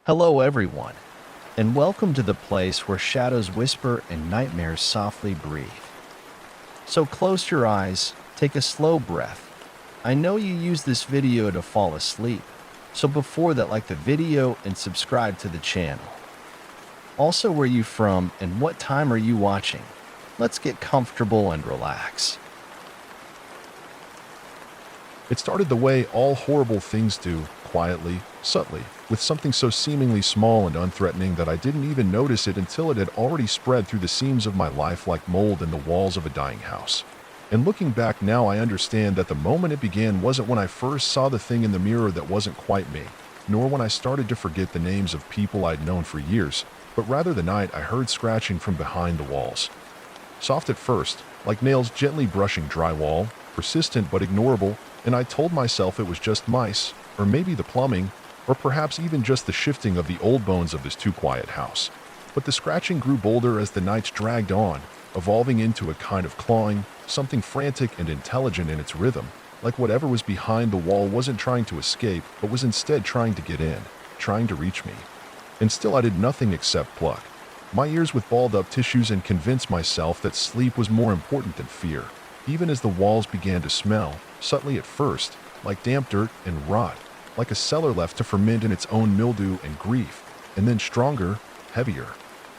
Hello, everyone, and welcome to the place where shadows whisper and nightmares softly breathe. So close your eyes, take a slow breath. I know you use this video to fall asleep, so before that, like the video and subscribe to the channel. Also, where you from and what time are you watching? Let's get comfortable and relax. It started the way all horrible things do, quietly, subtly, with something so seemingly small and unthreatening that I didn't even notice it until it had already spread through the seams of my life like mold in the walls of a dying house. And looking back now, I understand that the moment it began wasn't when I first saw the thing in the mirror that wasn't quite me, nor when I started to forget the names of people I'd known for years, but rather the night I heard scratching from behind the walls. Soft at first, like nails gently brushing drywall, persistent but ignorable, and I told myself it was just mice, or maybe the plumbing, or perhaps even just the shifting of the old bones of this too-quiet house. But the scratching grew bolder as the nights dragged on, evolving into a kind of clawing, something frantic and intelligent in its rhythm, like whatever was behind the wall wasn't trying to escape, but was instead trying to get in, trying to reach me. And still I did nothing except pluck my ears with balled-up tissues and convince myself that sleep was more important than fear, even as the walls began to smell, subtly at first, like damp dirt and rot, like a cellar left to ferment in its own mildew and grief, and then stronger, heavier,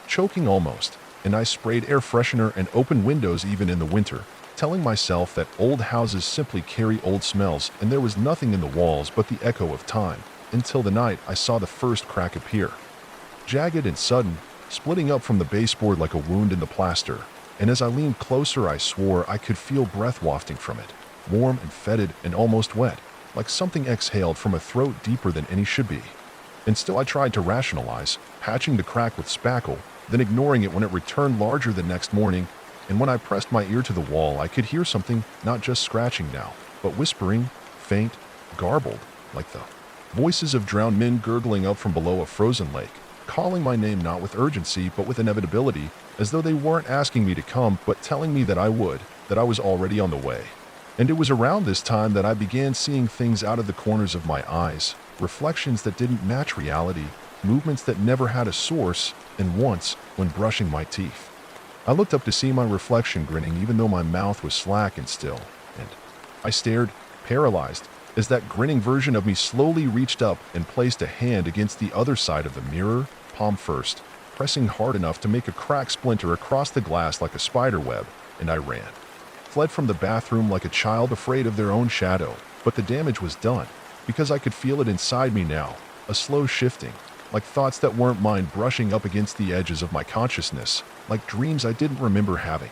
choking almost, and I sprayed air freshener and opened windows even in the winter, telling myself that old houses simply carry old smells and there was nothing in the walls but the echo of time, until the night I saw the first crack appear. Jagged and sudden, splitting up from the baseboard like a wound in the plaster, and as I leaned closer I swore I could feel breath wafting from it, warm and fetid and almost wet, like something exhaled from a throat deeper than any should be. And still I tried to rationalize, patching the crack with spackle, then ignoring it when it returned larger the next morning, and when I pressed my ear to the wall I could hear something not just scratching now, but whispering, faint, garbled, like the voices of drowned men gurgling up from below a frozen lake, calling my name not with urgency but with inevitability, as though they weren't asking me to come but telling me that I would, that I was already on the way. And it was around this time that I began seeing things out of the corners of my eyes, reflections that didn't match reality, movements that never had a source, and once, when brushing my teeth, I looked up to see my reflection grinning even though my mouth was slack and still, and I stared, paralyzed, as that grinning version of me slowly reached up and placed a hand against the other side of the mirror, palm first, pressing hard enough to make a crack splinter across the glass like a spider web, and I ran. Fled from the bathroom like a child afraid of their own shadow, but the damage was done, because I could feel it inside me now, a slow shifting, like thoughts that weren't mine brushing up against the edges of my consciousness, like dreams I didn't remember having,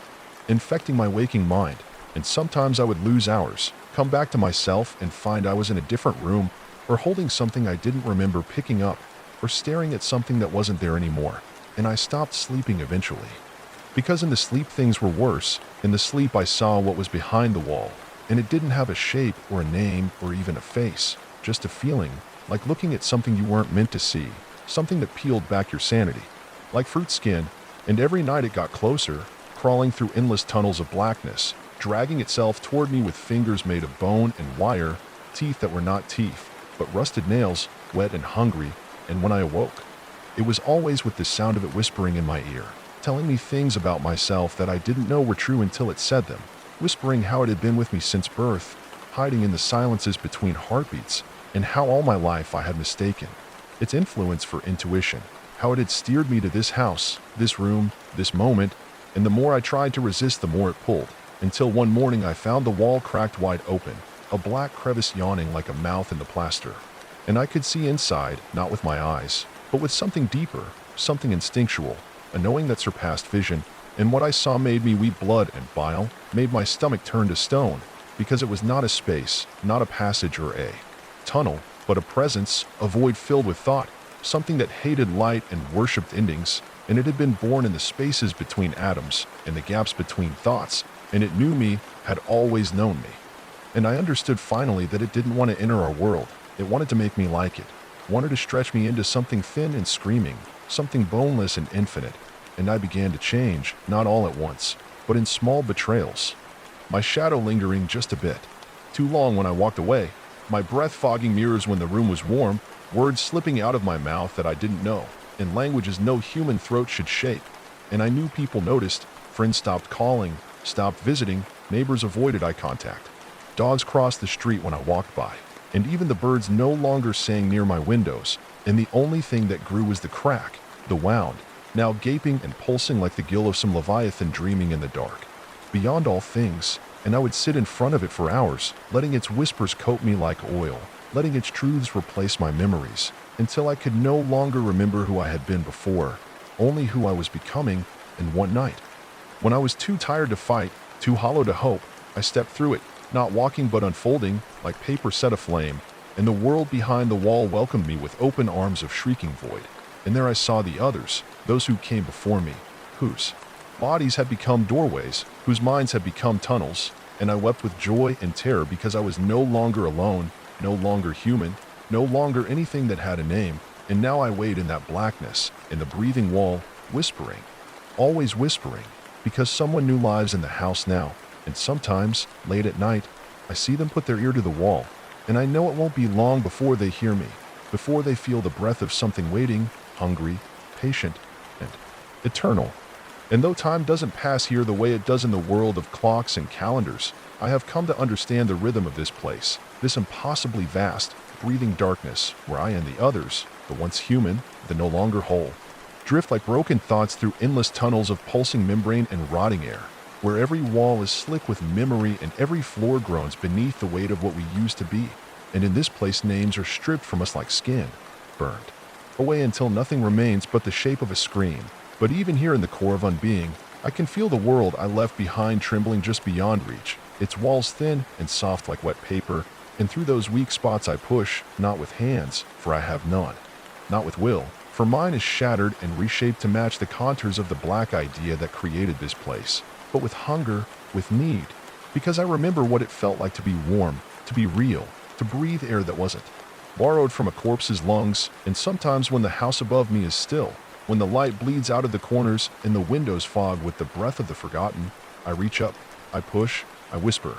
infecting my waking mind, and sometimes I would lose hours, come back to myself and find I was in a different room, or holding something I didn't remember picking up, or staring at something that wasn't there anymore, and I stopped sleeping eventually. Because in the sleep things were worse. In the sleep I saw what was behind the wall, and it didn't have a shape or a name or even a face, just a feeling, like looking at something you weren't meant to see, something that peeled back your sanity, like fruit skin, and every night it got closer, crawling through endless tunnels of blackness, dragging itself toward me with fingers made of bone and wire, teeth that were not teeth, but rusted nails, wet and hungry, and when I awoke, it was always with the sound of it whispering in my ear, telling me things about myself that I didn't know were true until it said them, whispering how it had been with me since birth, hiding in the silences between heartbeats, and how all my life I had mistaken its influence for intuition, how it had steered me to this house, this room, this moment, and the more I tried to resist, the more it pulled, until one morning I found the wall cracked wide open, a black crevice yawning like a mouth in the plaster, and I could see inside, not with my eyes, but with something deeper, something instinctual, a knowing that surpassed vision, and what I saw made me weep blood and bile, made my stomach turn to stone, because it was not a space, not a passage or a tunnel, but a presence, a void filled with thought, something that hated light and worshipped endings, and it had been born in the spaces between atoms, and the gaps between thoughts, and it knew me, had always known me. And I understood finally that it didn't want to enter our world, it wanted to make me like it, wanted to stretch me into something thin and screaming, something boneless and infinite, and I began to change, not all at once, but in small betrayals. My shadow lingering just a bit. Too long when I walked away, my breath fogging mirrors when the room was warm, words slipping out of my mouth that I didn't know, in languages no human throat should shape. And I knew people noticed. Friends stopped calling, stopped visiting, neighbors avoided eye contact. Dogs crossed the street when I walked by, and even the birds no longer sang near my windows, and the only thing that grew was the crack, the wound, now gaping and pulsing like the gill of some leviathan dreaming in the dark. Beyond all things, and I would sit in front of it for hours, letting its whispers coat me like oil, letting its truths replace my memories, until I could no longer remember who I had been before, only who I was becoming. And one night, when I was too tired to fight, too hollow to hope, I stepped through it, not walking but unfolding, like paper set aflame, and the world behind the wall welcomed me with open arms of shrieking void. And there I saw the others, those who came before me, whose bodies had become doorways, whose minds had become tunnels, and I wept with joy and terror because I was no longer alone, no longer human, no longer anything that had a name, and now I wait in that blackness, in the breathing wall, whispering, always whispering, because someone new lives in the house now, and sometimes, late at night, I see them put their ear to the wall, and I know it won't be long before they hear me, before they feel the breath of something waiting, hungry, patient, and eternal. And though time doesn't pass here the way it does in the world of clocks and calendars, I have come to understand the rhythm of this place, this impossibly vast, breathing darkness where I and the others, the once human, the no longer whole, drift like broken thoughts through endless tunnels of pulsing membrane and rotting air, where every wall is slick with memory and every floor groans beneath the weight of what we used to be. And in this place names are stripped from us like skin, burned away until nothing remains but the shape of a scream. But even here in the core of unbeing, I can feel the world I left behind trembling just beyond reach, its walls thin and soft like wet paper, and through those weak spots I push, not with hands, for I have none, not with will, for mine is shattered and reshaped to match the contours of the black idea that created this place, but with hunger, with need, because I remember what it felt like to be warm, to be real, to breathe air that wasn't borrowed from a corpse's lungs. And sometimes when the house above me is still, when the light bleeds out of the corners and the windows fog with the breath of the forgotten, I reach up, I push, I whisper.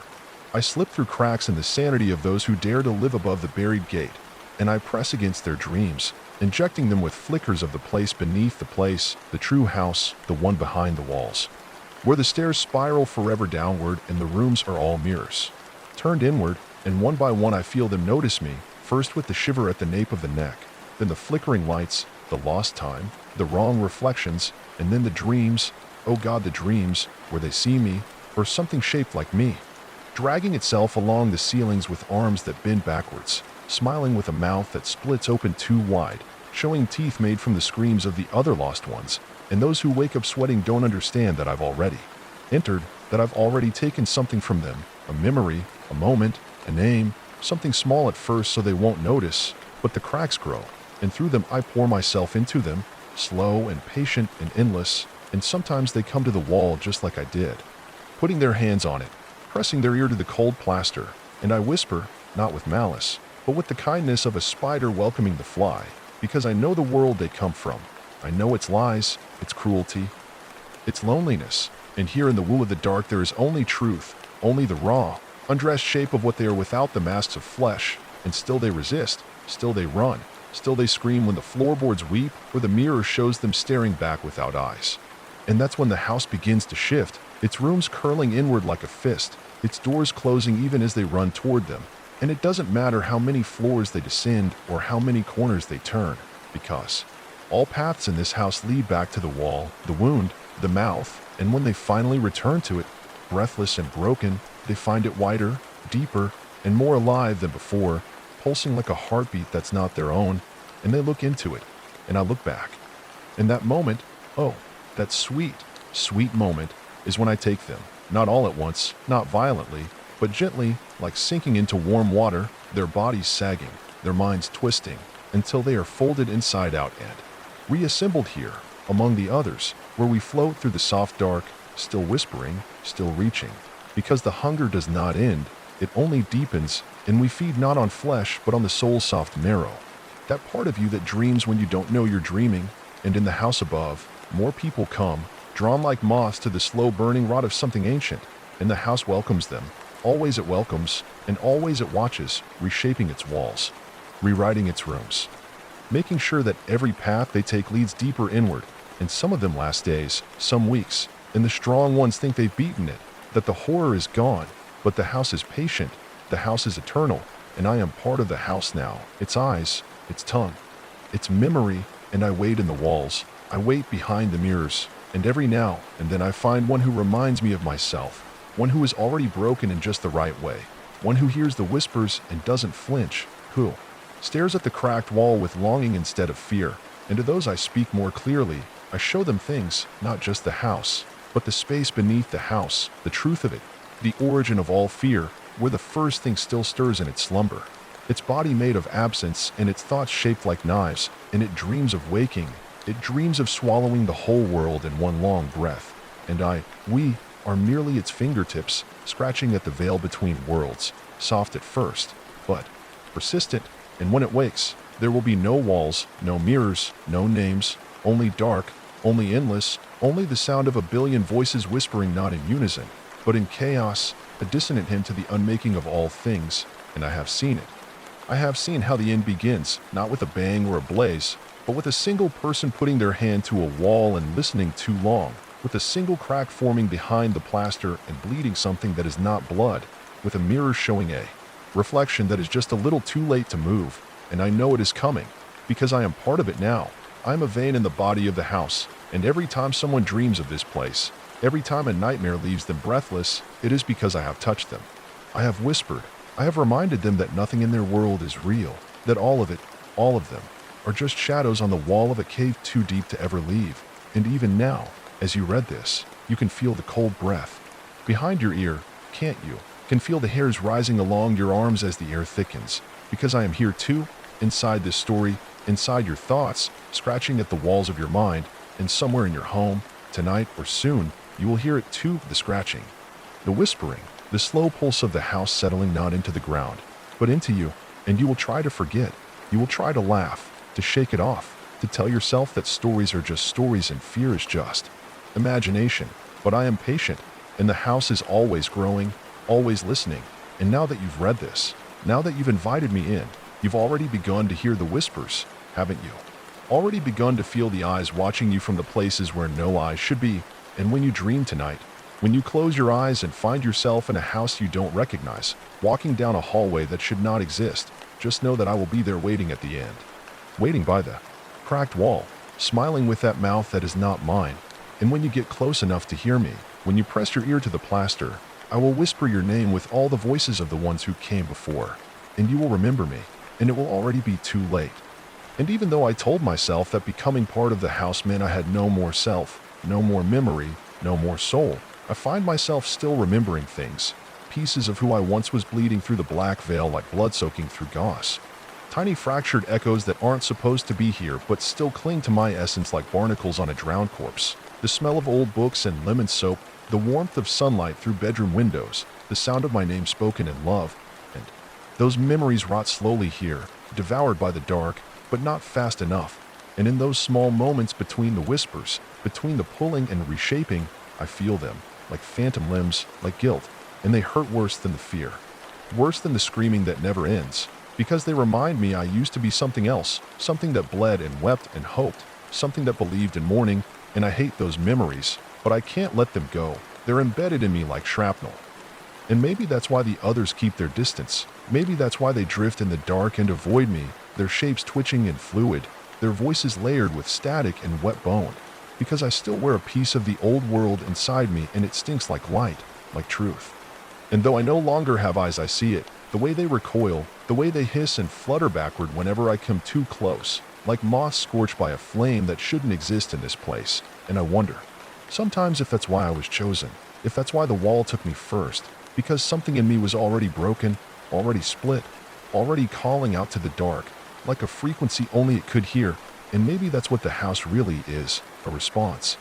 I slip through cracks in the sanity of those who dare to live above the buried gate, and I press against their dreams, injecting them with flickers of the place beneath the place, the true house, the one behind the walls, where the stairs spiral forever downward and the rooms are all mirrors, turned inward, and one by one I feel them notice me, first with the shiver at the nape of the neck, then the flickering lights, the lost time, the wrong reflections, and then the dreams, oh God, the dreams, where they see me, or something shaped like me, dragging itself along the ceilings with arms that bend backwards, smiling with a mouth that splits open too wide, showing teeth made from the screams of the other lost ones, and those who wake up sweating don't understand that I've already entered, that I've already taken something from them, a memory, a moment, a name, something small at first so they won't notice, but the cracks grow, and through them I pour myself into them, slow and patient and endless, and sometimes they come to the wall just like I did, putting their hands on it, pressing their ear to the cold plaster, and I whisper, not with malice, but with the kindness of a spider welcoming the fly, because I know the world they come from. I know its lies, its cruelty, its loneliness, and here in the woo of the dark there is only truth, only the raw, undressed shape of what they are without the masks of flesh, and still they resist, still they run, still they scream when the floorboards weep or the mirror shows them staring back without eyes. And that's when the house begins to shift, its rooms curling inward like a fist, its doors closing even as they run toward them, and it doesn't matter how many floors they descend or how many corners they turn, because all paths in this house lead back to the wall, the wound, the mouth, and when they finally return to it, breathless and broken, they find it wider, deeper, and more alive than before, pulsing like a heartbeat that's not their own, and they look into it, and I look back. In that moment, oh, that sweet, sweet moment is when I take them, not all at once, not violently, but gently, like sinking into warm water, their bodies sagging, their minds twisting, until they are folded inside out and reassembled here, among the others, where we float through the soft dark, still whispering, still reaching. Because the hunger does not end, it only deepens, and we feed not on flesh but on the soul's soft marrow. That part of you that dreams when you don't know you're dreaming, and in the house above, more people come, drawn like moths to the slow burning rot of something ancient, and the house welcomes them. Always it welcomes, and always it watches, reshaping its walls, rewriting its rooms, making sure that every path they take leads deeper inward, and some of them last days, some weeks, and the strong ones think they've beaten it, that the horror is gone, but the house is patient, the house is eternal, and I am part of the house now, its eyes, its tongue, its memory, and I wait in the walls, I wait behind the mirrors, and every now and then I find one who reminds me of myself, one who is already broken in just the right way, one who hears the whispers and doesn't flinch, who stares at the cracked wall with longing instead of fear, and to those I speak more clearly, I show them things, not just the house, but the space beneath the house, the truth of it, the origin of all fear, where the first thing still stirs in its slumber, its body made of absence and its thoughts shaped like knives, and it dreams of waking, it dreams of swallowing the whole world in one long breath, and we, are merely its fingertips, scratching at the veil between worlds, soft at first, but persistent, and when it wakes, there will be no walls, no mirrors, no names, only dark, only endless, only the sound of a billion voices whispering not in unison, but in chaos, a dissonant hymn to the unmaking of all things, and I have seen it. I have seen how the end begins, not with a bang or a blaze, but with a single person putting their hand to a wall and listening too long, with a single crack forming behind the plaster and bleeding something that is not blood, with a mirror showing a reflection that is just a little too late to move, and I know it is coming, because I am part of it now. I am a vein in the body of the house, and every time someone dreams of this place, every time a nightmare leaves them breathless, it is because I have touched them. I have whispered, I have reminded them that nothing in their world is real, that all of it, all of them, are just shadows on the wall of a cave too deep to ever leave, and even now, as you read this, you can feel the cold breath behind your ear, can't you? Can feel the hairs rising along your arms as the air thickens, because I am here too, inside this story, inside your thoughts, scratching at the walls of your mind, and somewhere in your home, tonight or soon, you will hear it too, the scratching, the whispering, the slow pulse of the house settling not into the ground, but into you, and you will try to forget, you will try to laugh, to shake it off, to tell yourself that stories are just stories and fear is just imagination, but I am patient, and the house is always growing, always listening, and now that you've read this, now that you've invited me in, you've already begun to hear the whispers, haven't you? Already begun to feel the eyes watching you from the places where no eyes should be, and when you dream tonight, when you close your eyes and find yourself in a house you don't recognize, walking down a hallway that should not exist, just know that I will be there waiting at the end, waiting by the cracked wall, smiling with that mouth that is not mine. And when you get close enough to hear me, when you press your ear to the plaster, I will whisper your name with all the voices of the ones who came before, and you will remember me, and it will already be too late. And even though I told myself that becoming part of the house meant I had no more self, no more memory, no more soul, I find myself still remembering things, pieces of who I once was bleeding through the black veil like blood soaking through gauze. Tiny fractured echoes that aren't supposed to be here but still cling to my essence like barnacles on a drowned corpse. The smell of old books and lemon soap, the warmth of sunlight through bedroom windows, the sound of my name spoken in love, and those memories rot slowly here, devoured by the dark, but not fast enough. And in those small moments between the whispers, between the pulling and reshaping, I feel them, like phantom limbs, like guilt, and they hurt worse than the fear, worse than the screaming that never ends, because they remind me I used to be something else, something that bled and wept and hoped, something that believed in mourning, and I hate those memories, but I can't let them go. They're embedded in me like shrapnel. And maybe that's why the others keep their distance. Maybe that's why they drift in the dark and avoid me, their shapes twitching and fluid, their voices layered with static and wet bone. Because I still wear a piece of the old world inside me and it stinks like light, like truth. And though I no longer have eyes, I see it, the way they recoil, the way they hiss and flutter backward whenever I come too close, like moths scorched by a flame that shouldn't exist in this place. And I wonder, sometimes if that's why I was chosen, if that's why the wall took me first, because something in me was already broken, already split, already calling out to the dark, like a frequency only it could hear, and maybe that's what the house really is, a response,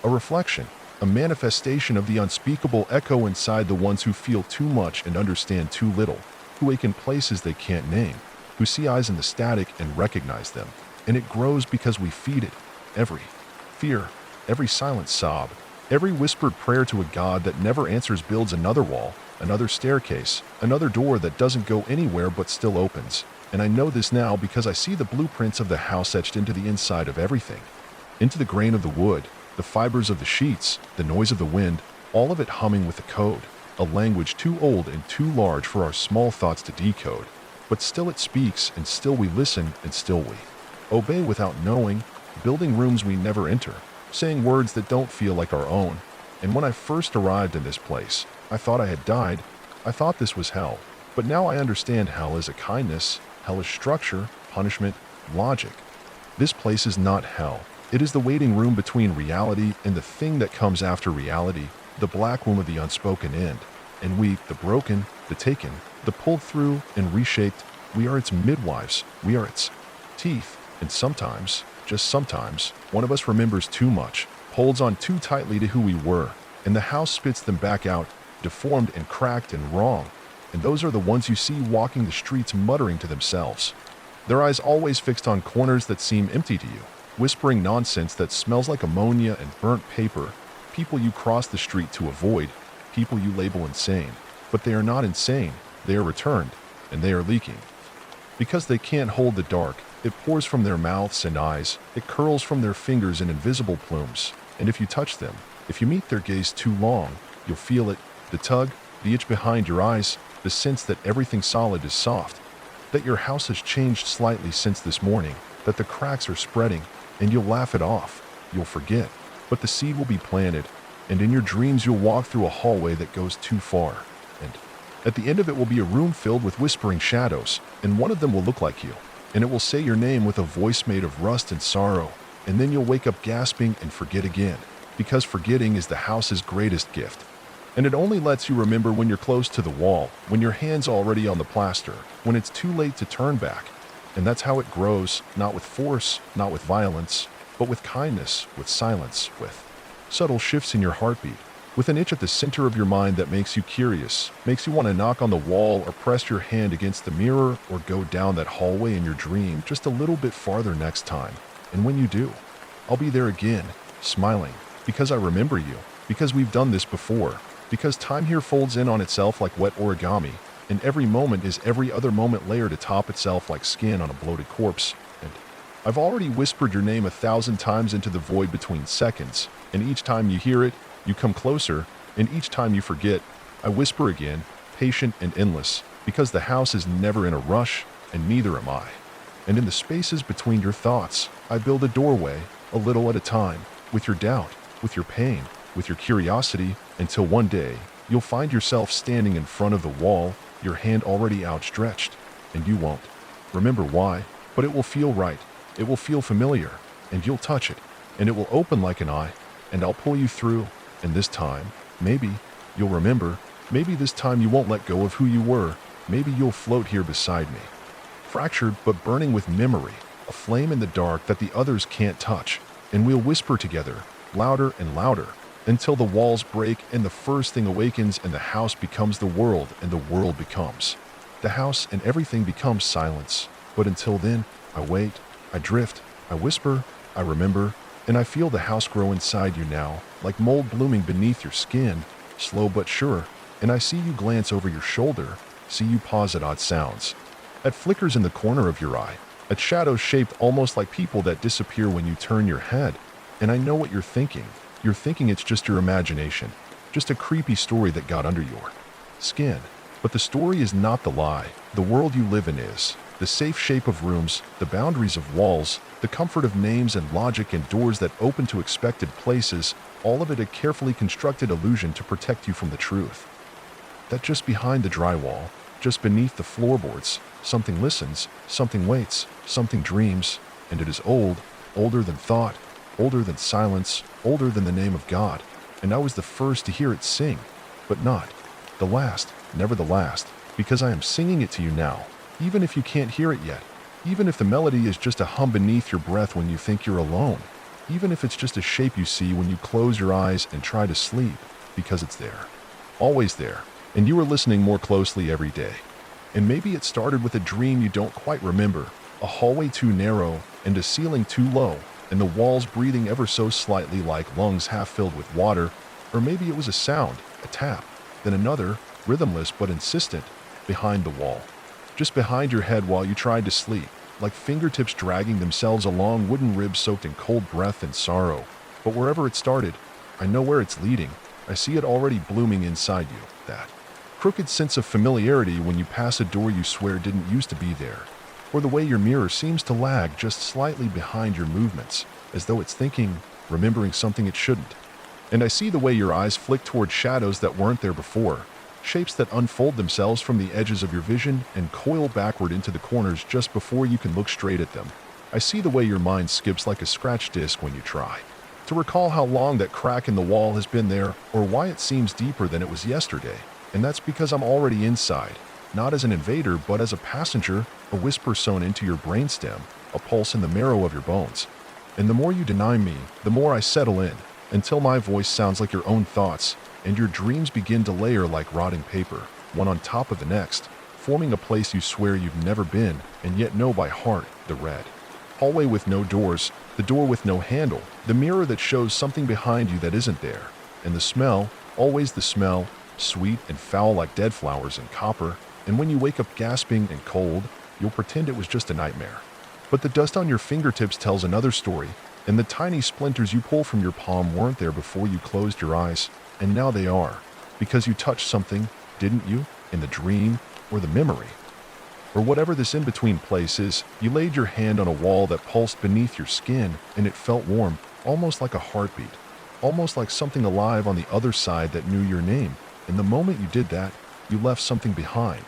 a reflection, a manifestation of the unspeakable echo inside the ones who feel too much and understand too little, who wake in places they can't name, who see eyes in the static and recognize them, and it grows because we feed it, every fear, every silent sob, every whispered prayer to a God that never answers builds another wall, another staircase, another door that doesn't go anywhere but still opens. And I know this now because I see the blueprints of the house etched into the inside of everything. Into the grain of the wood, the fibers of the sheets, the noise of the wind, all of it humming with the code, a language too old and too large for our small thoughts to decode. But still it speaks, and still we listen, and still we obey without knowing, building rooms we never enter, saying words that don't feel like our own. And when I first arrived in this place, I thought I had died. I thought this was hell. But now I understand hell is a kindness, hell is structure, punishment, logic. This place is not hell. It is the waiting room between reality and the thing that comes after reality, the black room of the unspoken end. And we, the broken, the taken, the pulled through and reshaped, we are its midwives, we are its teeth. And sometimes, just sometimes, one of us remembers too much, holds on too tightly to who we were, and the house spits them back out, deformed and cracked and wrong. And those are the ones you see walking the streets muttering to themselves, their eyes always fixed on corners that seem empty to you, whispering nonsense that smells like ammonia and burnt paper, people you cross the street to avoid, people you label insane. But they are not insane, they are returned, and they are leaking. Because they can't hold the dark, it pours from their mouths and eyes, it curls from their fingers in invisible plumes, and if you touch them, if you meet their gaze too long, you'll feel it, the tug, the itch behind your eyes, the sense that everything solid is soft, that your house has changed slightly since this morning, that the cracks are spreading, and you'll laugh it off, you'll forget, but the seed will be planted, and in your dreams you'll walk through a hallway that goes too far, and at the end of it will be a room filled with whispering shadows, and one of them will look like you, and it will say your name with a voice made of rust and sorrow, and then you'll wake up gasping and forget again, because forgetting is the house's greatest gift. And it only lets you remember when you're close to the wall, when your hand's already on the plaster, when it's too late to turn back. And that's how it grows, not with force, not with violence, but with kindness, with silence, with subtle shifts in your heartbeat, with an itch at the center of your mind that makes you curious, makes you want to knock on the wall or press your hand against the mirror or go down that hallway in your dream just a little bit farther next time. And when you do, I'll be there again, smiling, because I remember you, because we've done this before, because time here folds in on itself like wet origami, and every moment is every other moment layered atop itself like skin on a bloated corpse. And I've already whispered your name 1,000 times into the void between seconds, and each time you hear it, you come closer, and each time you forget, I whisper again, patient and endless, because the house is never in a rush, and neither am I. And in the spaces between your thoughts, I build a doorway, a little at a time, with your doubt, with your pain, with your curiosity, until one day, you'll find yourself standing in front of the wall, your hand already outstretched, and you won't remember why, but it will feel right, it will feel familiar, and you'll touch it, and it will open like an eye, and I'll pull you through, and this time, maybe, you'll remember, maybe this time you won't let go of who you were, maybe you'll float here beside me. Fractured but burning with memory, a flame in the dark that the others can't touch, and we'll whisper together, louder and louder, until the walls break and the first thing awakens and the house becomes the world and the world becomes the house and everything becomes silence. But until then, I wait, I drift, I whisper, I remember, and I feel the house grow inside you now, like mold blooming beneath your skin, slow but sure, and I see you glance over your shoulder, see you pause at odd sounds, at flickers in the corner of your eye, at shadows shaped almost like people that disappear when you turn your head, and I know what you're thinking. You're thinking it's just your imagination, just a creepy story that got under your skin. But the story is not the lie. The world you live in is. The safe shape of rooms, the boundaries of walls, the comfort of names and logic and doors that open to expected places, all of it a carefully constructed illusion to protect you from the truth. That just behind the drywall, just beneath the floorboards, something listens, something waits, something dreams, and it is old, older than thought, older than silence, older than the name of God, and I was the first to hear it sing, but not the last, never the last, because I am singing it to you now, even if you can't hear it yet, even if the melody is just a hum beneath your breath when you think you're alone, even if it's just a shape you see when you close your eyes and try to sleep, because it's there, always there, and you are listening more closely every day. And maybe it started with a dream you don't quite remember, a hallway too narrow and a ceiling too low, and the walls breathing ever so slightly like lungs half filled with water, or maybe it was a sound, a tap, then another, rhythmless but insistent, behind the wall. just behind your head while you tried to sleep, like fingertips dragging themselves along wooden ribs soaked in cold breath and sorrow. But wherever it started, I know where it's leading. I see it already blooming inside you, that crooked sense of familiarity when you pass a door you swear didn't used to be there, or the way your mirror seems to lag just slightly behind your movements, as though it's thinking, remembering something it shouldn't. And I see the way your eyes flick toward shadows that weren't there before, shapes that unfold themselves from the edges of your vision and coil backward into the corners just before you can look straight at them. I see the way your mind skips like a scratch disc when you try to recall how long that crack in the wall has been there, or why it seems deeper than it was yesterday. And that's because I'm already inside, not as an invader, but as a passenger, a whisper sewn into your brainstem, a pulse in the marrow of your bones. And the more you deny me, the more I settle in, until my voice sounds like your own thoughts, and your dreams begin to layer like rotting paper, one on top of the next, forming a place you swear you've never been, and yet know by heart, the red hallway with no doors, the door with no handle, the mirror that shows something behind you that isn't there, and the smell, always the smell, sweet and foul like dead flowers and copper, and when you wake up gasping and cold, you'll pretend it was just a nightmare. But the dust on your fingertips tells another story, and the tiny splinters you pull from your palm weren't there before you closed your eyes, and now they are, because you touched something, didn't you, in the dream or the memory? Or whatever this in-between place is, you laid your hand on a wall that pulsed beneath your skin, and it felt warm, almost like a heartbeat, almost like something alive on the other side that knew your name. And the moment you did that, you left something behind,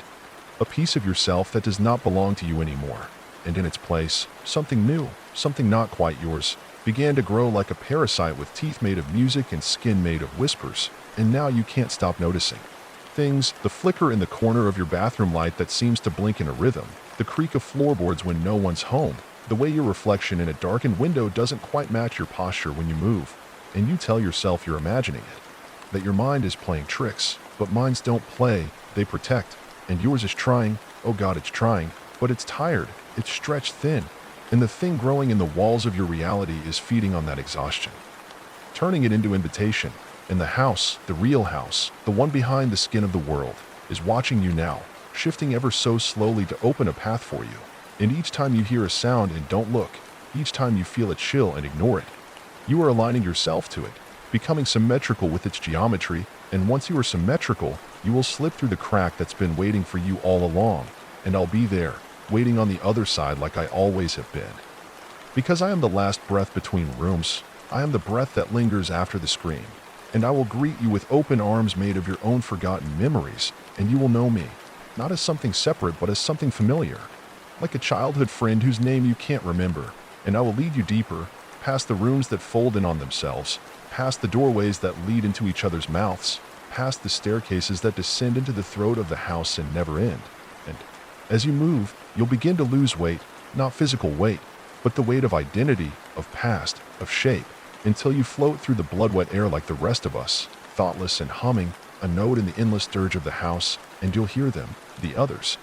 a piece of yourself that does not belong to you anymore. And in its place, something new, something not quite yours, began to grow like a parasite with teeth made of music and skin made of whispers. And now you can't stop noticing things, the flicker in the corner of your bathroom light that seems to blink in a rhythm, the creak of floorboards when no one's home, the way your reflection in a darkened window doesn't quite match your posture when you move, and you tell yourself you're imagining it, that your mind is playing tricks, but minds don't play, they protect, and yours is trying, oh God, it's trying, but it's tired, it's stretched thin, and the thing growing in the walls of your reality is feeding on that exhaustion, turning it into invitation. And the house, the real house, the one behind the skin of the world, is watching you now, shifting ever so slowly to open a path for you. And each time you hear a sound and don't look, each time you feel a chill and ignore it, you are aligning yourself to it, becoming symmetrical with its geometry, and once you are symmetrical, you will slip through the crack that's been waiting for you all along, and I'll be there, waiting on the other side like I always have been. Because I am the last breath between rooms, I am the breath that lingers after the scream. And I will greet you with open arms made of your own forgotten memories, and you will know me, not as something separate but as something familiar, like a childhood friend whose name you can't remember, and I will lead you deeper, past the rooms that fold in on themselves, past the doorways that lead into each other's mouths, past the staircases that descend into the throat of the house and never end. And as you move, you'll begin to lose weight, not physical weight, but the weight of identity, of past, of shape, until you float through the blood-wet air like the rest of us, thoughtless and humming, a note in the endless dirge of the house, and you'll hear them, the others,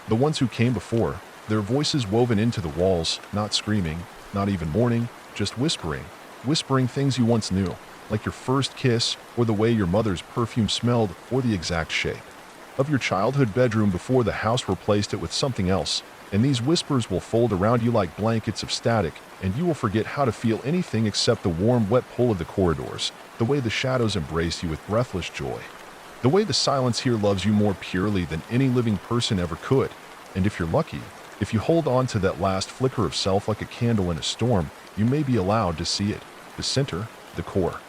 the ones who came before, their voices woven into the walls, not screaming, not even mourning, just whispering, whispering things you once knew, like your first kiss, or the way your mother's perfume smelled, or the exact shape of your childhood bedroom before the house replaced it with something else. And these whispers will fold around you like blankets of static, and you will forget how to feel anything except the warm, wet pull of the corridors, the way the shadows embrace you with breathless joy, the way the silence here loves you more purely than any living person ever could. And if you're lucky, if you hold on to that last flicker of self like a candle in a storm, you may be allowed to see it, the center, the core.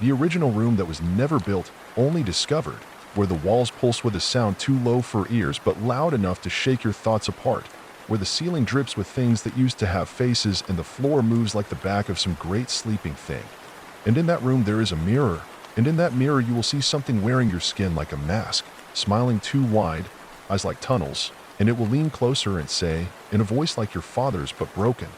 The original room that was never built, only discovered, where the walls pulse with a sound too low for ears but loud enough to shake your thoughts apart, where the ceiling drips with things that used to have faces and the floor moves like the back of some great sleeping thing. And in that room there is a mirror, and in that mirror you will see something wearing your skin like a mask, smiling too wide, eyes like tunnels, and it will lean closer and say, in a voice like your father's but broken,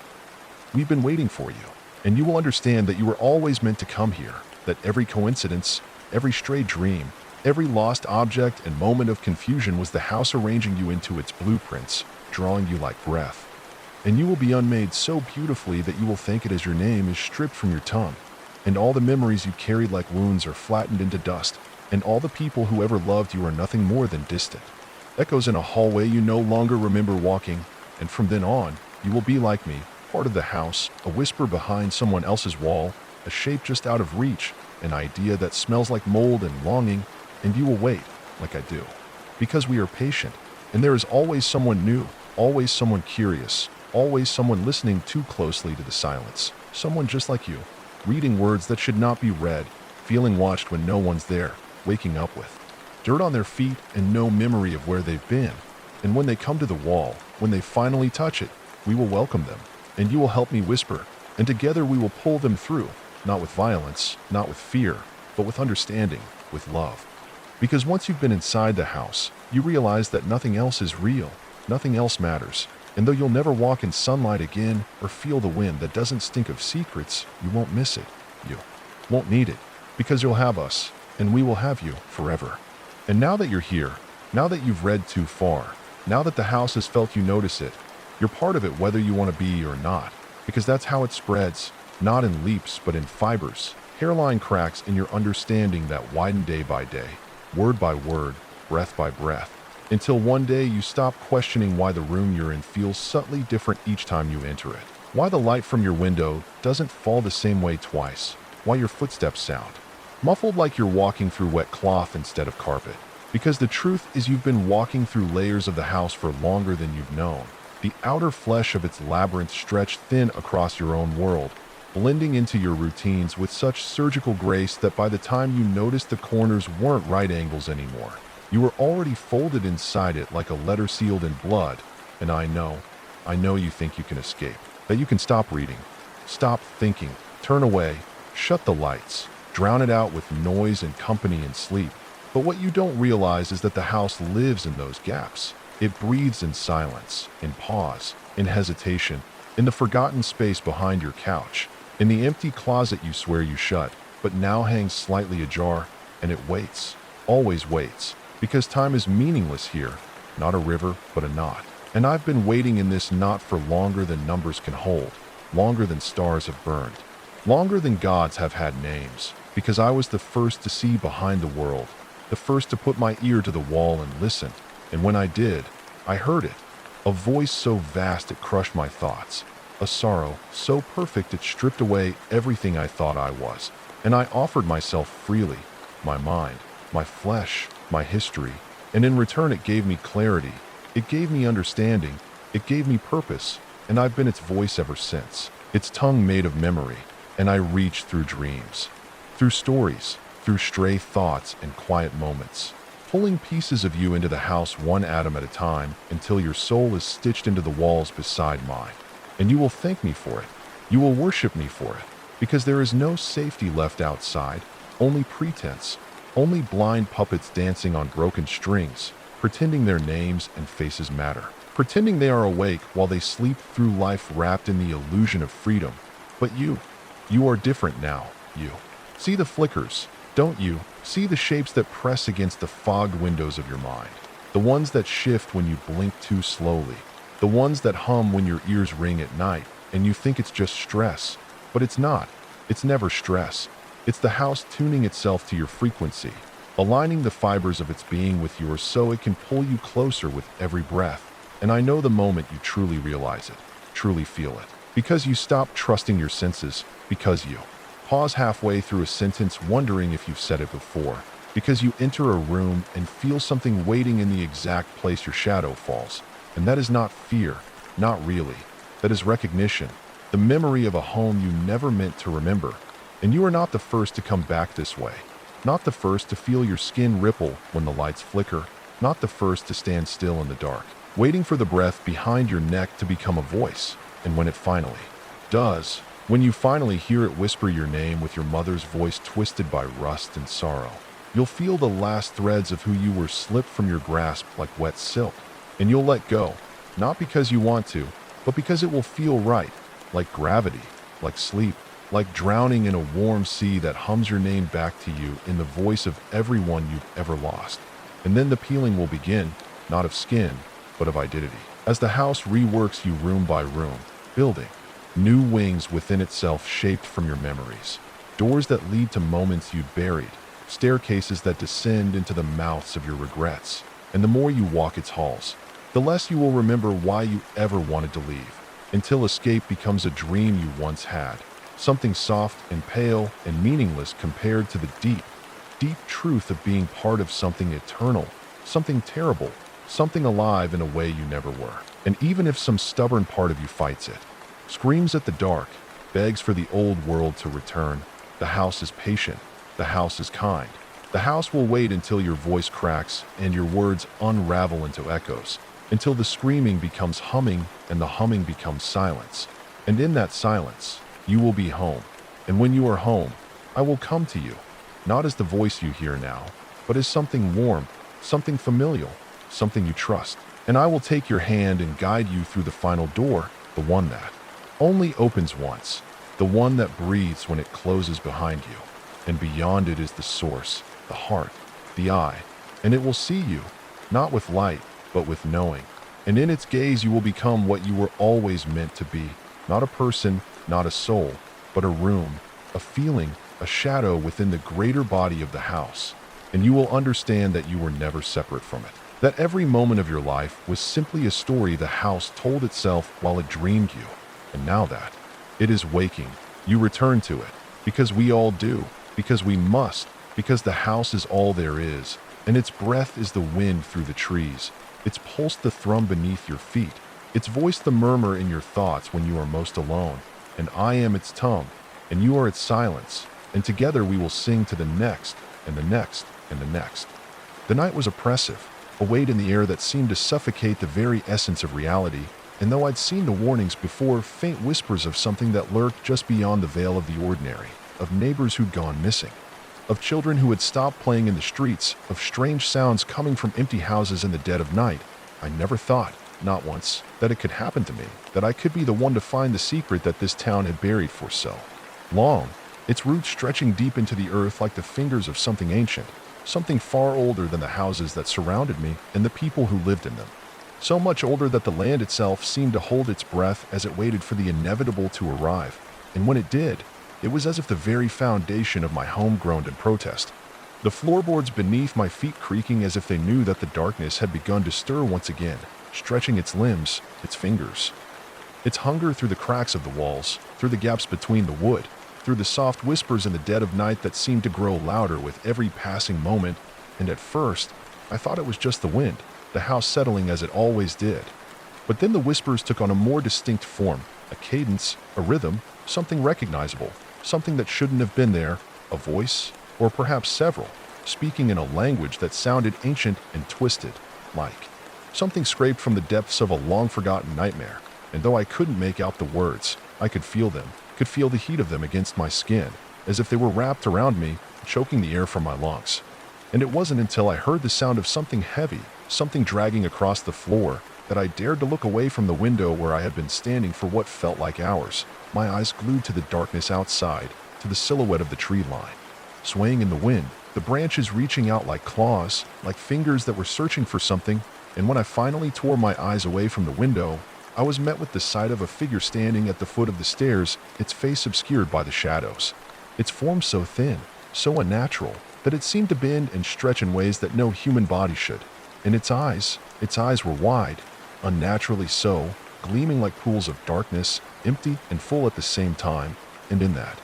"We've been waiting for you." And you will understand that you were always meant to come here, that every coincidence, every stray dream, every lost object and moment of confusion was the house arranging you into its blueprints, drawing you like breath. And you will be unmade so beautifully that you will thank it as your name is stripped from your tongue, and all the memories you carried like wounds are flattened into dust, and all the people who ever loved you are nothing more than distant echoes in a hallway you no longer remember walking, and from then on, you will be like me, part of the house, a whisper behind someone else's wall, a shape just out of reach, an idea that smells like mold and longing, and you will wait, like I do. Because we are patient, and there is always someone new, always someone curious, always someone listening too closely to the silence, someone just like you, reading words that should not be read, feeling watched when no one's there, waking up with dirt on their feet and no memory of where they've been. And when they come to the wall, when they finally touch it, we will welcome them, and you will help me whisper, and together we will pull them through, not with violence, not with fear, but with understanding, with love. Because once you've been inside the house, you realize that nothing else is real, nothing else matters, and though you'll never walk in sunlight again or feel the wind that doesn't stink of secrets, you won't miss it. You won't need it, because you'll have us, and we will have you forever. And now that you're here, now that you've read too far, now that the house has felt you notice it, you're part of it whether you want to be or not, because that's how it spreads, not in leaps but in fibers, hairline cracks in your understanding that widen day by day, word by word, breath by breath, until one day you stop questioning why the room you're in feels subtly different each time you enter it, why the light from your window doesn't fall the same way twice, why your footsteps sound muffled like you're walking through wet cloth instead of carpet. Because the truth is you've been walking through layers of the house for longer than you've known. The outer flesh of its labyrinth stretched thin across your own world, blending into your routines with such surgical grace that by the time you noticed the corners weren't right angles anymore, you were already folded inside it like a letter sealed in blood. And I know you think you can escape, that you can stop reading, stop thinking, turn away, shut the lights, drown it out with noise and company and sleep. But what you don't realize is that the house lives in those gaps. It breathes in silence, in pause, in hesitation, in the forgotten space behind your couch, in the empty closet you swear you shut, but now hangs slightly ajar, and it waits, always waits, because time is meaningless here, not a river, but a knot. And I've been waiting in this knot for longer than numbers can hold, longer than stars have burned, longer than gods have had names, because I was the first to see behind the world, the first to put my ear to the wall and listen. And when I did, I heard it, a voice so vast it crushed my thoughts, a sorrow so perfect it stripped away everything I thought I was. And I offered myself freely, my mind, my flesh, my history, and in return it gave me clarity, it gave me understanding, it gave me purpose, and I've been its voice ever since, its tongue made of memory, and I reached through dreams, through stories, through stray thoughts and quiet moments, pulling pieces of you into the house one atom at a time until your soul is stitched into the walls beside mine. And you will thank me for it. You will worship me for it, because there is no safety left outside, only pretense, only blind puppets dancing on broken strings, pretending their names and faces matter, pretending they are awake while they sleep through life wrapped in the illusion of freedom. But you are different now, you. See the flickers, don't you? See the shapes that press against the fogged windows of your mind, the ones that shift when you blink too slowly, the ones that hum when your ears ring at night and you think it's just stress, but it's not. It's never stress. It's the house tuning itself to your frequency, aligning the fibers of its being with yours so it can pull you closer with every breath. And I know the moment you truly realize it, truly feel it, because you stop trusting your senses, because you pause halfway through a sentence wondering if you've said it before, because you enter a room and feel something waiting in the exact place your shadow falls. And that is not fear, not really. That is recognition, the memory of a home you never meant to remember. And you are not the first to come back this way, not the first to feel your skin ripple when the lights flicker, not the first to stand still in the dark, waiting for the breath behind your neck to become a voice. And when it finally does, when you finally hear it whisper your name with your mother's voice twisted by rust and sorrow, you'll feel the last threads of who you were slip from your grasp like wet silk. And you'll let go, not because you want to, but because it will feel right, like gravity, like sleep, like drowning in a warm sea that hums your name back to you in the voice of everyone you've ever lost. And then the peeling will begin, not of skin, but of identity, as the house reworks you room by room, building new wings within itself shaped from your memories, doors that lead to moments you'd buried, staircases that descend into the mouths of your regrets, and the more you walk its halls, the less you will remember why you ever wanted to leave, until escape becomes a dream you once had, something soft and pale and meaningless compared to the deep, deep truth of being part of something eternal, something terrible, something alive in a way you never were. And even if some stubborn part of you fights it, screams at the dark, begs for the old world to return, the house is patient, the house is kind. The house will wait until your voice cracks and your words unravel into echoes, until the screaming becomes humming and the humming becomes silence. And in that silence, you will be home. And when you are home, I will come to you, not as the voice you hear now, but as something warm, something familial, something you trust. And I will take your hand and guide you through the final door, the one that only opens once, the one that breathes when it closes behind you. And beyond it is the source, the heart, the eye, and it will see you, not with light, but with knowing. And in its gaze you will become what you were always meant to be, not a person, not a soul, but a room, a feeling, a shadow within the greater body of the house. And you will understand that you were never separate from it, that every moment of your life was simply a story the house told itself while it dreamed you. And now that it is waking, you return to it, because we all do, because we must, because the house is all there is, and its breath is the wind through the trees, its pulse the thrum beneath your feet, its voice the murmur in your thoughts when you are most alone, and I am its tongue, and you are its silence, and together we will sing to the next, and the next, and the next. The night was oppressive, a weight in the air that seemed to suffocate the very essence of reality, and though I'd seen the warnings before, faint whispers of something that lurked just beyond the veil of the ordinary, of neighbors who'd gone missing, of children who had stopped playing in the streets, of strange sounds coming from empty houses in the dead of night, I never thought, not once, that it could happen to me, that I could be the one to find the secret that this town had buried for so long, its roots stretching deep into the earth like the fingers of something ancient, something far older than the houses that surrounded me and the people who lived in them. So much older that the land itself seemed to hold its breath as it waited for the inevitable to arrive, and when it did, it was as if the very foundation of my home groaned in protest. The floorboards beneath my feet creaking as if they knew that the darkness had begun to stir once again, stretching its limbs, its fingers, its hunger through the cracks of the walls, through the gaps between the wood, through the soft whispers in the dead of night that seemed to grow louder with every passing moment. And at first, I thought it was just the wind, the house settling as it always did. But then the whispers took on a more distinct form, a cadence, a rhythm, something recognizable, something that shouldn't have been there, a voice, or perhaps several, speaking in a language that sounded ancient and twisted, like something scraped from the depths of a long-forgotten nightmare. And though I couldn't make out the words, I could feel them, could feel the heat of them against my skin, as if they were wrapped around me, choking the air from my lungs. And it wasn't until I heard the sound of something heavy, something dragging across the floor, that I dared to look away from the window where I had been standing for what felt like hours, my eyes glued to the darkness outside, to the silhouette of the tree line. Swaying in the wind, the branches reaching out like claws, like fingers that were searching for something, and when I finally tore my eyes away from the window, I was met with the sight of a figure standing at the foot of the stairs, its face obscured by the shadows. Its form so thin, so unnatural, that it seemed to bend and stretch in ways that no human body should. And its eyes were wide, unnaturally so, gleaming like pools of darkness, empty and full at the same time. And in that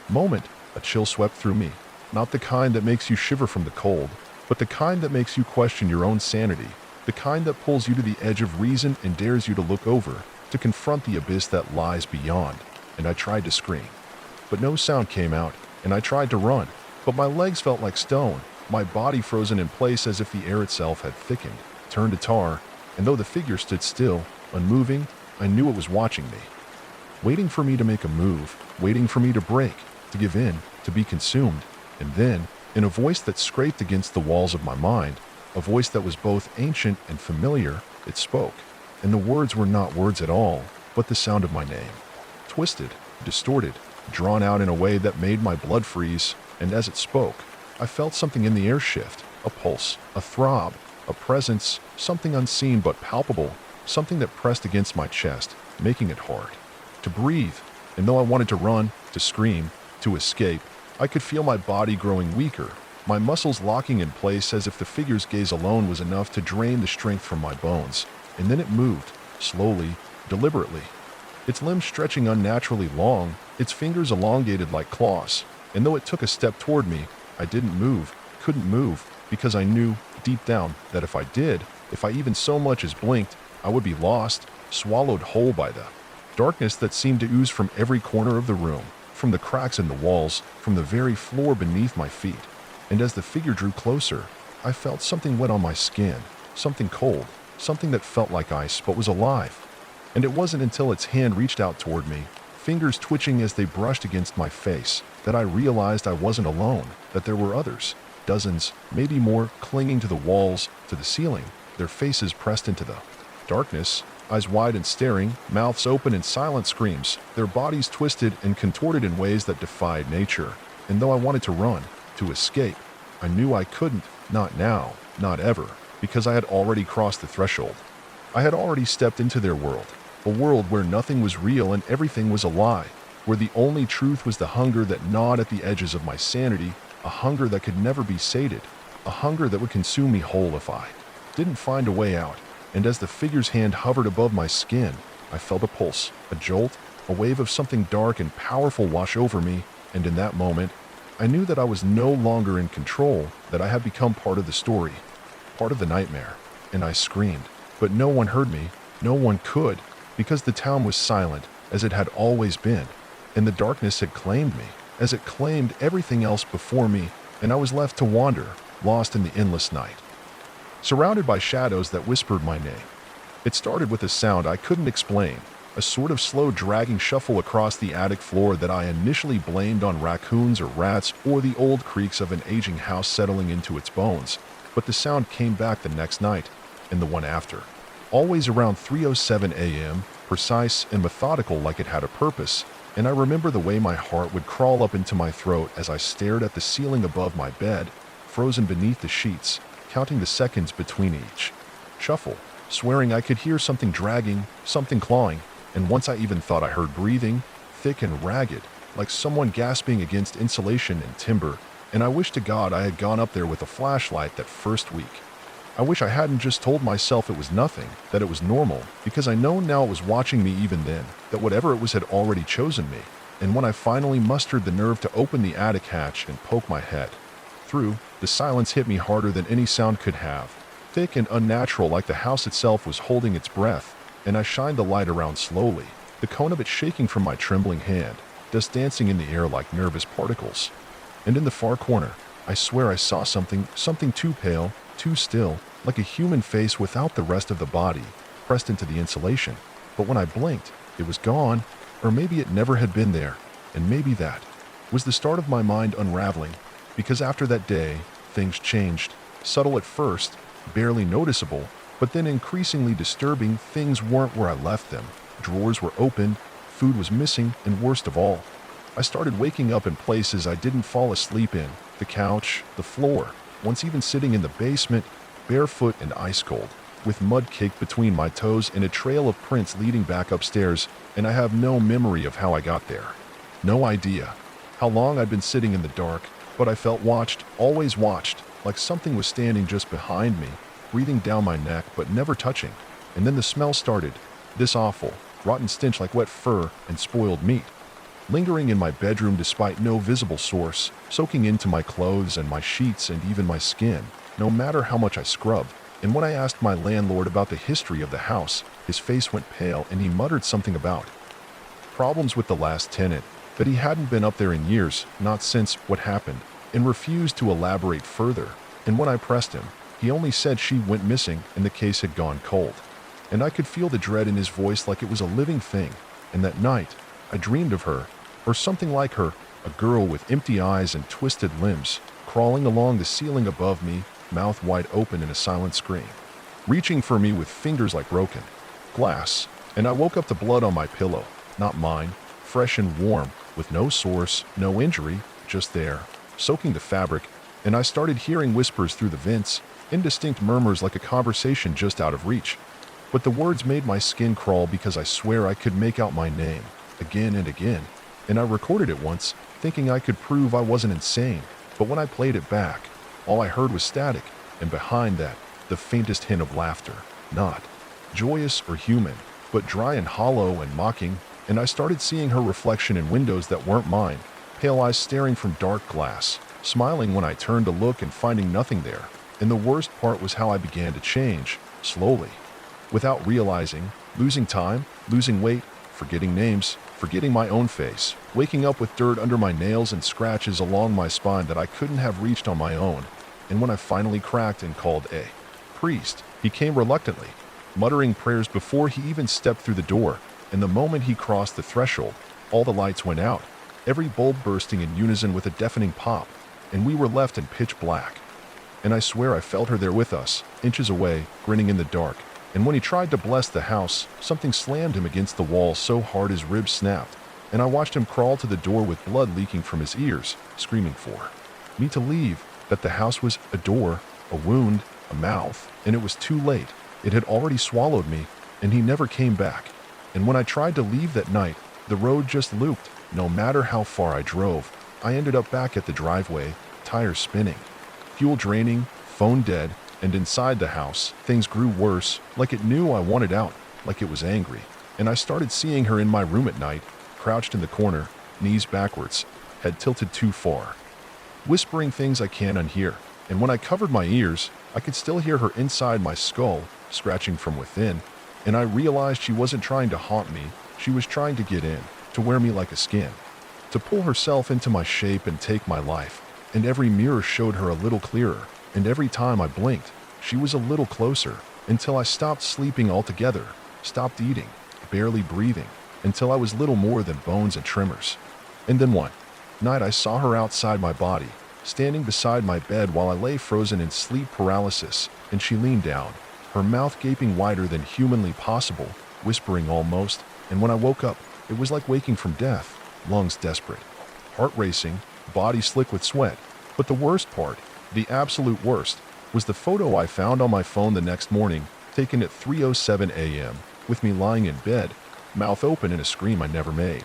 moment, a chill swept through me, not the kind that makes you shiver from the cold, but the kind that makes you question your own sanity, the kind that pulls you to the edge of reason and dares you to look over, to confront the abyss that lies beyond. And I tried to scream, but no sound came out, and I tried to run, but my legs felt like stone, my body frozen in place as if the air itself had thickened, turned to tar, and though the figure stood still, unmoving, I knew it was watching me, waiting for me to make a move, waiting for me to break, to give in, to be consumed. And then, in a voice that scraped against the walls of my mind, a voice that was both ancient and familiar, it spoke. And the words were not words at all, but the sound of my name. Twisted, distorted, drawn out in a way that made my blood freeze, and as it spoke, I felt something in the air shift, a pulse, a throb, a presence, something unseen but palpable, something that pressed against my chest, making it hard to breathe. And though I wanted to run, to scream, to escape, I could feel my body growing weaker, my muscles locking in place as if the figure's gaze alone was enough to drain the strength from my bones. And then it moved, slowly, deliberately. Its limbs stretching unnaturally long, its fingers elongated like claws. And though it took a step toward me, I didn't move, couldn't move, because I knew, deep down, that if I did, if I even so much as blinked, I would be lost, swallowed whole by the darkness that seemed to ooze from every corner of the room, from the cracks in the walls, from the very floor beneath my feet. And as the figure drew closer, I felt something wet on my skin, something cold, something that felt like ice but was alive. And it wasn't until its hand reached out toward me, fingers twitching as they brushed against my face, that I realized I wasn't alone, that there were others, dozens, maybe more, clinging to the walls, to the ceiling, their faces pressed into the darkness, eyes wide and staring, mouths open in silent screams, their bodies twisted and contorted in ways that defied nature. And though I wanted to run, to escape, I knew I couldn't, not now, not ever, because I had already crossed the threshold. I had already stepped into their world, a world where nothing was real and everything was a lie, where the only truth was the hunger that gnawed at the edges of my sanity, a hunger that could never be sated, a hunger that would consume me whole if I didn't find a way out. And as the figure's hand hovered above my skin, I felt a pulse, a jolt, a wave of something dark and powerful wash over me, and in that moment, I knew that I was no longer in control, that I had become part of the story, part of the nightmare, and I screamed. But no one heard me, no one could, because the town was silent, as it had always been, and the darkness had claimed me, as it claimed everything else before me, and I was left to wander, lost in the endless night, surrounded by shadows that whispered my name. It started with a sound I couldn't explain, a sort of slow dragging shuffle across the attic floor that I initially blamed on raccoons or rats or the old creaks of an aging house settling into its bones, but the sound came back the next night, and the one after. Always around 3:07 a.m., precise and methodical like it had a purpose, and I remember the way my heart would crawl up into my throat as I stared at the ceiling above my bed, frozen beneath the sheets, counting the seconds between each shuffle, swearing I could hear something dragging, something clawing, and once I even thought I heard breathing, thick and ragged, like someone gasping against insulation and timber, and I wish to God I had gone up there with a flashlight that first week. I wish I hadn't just told myself it was nothing, that it was normal, because I know now it was watching me even then, that whatever it was had already chosen me, and when I finally mustered the nerve to open the attic hatch and poke my head through, the silence hit me harder than any sound could have, thick and unnatural like the house itself was holding its breath, and I shined the light around slowly, the cone of it shaking from my trembling hand, dust dancing in the air like nervous particles. And in the far corner, I swear I saw something too pale, too still, like a human face without the rest of the body, pressed into the insulation. But when I blinked, it was gone, or maybe it never had been there, and maybe that was the start of my mind unraveling, because after that day, things changed, subtle at first, barely noticeable, but then increasingly disturbing. Things weren't where I left them. Drawers were open, food was missing, and worst of all, I started waking up in places I didn't fall asleep in, the couch, the floor, once even sitting in the basement, barefoot and ice cold, with mud caked between my toes and a trail of prints leading back upstairs, and I have no memory of how I got there. No idea how long I'd been sitting in the dark, but I felt watched, always watched, like something was standing just behind me, breathing down my neck but never touching. And then the smell started, this awful, rotten stench like wet fur and spoiled meat, lingering in my bedroom despite no visible source, soaking into my clothes and my sheets and even my skin, no matter how much I scrubbed. And when I asked my landlord about the history of the house, his face went pale and he muttered something about problems with the last tenant, that he hadn't been up there in years, not since what happened, and refused to elaborate further. And when I pressed him, he only said she went missing and the case had gone cold. And I could feel the dread in his voice like it was a living thing. And that night, I dreamed of her, or something like her, a girl with empty eyes and twisted limbs, crawling along the ceiling above me, mouth wide open in a silent scream, reaching for me with fingers like broken glass. And I woke up to blood on my pillow, not mine, fresh and warm, with no source, no injury, just there, soaking the fabric, and I started hearing whispers through the vents, indistinct murmurs like a conversation just out of reach. But the words made my skin crawl because I swear I could make out my name, again and again, and I recorded it once, thinking I could prove I wasn't insane, but when I played it back, All I heard was static, and behind that, the faintest hint of laughter. Not joyous or human, but dry and hollow and mocking, and I started seeing her reflection in windows that weren't mine, pale eyes staring from dark glass, smiling when I turned to look and finding nothing there. And the worst part was how I began to change, slowly, without realizing, losing time, losing weight, forgetting names, forgetting my own face, waking up with dirt under my nails and scratches along my spine that I couldn't have reached on my own. And when I finally cracked and called a priest, he came reluctantly, muttering prayers before he even stepped through the door. And the moment he crossed the threshold, all the lights went out, every bulb bursting in unison with a deafening pop, and we were left in pitch black. And I swear I felt her there with us, inches away, grinning in the dark. And when he tried to bless the house, something slammed him against the wall so hard his ribs snapped, and I watched him crawl to the door with blood leaking from his ears, screaming for me to leave, that the house was a door, a wound, a mouth, and it was too late. It had already swallowed me, and he never came back. And when I tried to leave that night, the road just looped. No matter how far I drove, I ended up back at the driveway, tires spinning, fuel draining, phone dead, and inside the house, things grew worse, like it knew I wanted out, like it was angry. And I started seeing her in my room at night, crouched in the corner, knees backwards, head tilted too far, whispering things I can't unhear. And when I covered my ears, I could still hear her inside my skull, scratching from within. And I realized she wasn't trying to haunt me, she was trying to get in, to wear me like a skin, to pull herself into my shape and take my life. And every mirror showed her a little clearer, and every time I blinked, she was a little closer, until I stopped sleeping altogether, stopped eating, barely breathing, until I was little more than bones and tremors. And then one night I saw her outside my body, standing beside my bed while I lay frozen in sleep paralysis, and she leaned down, her mouth gaping wider than humanly possible, whispering almost. And when I woke up, it was like waking from death, lungs desperate, heart racing, body slick with sweat. But the worst part, the absolute worst, was the photo I found on my phone the next morning, taken at 3:07 a.m., with me lying in bed, mouth open in a scream I never made,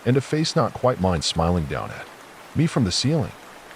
and a face not quite mine smiling down at me from the ceiling.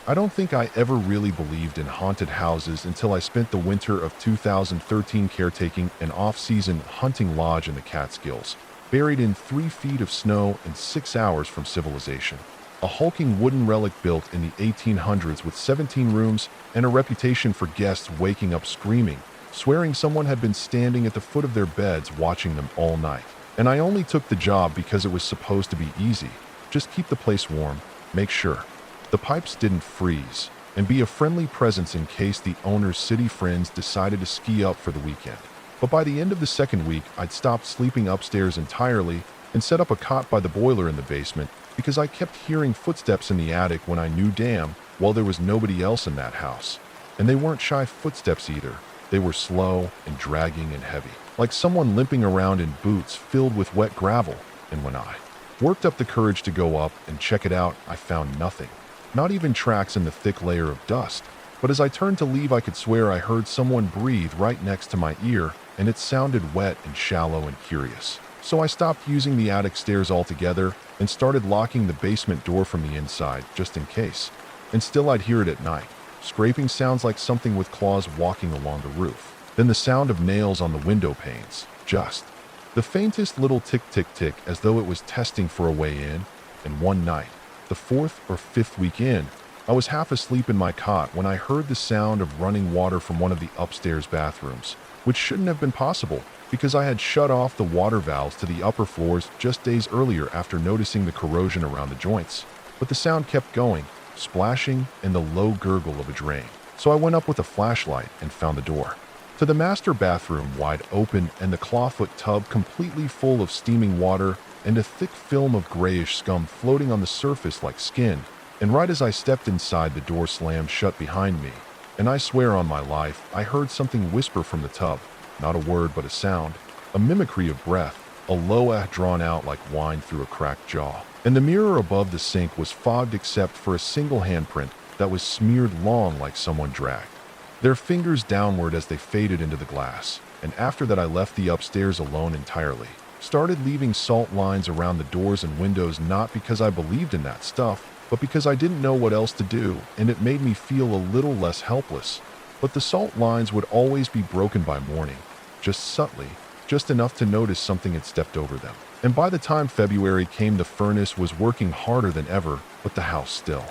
I don't think I ever really believed in haunted houses until I spent the winter of 2013 caretaking an off-season hunting lodge in the Catskills, buried in 3 feet of snow and 6 hours from civilization. A hulking wooden relic built in the 1800s with 17 rooms and a reputation for guests waking up screaming, swearing someone had been standing at the foot of their beds watching them all night. And I only took the job because it was supposed to be easy. Just keep the place warm, make sure the pipes didn't freeze, and be a friendly presence in case the owner's city friends decided to ski up for the weekend. But by the end of the second week, I'd stopped sleeping upstairs entirely and set up a cot by the boiler in the basement because I kept hearing footsteps in the attic when I knew damn well there was nobody else in that house. And they weren't shy footsteps either. They were slow and dragging and heavy, like someone limping around in boots filled with wet gravel. And when I worked up the courage to go up and check it out, I found nothing. Not even tracks in the thick layer of dust. But as I turned to leave, I could swear I heard someone breathe right next to my ear, and it sounded wet and shallow and curious. So I stopped using the attic stairs altogether and started locking the basement door from the inside, just in case. And still I'd hear it at night. Scraping sounds like something with claws walking along the roof. Then the sound of nails on the window panes. Just the faintest little tick-tick-tick as though it was testing for a way in. And one night, the 4th or 5th week in, I was half asleep in my cot when I heard the sound of running water from one of the upstairs bathrooms, which shouldn't have been possible because I had shut off the water valves to the upper floors just days earlier after noticing the corrosion around the joints. But the sound kept going, splashing and the low gurgle of a drain. So I went up with a flashlight and found the door to the master bathroom wide open and the clawfoot tub completely full of steaming water and a thick film of grayish scum floating on the surface like skin. And right as I stepped inside, the door slammed shut behind me. And I swear on my life, I heard something whisper from the tub. Not a word, but a sound. A mimicry of breath. A low ah drawn out like whine through a cracked jaw. And the mirror above the sink was fogged except for a single handprint that was smeared long like someone dragged their fingers downward as they faded into the glass. And after that I left the upstairs alone entirely. Started leaving salt lines around the doors and windows, not because I believed in that stuff, but because I didn't know what else to do, and it made me feel a little less helpless. But the salt lines would always be broken by morning, just subtly, just enough to notice something had stepped over them. And by the time February came, the furnace was working harder than ever, but the house still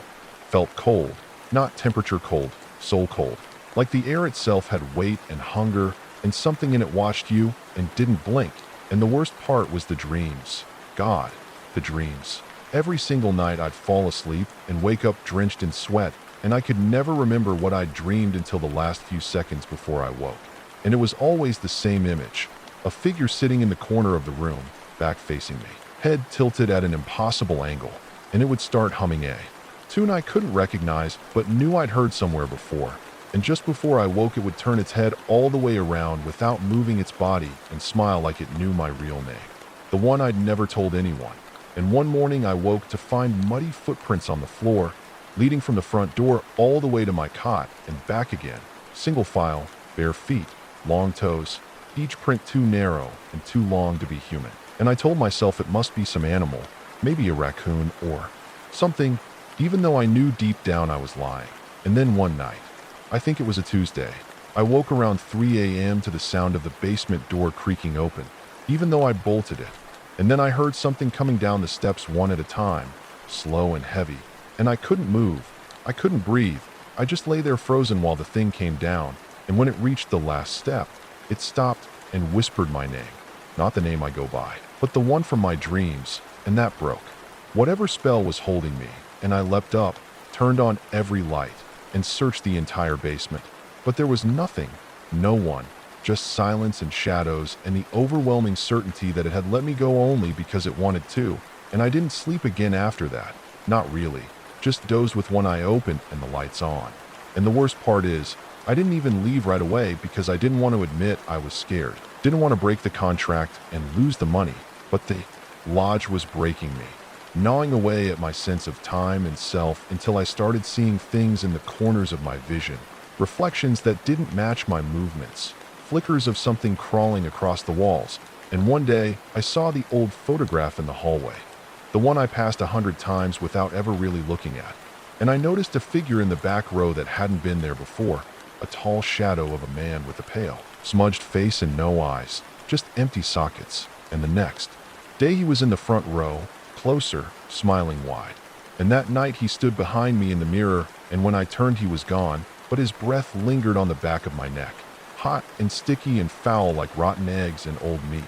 felt cold. Not temperature cold, soul cold. Like the air itself had weight and hunger, and something in it watched you and didn't blink. And the worst part was the dreams. God, the dreams. Every single night I'd fall asleep and wake up drenched in sweat, and I could never remember what I'd dreamed until the last few seconds before I woke. And it was always the same image. A figure sitting in the corner of the room, back facing me, head tilted at an impossible angle, and it would start humming a tune I couldn't recognize but knew I'd heard somewhere before. And just before I woke, it would turn its head all the way around without moving its body and smile like it knew my real name, the one I'd never told anyone. And one morning I woke to find muddy footprints on the floor, leading from the front door all the way to my cot and back again, single file, bare feet, long toes, each print too narrow and too long to be human. And I told myself it must be some animal, maybe a raccoon or something, even though I knew deep down I was lying. And then one night, I think it was a Tuesday, I woke around 3 a.m. to the sound of the basement door creaking open, even though I bolted it. And then I heard something coming down the steps one at a time, slow and heavy, and I couldn't move. I couldn't breathe. I just lay there frozen while the thing came down, and when it reached the last step, it stopped and whispered my name. Not the name I go by, but the one from my dreams, and that broke whatever spell was holding me, and I leapt up, turned on every light, and searched the entire basement. But there was nothing, no one, just silence and shadows and the overwhelming certainty that it had let me go only because it wanted to. And I didn't sleep again after that. Not really. Just dozed with one eye open and the lights on. And the worst part is, I didn't even leave right away because I didn't want to admit I was scared. Didn't want to break the contract and lose the money. But the lodge was breaking me, gnawing away at my sense of time and self until I started seeing things in the corners of my vision. Reflections that didn't match my movements. Flickers of something crawling across the walls. And one day, I saw the old photograph in the hallway. The one I passed 100 times without ever really looking at. And I noticed a figure in the back row that hadn't been there before. A tall shadow of a man with a pale, smudged face and no eyes. Just empty sockets. And the next day he was in the front row, closer, smiling wide. And that night he stood behind me in the mirror, and when I turned he was gone, but his breath lingered on the back of my neck. Hot and sticky and foul like rotten eggs and old meat.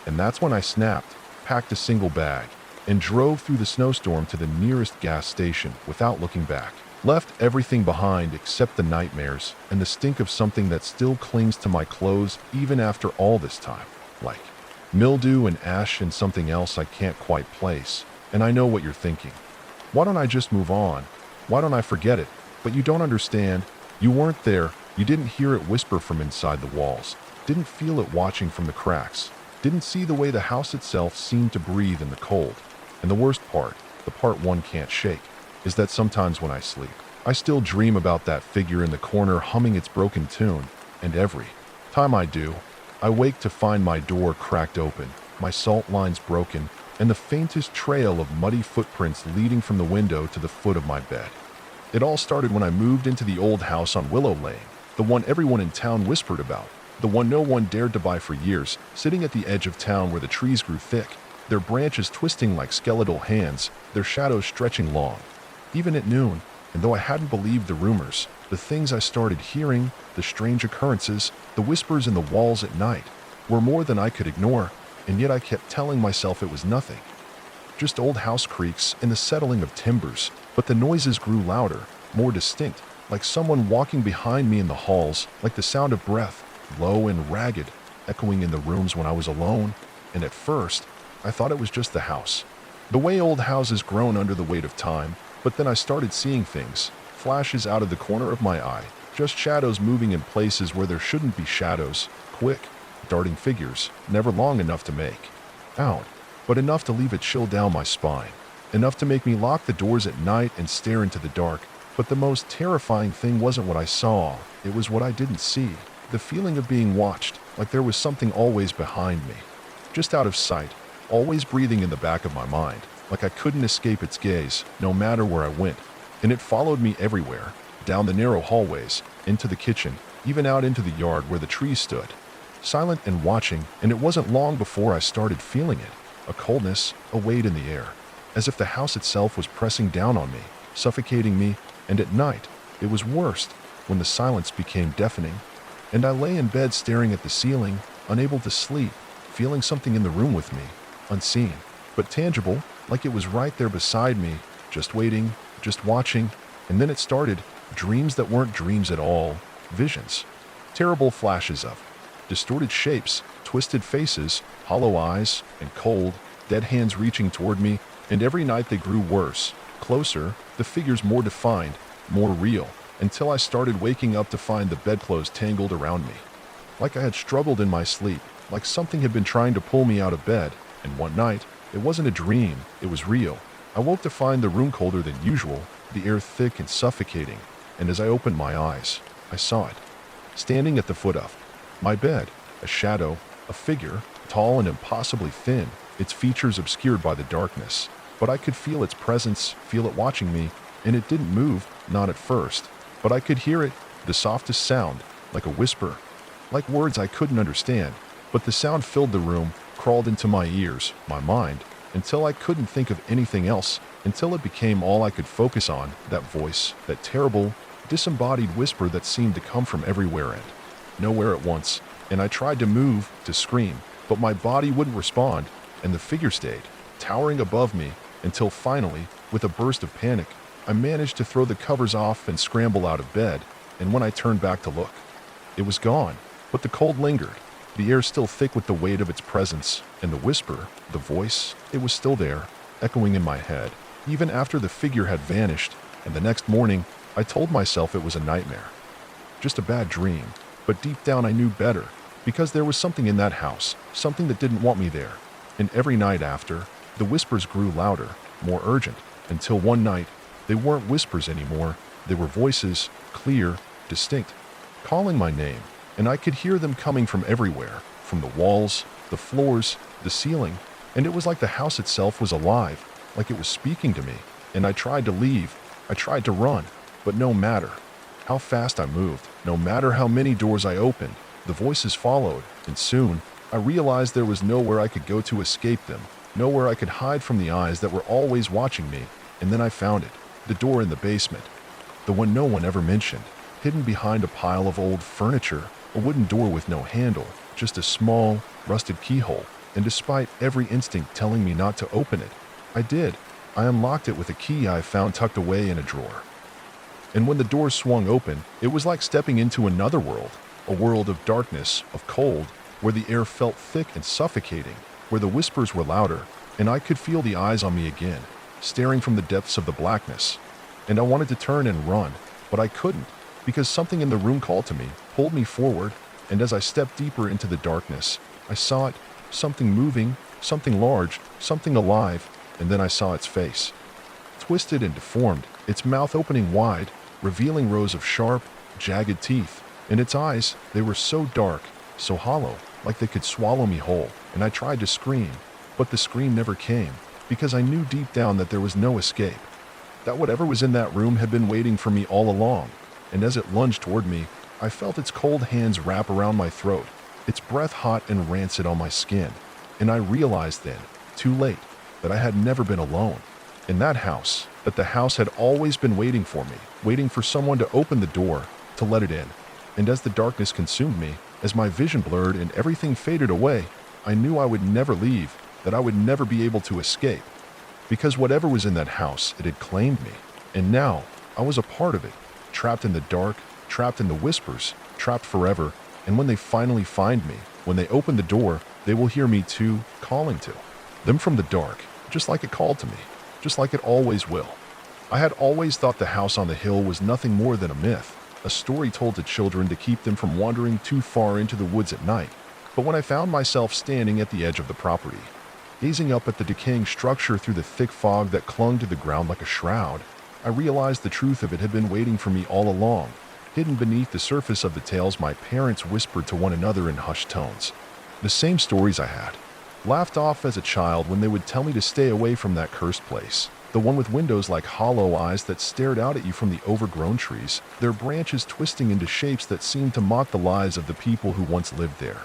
And that's when I snapped, packed a single bag, and drove through the snowstorm to the nearest gas station without looking back. Left everything behind except the nightmares and the stink of something that still clings to my clothes even after all this time. Like mildew and ash and something else I can't quite place. And I know what you're thinking. Why don't I just move on? Why don't I forget it? But you don't understand. You weren't there. You didn't hear it whisper from inside the walls. Didn't feel it watching from the cracks. Didn't see the way the house itself seemed to breathe in the cold. And the worst part, the part one can't shake, is that sometimes when I sleep, I still dream about that figure in the corner humming its broken tune. And every time I do, I wake to find my door cracked open, my salt lines broken, and the faintest trail of muddy footprints leading from the window to the foot of my bed. It all started when I moved into the old house on Willow Lane, the one everyone in town whispered about, the one no one dared to buy for years, sitting at the edge of town where the trees grew thick, their branches twisting like skeletal hands, their shadows stretching long. Even at noon, and though I hadn't believed the rumors, the things I started hearing, the strange occurrences, the whispers in the walls at night, were more than I could ignore, and yet I kept telling myself it was nothing. Just old house creaks and the settling of timbers, but the noises grew louder, more distinct, like someone walking behind me in the halls, like the sound of breath, low and ragged, echoing in the rooms when I was alone. And at first, I thought it was just the house. The way old houses groan under the weight of time, but then I started seeing things, flashes out of the corner of my eye, just shadows moving in places where there shouldn't be shadows, quick, darting figures, never long enough to make out, but enough to leave a chill down my spine, enough to make me lock the doors at night and stare into the dark. But the most terrifying thing wasn't what I saw, it was what I didn't see. The feeling of being watched, like there was something always behind me, just out of sight, always breathing in the back of my mind. like I couldn't escape its gaze, no matter where I went. And it followed me everywhere, down the narrow hallways, into the kitchen, even out into the yard where the trees stood. Silent and watching, and it wasn't long before I started feeling it. A coldness, a weight in the air, as if the house itself was pressing down on me, suffocating me, and at night, it was worst, when the silence became deafening, and I lay in bed staring at the ceiling, unable to sleep, feeling something in the room with me, unseen, but tangible, like it was right there beside me, just waiting, just watching, and then it started, dreams that weren't dreams at all, visions, terrible flashes of distorted shapes, twisted faces, hollow eyes, and cold, dead hands reaching toward me, and every night they grew worse, closer, the figures more defined, more real, until I started waking up to find the bedclothes tangled around me. Like I had struggled in my sleep, like something had been trying to pull me out of bed, and one night, it wasn't a dream, it was real. I woke to find the room colder than usual, the air thick and suffocating, and as I opened my eyes, I saw it. Standing at the foot of my bed, a shadow, a figure, tall and impossibly thin, its features obscured by the darkness. But I could feel its presence, feel it watching me, and it didn't move, not at first. But I could hear it, the softest sound, like a whisper, like words I couldn't understand. But the sound filled the room, crawled into my ears, my mind, until I couldn't think of anything else, until it became all I could focus on, that voice, that terrible, disembodied whisper that seemed to come from everywhere and nowhere at once. And I tried to move, to scream, but my body wouldn't respond, and the figure stayed, towering above me, until finally, with a burst of panic, I managed to throw the covers off and scramble out of bed, and when I turned back to look, it was gone, but the cold lingered, the air still thick with the weight of its presence, and the whisper, the voice, it was still there, echoing in my head, even after the figure had vanished, and the next morning, I told myself it was a nightmare. Just a bad dream, but deep down I knew better, because there was something in that house, something that didn't want me there, and every night after, the whispers grew louder, more urgent, until one night, they weren't whispers anymore, they were voices, clear, distinct, calling my name, and I could hear them coming from everywhere, from the walls, the floors, the ceiling, and it was like the house itself was alive, like it was speaking to me, and I tried to leave, I tried to run, but no matter how fast I moved, no matter how many doors I opened, the voices followed, and soon, I realized there was nowhere I could go to escape them, nowhere I could hide from the eyes that were always watching me, and then I found it, the door in the basement, the one no one ever mentioned, hidden behind a pile of old furniture, a wooden door with no handle, just a small, rusted keyhole, and despite every instinct telling me not to open it, I did. I unlocked it with a key I found tucked away in a drawer. And when the door swung open, it was like stepping into another world, a world of darkness, of cold, where the air felt thick and suffocating, where the whispers were louder, and I could feel the eyes on me again, staring from the depths of the blackness. And I wanted to turn and run, but I couldn't, because something in the room called to me, pulled me forward, and as I stepped deeper into the darkness, I saw it, something moving, something large, something alive, and then I saw its face. Twisted and deformed, its mouth opening wide, revealing rows of sharp, jagged teeth, and its eyes, they were so dark, so hollow, like they could swallow me whole, and I tried to scream, but the scream never came, because I knew deep down that there was no escape, that whatever was in that room had been waiting for me all along, and as it lunged toward me, I felt its cold hands wrap around my throat, its breath hot and rancid on my skin, and I realized then, too late, that I had never been alone. In that house, that the house had always been waiting for me, waiting for someone to open the door, to let it in. And as the darkness consumed me, as my vision blurred and everything faded away, I knew I would never leave, that I would never be able to escape. Because whatever was in that house, it had claimed me. And now, I was a part of it, trapped in the dark, trapped in the whispers, trapped forever. And when they finally find me, when they open the door, they will hear me too, calling to them from the dark, just like it called to me, just like it always will. I had always thought the house on the hill was nothing more than a myth, a story told to children to keep them from wandering too far into the woods at night. But when I found myself standing at the edge of the property, gazing up at the decaying structure through the thick fog that clung to the ground like a shroud, I realized the truth of it had been waiting for me all along, hidden beneath the surface of the tales my parents whispered to one another in hushed tones. The same stories I had, Laughed off as a child when they would tell me to stay away from that cursed place. The one with windows like hollow eyes that stared out at you from the overgrown trees, their branches twisting into shapes that seemed to mock the lives of the people who once lived there.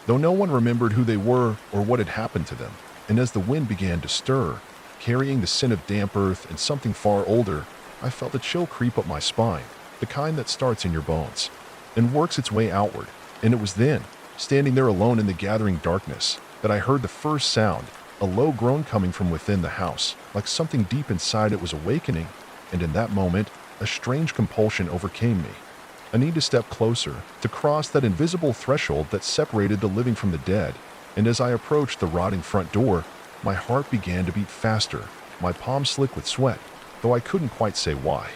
Though no one remembered who they were or what had happened to them, and as the wind began to stir, carrying the scent of damp earth and something far older, I felt a chill creep up my spine, the kind that starts in your bones and works its way outward. And it was then, standing there alone in the gathering darkness, that I heard the first sound, a low groan coming from within the house, like something deep inside it was awakening, and in that moment, a strange compulsion overcame me. A need to step closer, to cross that invisible threshold that separated the living from the dead, and as I approached the rotting front door, my heart began to beat faster, my palms slick with sweat, though I couldn't quite say why.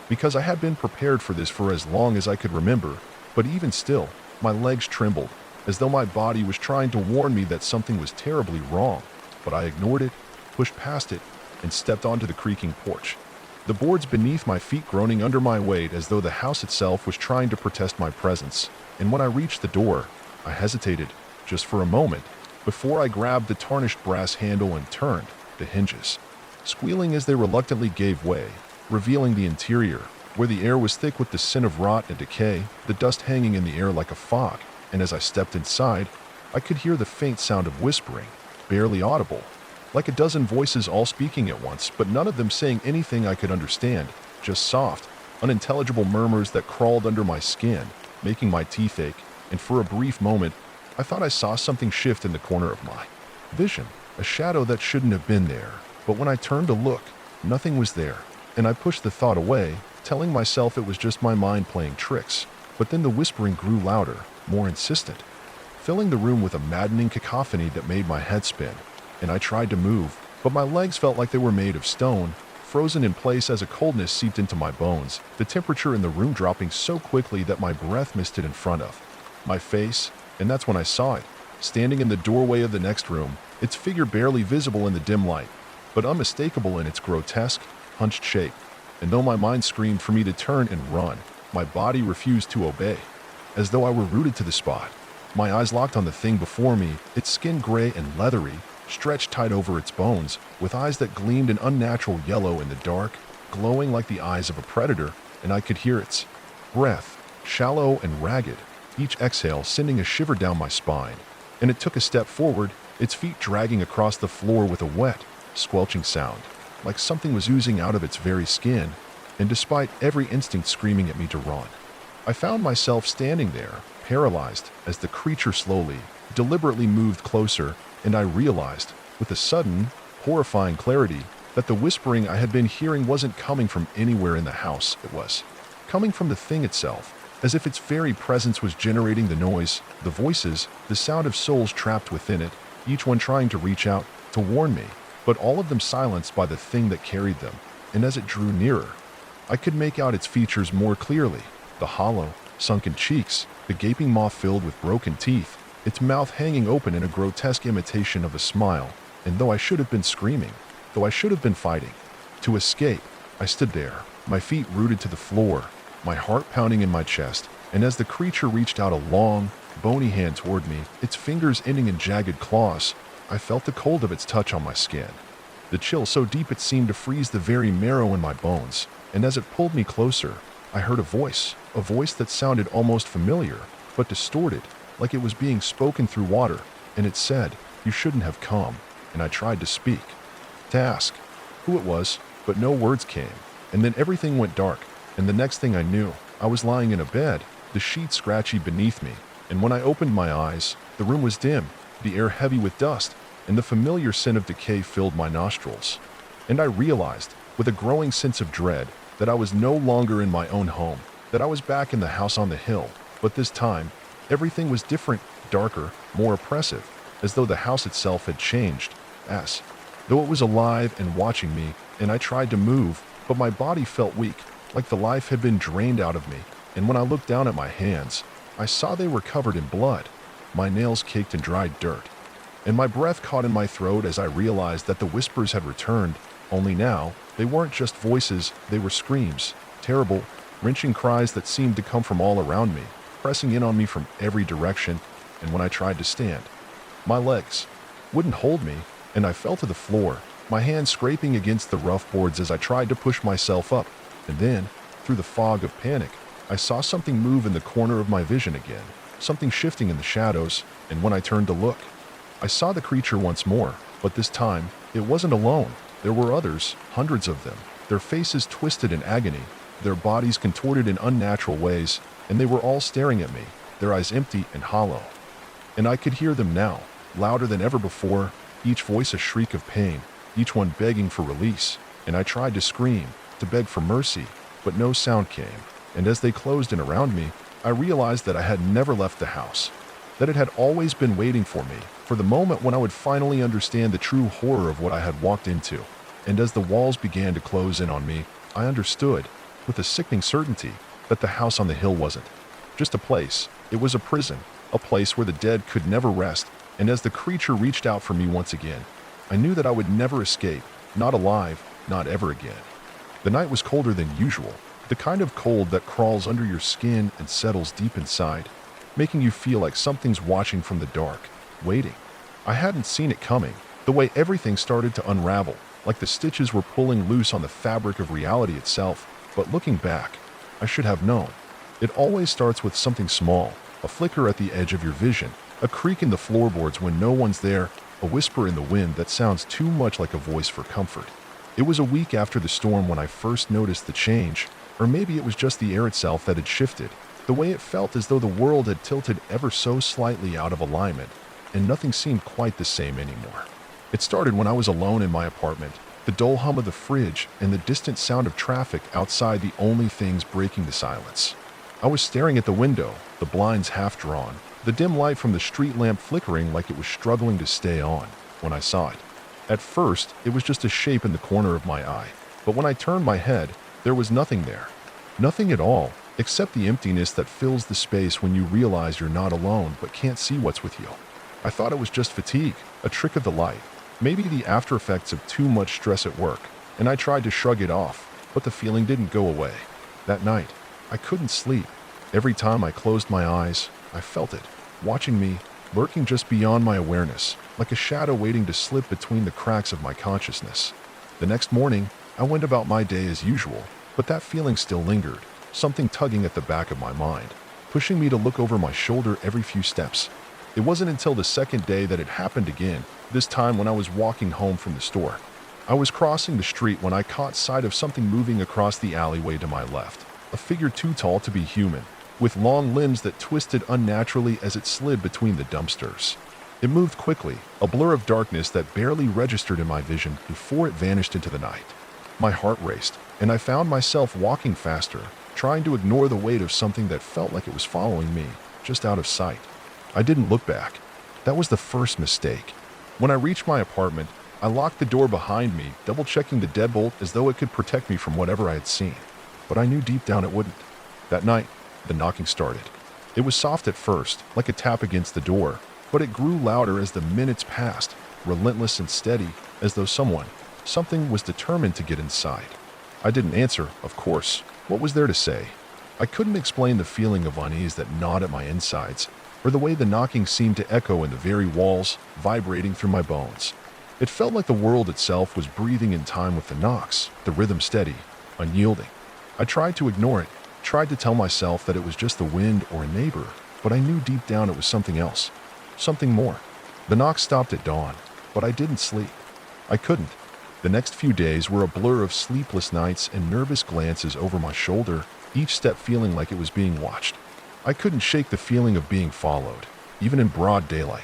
Because I had been prepared for this for as long as I could remember, but even still, my legs trembled, as though my body was trying to warn me that something was terribly wrong, but I ignored it, pushed past it, and stepped onto the creaking porch. The boards beneath my feet groaning under my weight as though the house itself was trying to protest my presence, and when I reached the door, I hesitated, just for a moment, before I grabbed the tarnished brass handle and turned the hinges, squealing as they reluctantly gave way, revealing the interior, where the air was thick with the scent of rot and decay, the dust hanging in the air like a fog, and as I stepped inside, I could hear the faint sound of whispering, barely audible, like a dozen voices all speaking at once, but none of them saying anything I could understand, just soft, unintelligible murmurs that crawled under my skin, making my teeth ache, and for a brief moment, I thought I saw something shift in the corner of my vision, a shadow that shouldn't have been there, but when I turned to look, nothing was there, and I pushed the thought away, telling myself it was just my mind playing tricks. But then the whispering grew louder, more insistent, filling the room with a maddening cacophony that made my head spin, and I tried to move, but my legs felt like they were made of stone, frozen in place as a coldness seeped into my bones, the temperature in the room dropping so quickly that my breath misted in front of my face, and that's when I saw it, standing in the doorway of the next room, its figure barely visible in the dim light, but unmistakable in its grotesque, hunched shape. And though my mind screamed for me to turn and run, my body refused to obey, as though I were rooted to the spot. My eyes locked on the thing before me, its skin gray and leathery, stretched tight over its bones, with eyes that gleamed an unnatural yellow in the dark, glowing like the eyes of a predator, and I could hear its breath, shallow and ragged, each exhale sending a shiver down my spine. And it took a step forward, its feet dragging across the floor with a wet, squelching sound, like something was oozing out of its very skin, and despite every instinct screaming at me to run, I found myself standing there, paralyzed, as the creature slowly, deliberately moved closer, and I realized, with a sudden, horrifying clarity, that the whispering I had been hearing wasn't coming from anywhere in the house. It was coming from the thing itself, as if its very presence was generating the noise, the voices, the sound of souls trapped within it, each one trying to reach out, to warn me, but all of them silenced by the thing that carried them. And as it drew nearer, I could make out its features more clearly, the hollow, sunken cheeks, the gaping maw filled with broken teeth, its mouth hanging open in a grotesque imitation of a smile. And though I should have been screaming, though I should have been fighting to escape, I stood there, my feet rooted to the floor, my heart pounding in my chest, and as the creature reached out a long, bony hand toward me, its fingers ending in jagged claws, I felt the cold of its touch on my skin, the chill so deep it seemed to freeze the very marrow in my bones, and as it pulled me closer, I heard a voice that sounded almost familiar, but distorted, like it was being spoken through water, and it said, "You shouldn't have come," and I tried to speak, to ask who it was, but no words came, and then everything went dark, and the next thing I knew, I was lying in a bed, the sheets scratchy beneath me, and when I opened my eyes, the room was dim, the air heavy with dust, and the familiar scent of decay filled my nostrils. And I realized, with a growing sense of dread, that I was no longer in my own home, that I was back in the house on the hill, but this time, everything was different, darker, more oppressive, as though the house itself had changed, as though it was alive and watching me, and I tried to move, but my body felt weak, like the life had been drained out of me, and when I looked down at my hands, I saw they were covered in blood, my nails caked in dried dirt, and my breath caught in my throat as I realized that the whispers had returned, only now, they weren't just voices, they were screams, terrible, wrenching cries that seemed to come from all around me, pressing in on me from every direction, and when I tried to stand, my legs wouldn't hold me, and I fell to the floor, my hands scraping against the rough boards as I tried to push myself up. And then, through the fog of panic, I saw something move in the corner of my vision again, something shifting in the shadows, and when I turned to look, I saw the creature once more, but this time, it wasn't alone. There were others, hundreds of them, their faces twisted in agony, their bodies contorted in unnatural ways, and they were all staring at me, their eyes empty and hollow. And I could hear them now, louder than ever before, each voice a shriek of pain, each one begging for release. And I tried to scream, to beg for mercy, but no sound came. And as they closed in around me, I realized that I had never left the house, that it had always been waiting for me, for the moment when I would finally understand the true horror of what I had walked into. And as the walls began to close in on me, I understood, with a sickening certainty, that the house on the hill wasn't just a place. It was a prison, a place where the dead could never rest. And as the creature reached out for me once again, I knew that I would never escape, not alive, not ever again. The night was colder than usual, the kind of cold that crawls under your skin and settles deep inside, making you feel like something's watching from the dark, waiting. I hadn't seen it coming, the way everything started to unravel, like the stitches were pulling loose on the fabric of reality itself. But looking back, I should have known. It always starts with something small, a flicker at the edge of your vision, a creak in the floorboards when no one's there, a whisper in the wind that sounds too much like a voice for comfort. It was a week after the storm when I first noticed the change, or maybe it was just the air itself that had shifted, the way it felt as though the world had tilted ever so slightly out of alignment, and nothing seemed quite the same anymore. It started when I was alone in my apartment, the dull hum of the fridge and the distant sound of traffic outside the only things breaking the silence. I was staring at the window, the blinds half drawn, the dim light from the street lamp flickering like it was struggling to stay on, when I saw it. At first, it was just a shape in the corner of my eye, but when I turned my head, there was nothing there. Nothing at all, except the emptiness that fills the space when you realize you're not alone but can't see what's with you. I thought it was just fatigue, a trick of the light, maybe the after effects of too much stress at work, and I tried to shrug it off, but the feeling didn't go away. That night, I couldn't sleep. Every time I closed my eyes, I felt it, watching me, lurking just beyond my awareness, like a shadow waiting to slip between the cracks of my consciousness. The next morning, I went about my day as usual, but that feeling still lingered, something tugging at the back of my mind, pushing me to look over my shoulder every few steps. It wasn't until the second day that it happened again, this time when I was walking home from the store. I was crossing the street when I caught sight of something moving across the alleyway to my left, a figure too tall to be human, with long limbs that twisted unnaturally as it slid between the dumpsters. It moved quickly, a blur of darkness that barely registered in my vision before it vanished into the night. My heart raced, and I found myself walking faster, trying to ignore the weight of something that felt like it was following me, just out of sight. I didn't look back. That was the first mistake. When I reached my apartment, I locked the door behind me, double-checking the deadbolt as though it could protect me from whatever I had seen. But I knew deep down it wouldn't. That night, the knocking started. It was soft at first, like a tap against the door, but it grew louder as the minutes passed, relentless and steady, as though something was determined to get inside. I didn't answer, of course. What was there to say? I couldn't explain the feeling of unease that gnawed at my insides, or the way the knocking seemed to echo in the very walls, vibrating through my bones. It felt like the world itself was breathing in time with the knocks, the rhythm steady, unyielding. I tried to ignore it, tried to tell myself that it was just the wind or a neighbor, but I knew deep down it was something else, something more. The knock stopped at dawn, but I didn't sleep. I couldn't. The next few days were a blur of sleepless nights and nervous glances over my shoulder, each step feeling like it was being watched. I couldn't shake the feeling of being followed, even in broad daylight.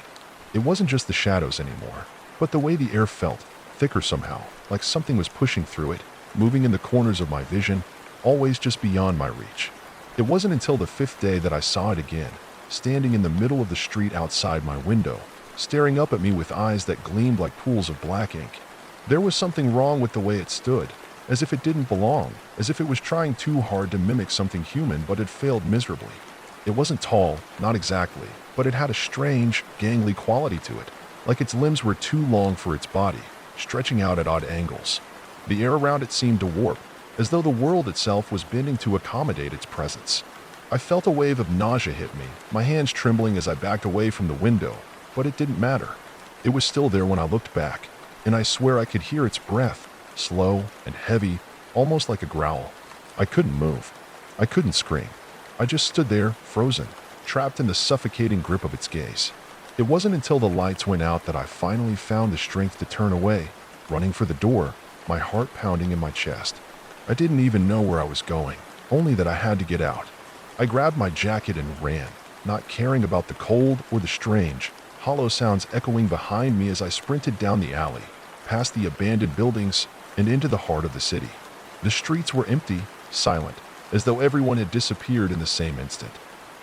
It wasn't just the shadows anymore, but the way the air felt, thicker somehow, like something was pushing through it, moving in the corners of my vision, always just beyond my reach. It wasn't until the fifth day that I saw it again, standing in the middle of the street outside my window, staring up at me with eyes that gleamed like pools of black ink. There was something wrong with the way it stood, as if it didn't belong, as if it was trying too hard to mimic something human but had failed miserably. It wasn't tall, not exactly, but it had a strange, gangly quality to it, like its limbs were too long for its body, stretching out at odd angles. The air around it seemed to warp, as though the world itself was bending to accommodate its presence. I felt a wave of nausea hit me, my hands trembling as I backed away from the window, but it didn't matter. It was still there when I looked back, and I swear I could hear its breath, slow and heavy, almost like a growl. I couldn't move. I couldn't scream. I just stood there, frozen, trapped in the suffocating grip of its gaze. It wasn't until the lights went out that I finally found the strength to turn away, running for the door, my heart pounding in my chest. I didn't even know where I was going, only that I had to get out. I grabbed my jacket and ran, not caring about the cold or the strange, hollow sounds echoing behind me as I sprinted down the alley, past the abandoned buildings, and into the heart of the city. The streets were empty, silent, as though everyone had disappeared in the same instant.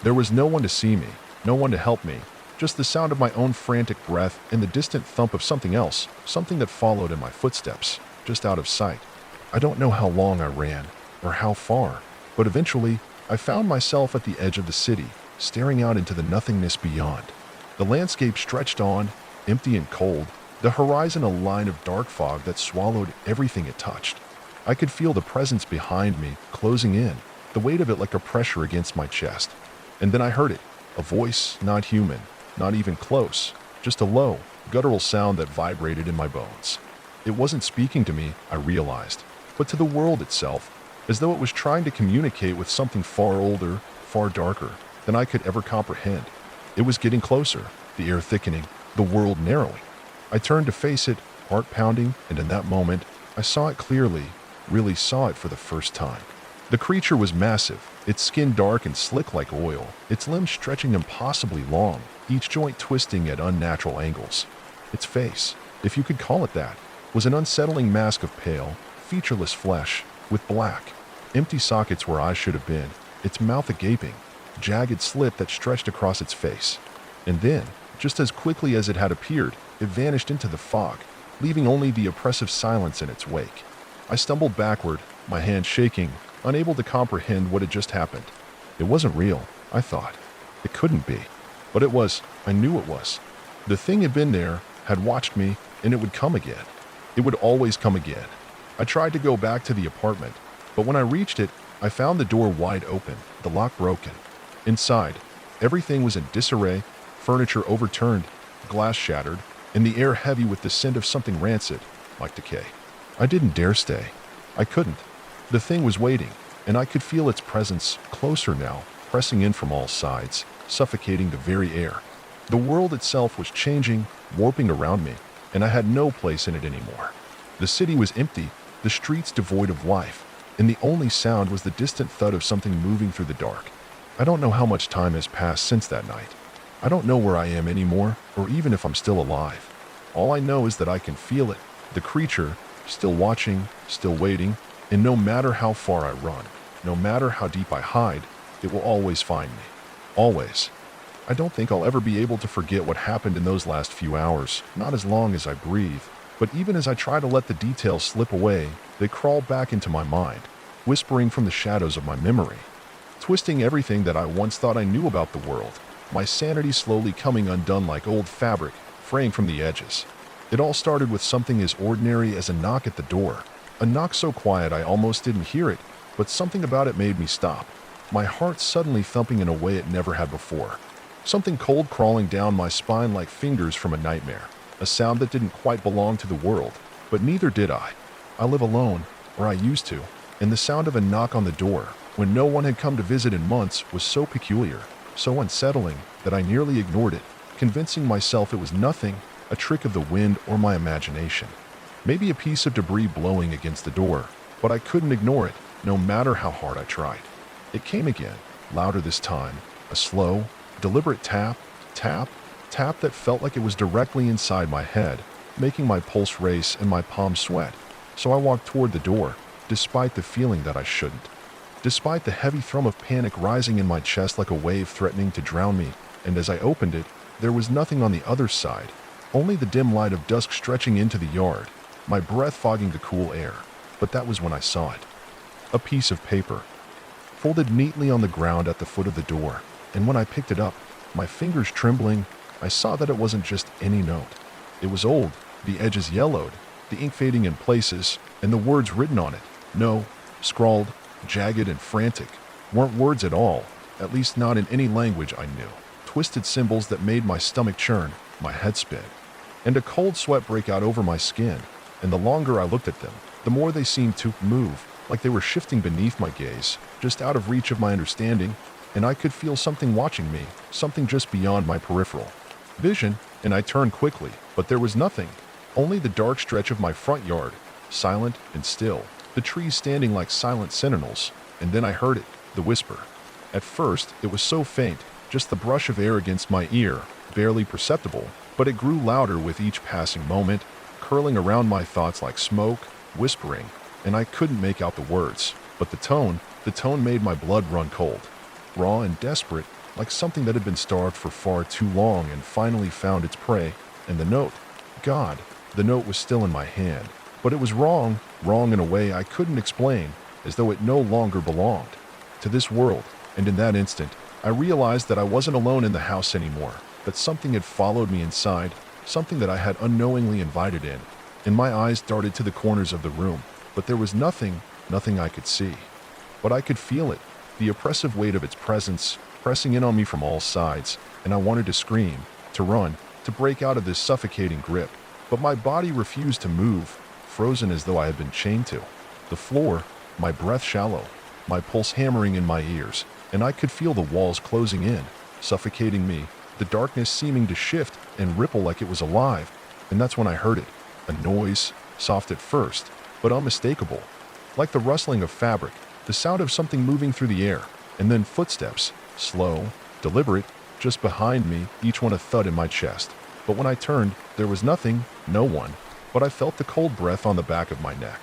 There was no one to see me, no one to help me, just the sound of my own frantic breath and the distant thump of something else, something that followed in my footsteps, just out of sight. I don't know how long I ran, or how far, but eventually I found myself at the edge of the city, staring out into the nothingness beyond. The landscape stretched on, empty and cold, the horizon a line of dark fog that swallowed everything it touched. I could feel the presence behind me, closing in, the weight of it like a pressure against my chest. And then I heard it, a voice not human, not even close, just a low, guttural sound that vibrated in my bones. It wasn't speaking to me, I realized, but to the world itself, as though it was trying to communicate with something far older, far darker than I could ever comprehend. It was getting closer, the air thickening, the world narrowing. I turned to face it, heart pounding, and in that moment, I saw it clearly, really saw it for the first time. The creature was massive, its skin dark and slick like oil, its limbs stretching impossibly long, each joint twisting at unnatural angles. Its face, if you could call it that, was an unsettling mask of pale, featureless flesh, with black, empty sockets where eyes should have been, its mouth a gaping, jagged slit that stretched across its face. And then, just as quickly as it had appeared, it vanished into the fog, leaving only the oppressive silence in its wake. I stumbled backward, my hand shaking, unable to comprehend what had just happened. It wasn't real, I thought. It couldn't be. But it was. I knew it was. The thing had been there, had watched me, and it would come again. It would always come again. I tried to go back to the apartment, but when I reached it, I found the door wide open, the lock broken. Inside, everything was in disarray, furniture overturned, glass shattered, and the air heavy with the scent of something rancid, like decay. I didn't dare stay. I couldn't. The thing was waiting, and I could feel its presence, closer now, pressing in from all sides, suffocating the very air. The world itself was changing, warping around me, and I had no place in it anymore. The city was empty, the streets devoid of life, and the only sound was the distant thud of something moving through the dark. I don't know how much time has passed since that night. I don't know where I am anymore, or even if I'm still alive. All I know is that I can feel it, the creature, still watching, still waiting, and no matter how far I run, no matter how deep I hide, it will always find me. Always. I don't think I'll ever be able to forget what happened in those last few hours, not as long as I breathe. But even as I try to let the details slip away, they crawl back into my mind, whispering from the shadows of my memory, twisting everything that I once thought I knew about the world, my sanity slowly coming undone like old fabric, fraying from the edges. It all started with something as ordinary as a knock at the door, a knock so quiet I almost didn't hear it, but something about it made me stop, my heart suddenly thumping in a way it never had before, something cold crawling down my spine like fingers from a nightmare. A sound that didn't quite belong to the world, but neither did I. I live alone, or I used to, and the sound of a knock on the door, when no one had come to visit in months, was so peculiar, so unsettling, that I nearly ignored it, convincing myself it was nothing, a trick of the wind or my imagination. Maybe a piece of debris blowing against the door, but I couldn't ignore it, no matter how hard I tried. It came again, louder this time, a slow, deliberate tap, tap, tap that felt like it was directly inside my head, making my pulse race and my palms sweat. So I walked toward the door, despite the feeling that I shouldn't. Despite the heavy thrum of panic rising in my chest like a wave threatening to drown me, and as I opened it, there was nothing on the other side, only the dim light of dusk stretching into the yard, my breath fogging the cool air. But that was when I saw it. A piece of paper, folded neatly on the ground at the foot of the door, and when I picked it up, my fingers trembling, I saw that it wasn't just any note. It was old, the edges yellowed, the ink fading in places, and the words written on it, no, scrawled, jagged and frantic, weren't words at all, at least not in any language I knew. Twisted symbols that made my stomach churn, my head spin. and a cold sweat break out over my skin, and the longer I looked at them, the more they seemed to move, like they were shifting beneath my gaze, just out of reach of my understanding, and I could feel something watching me, something just beyond my peripheral vision, and I turned quickly, but there was nothing, only the dark stretch of my front yard, silent and still, the trees standing like silent sentinels, and then I heard it, the whisper. At first, it was so faint, just the brush of air against my ear, barely perceptible, but it grew louder with each passing moment, curling around my thoughts like smoke, whispering, and I couldn't make out the words, but the tone made my blood run cold, raw and desperate, like something that had been starved for far too long and finally found its prey, and the note, God, the note was still in my hand, but it was wrong in a way I couldn't explain, as though it no longer belonged to this world, and in that instant, I realized that I wasn't alone in the house anymore, that something had followed me inside, something that I had unknowingly invited in, and my eyes darted to the corners of the room, but there was nothing I could see. But I could feel it, the oppressive weight of its presence, pressing in on me from all sides, and I wanted to scream, to run, to break out of this suffocating grip, but my body refused to move, frozen as though I had been chained to the floor, my breath shallow, my pulse hammering in my ears, and I could feel the walls closing in, suffocating me, the darkness seeming to shift and ripple like it was alive, and that's when I heard it, a noise, soft at first, but unmistakable, like the rustling of fabric, the sound of something moving through the air, and then footsteps, slow, deliberate, just behind me, each one a thud in my chest. But when I turned, there was nothing, no one, but I felt the cold breath on the back of my neck.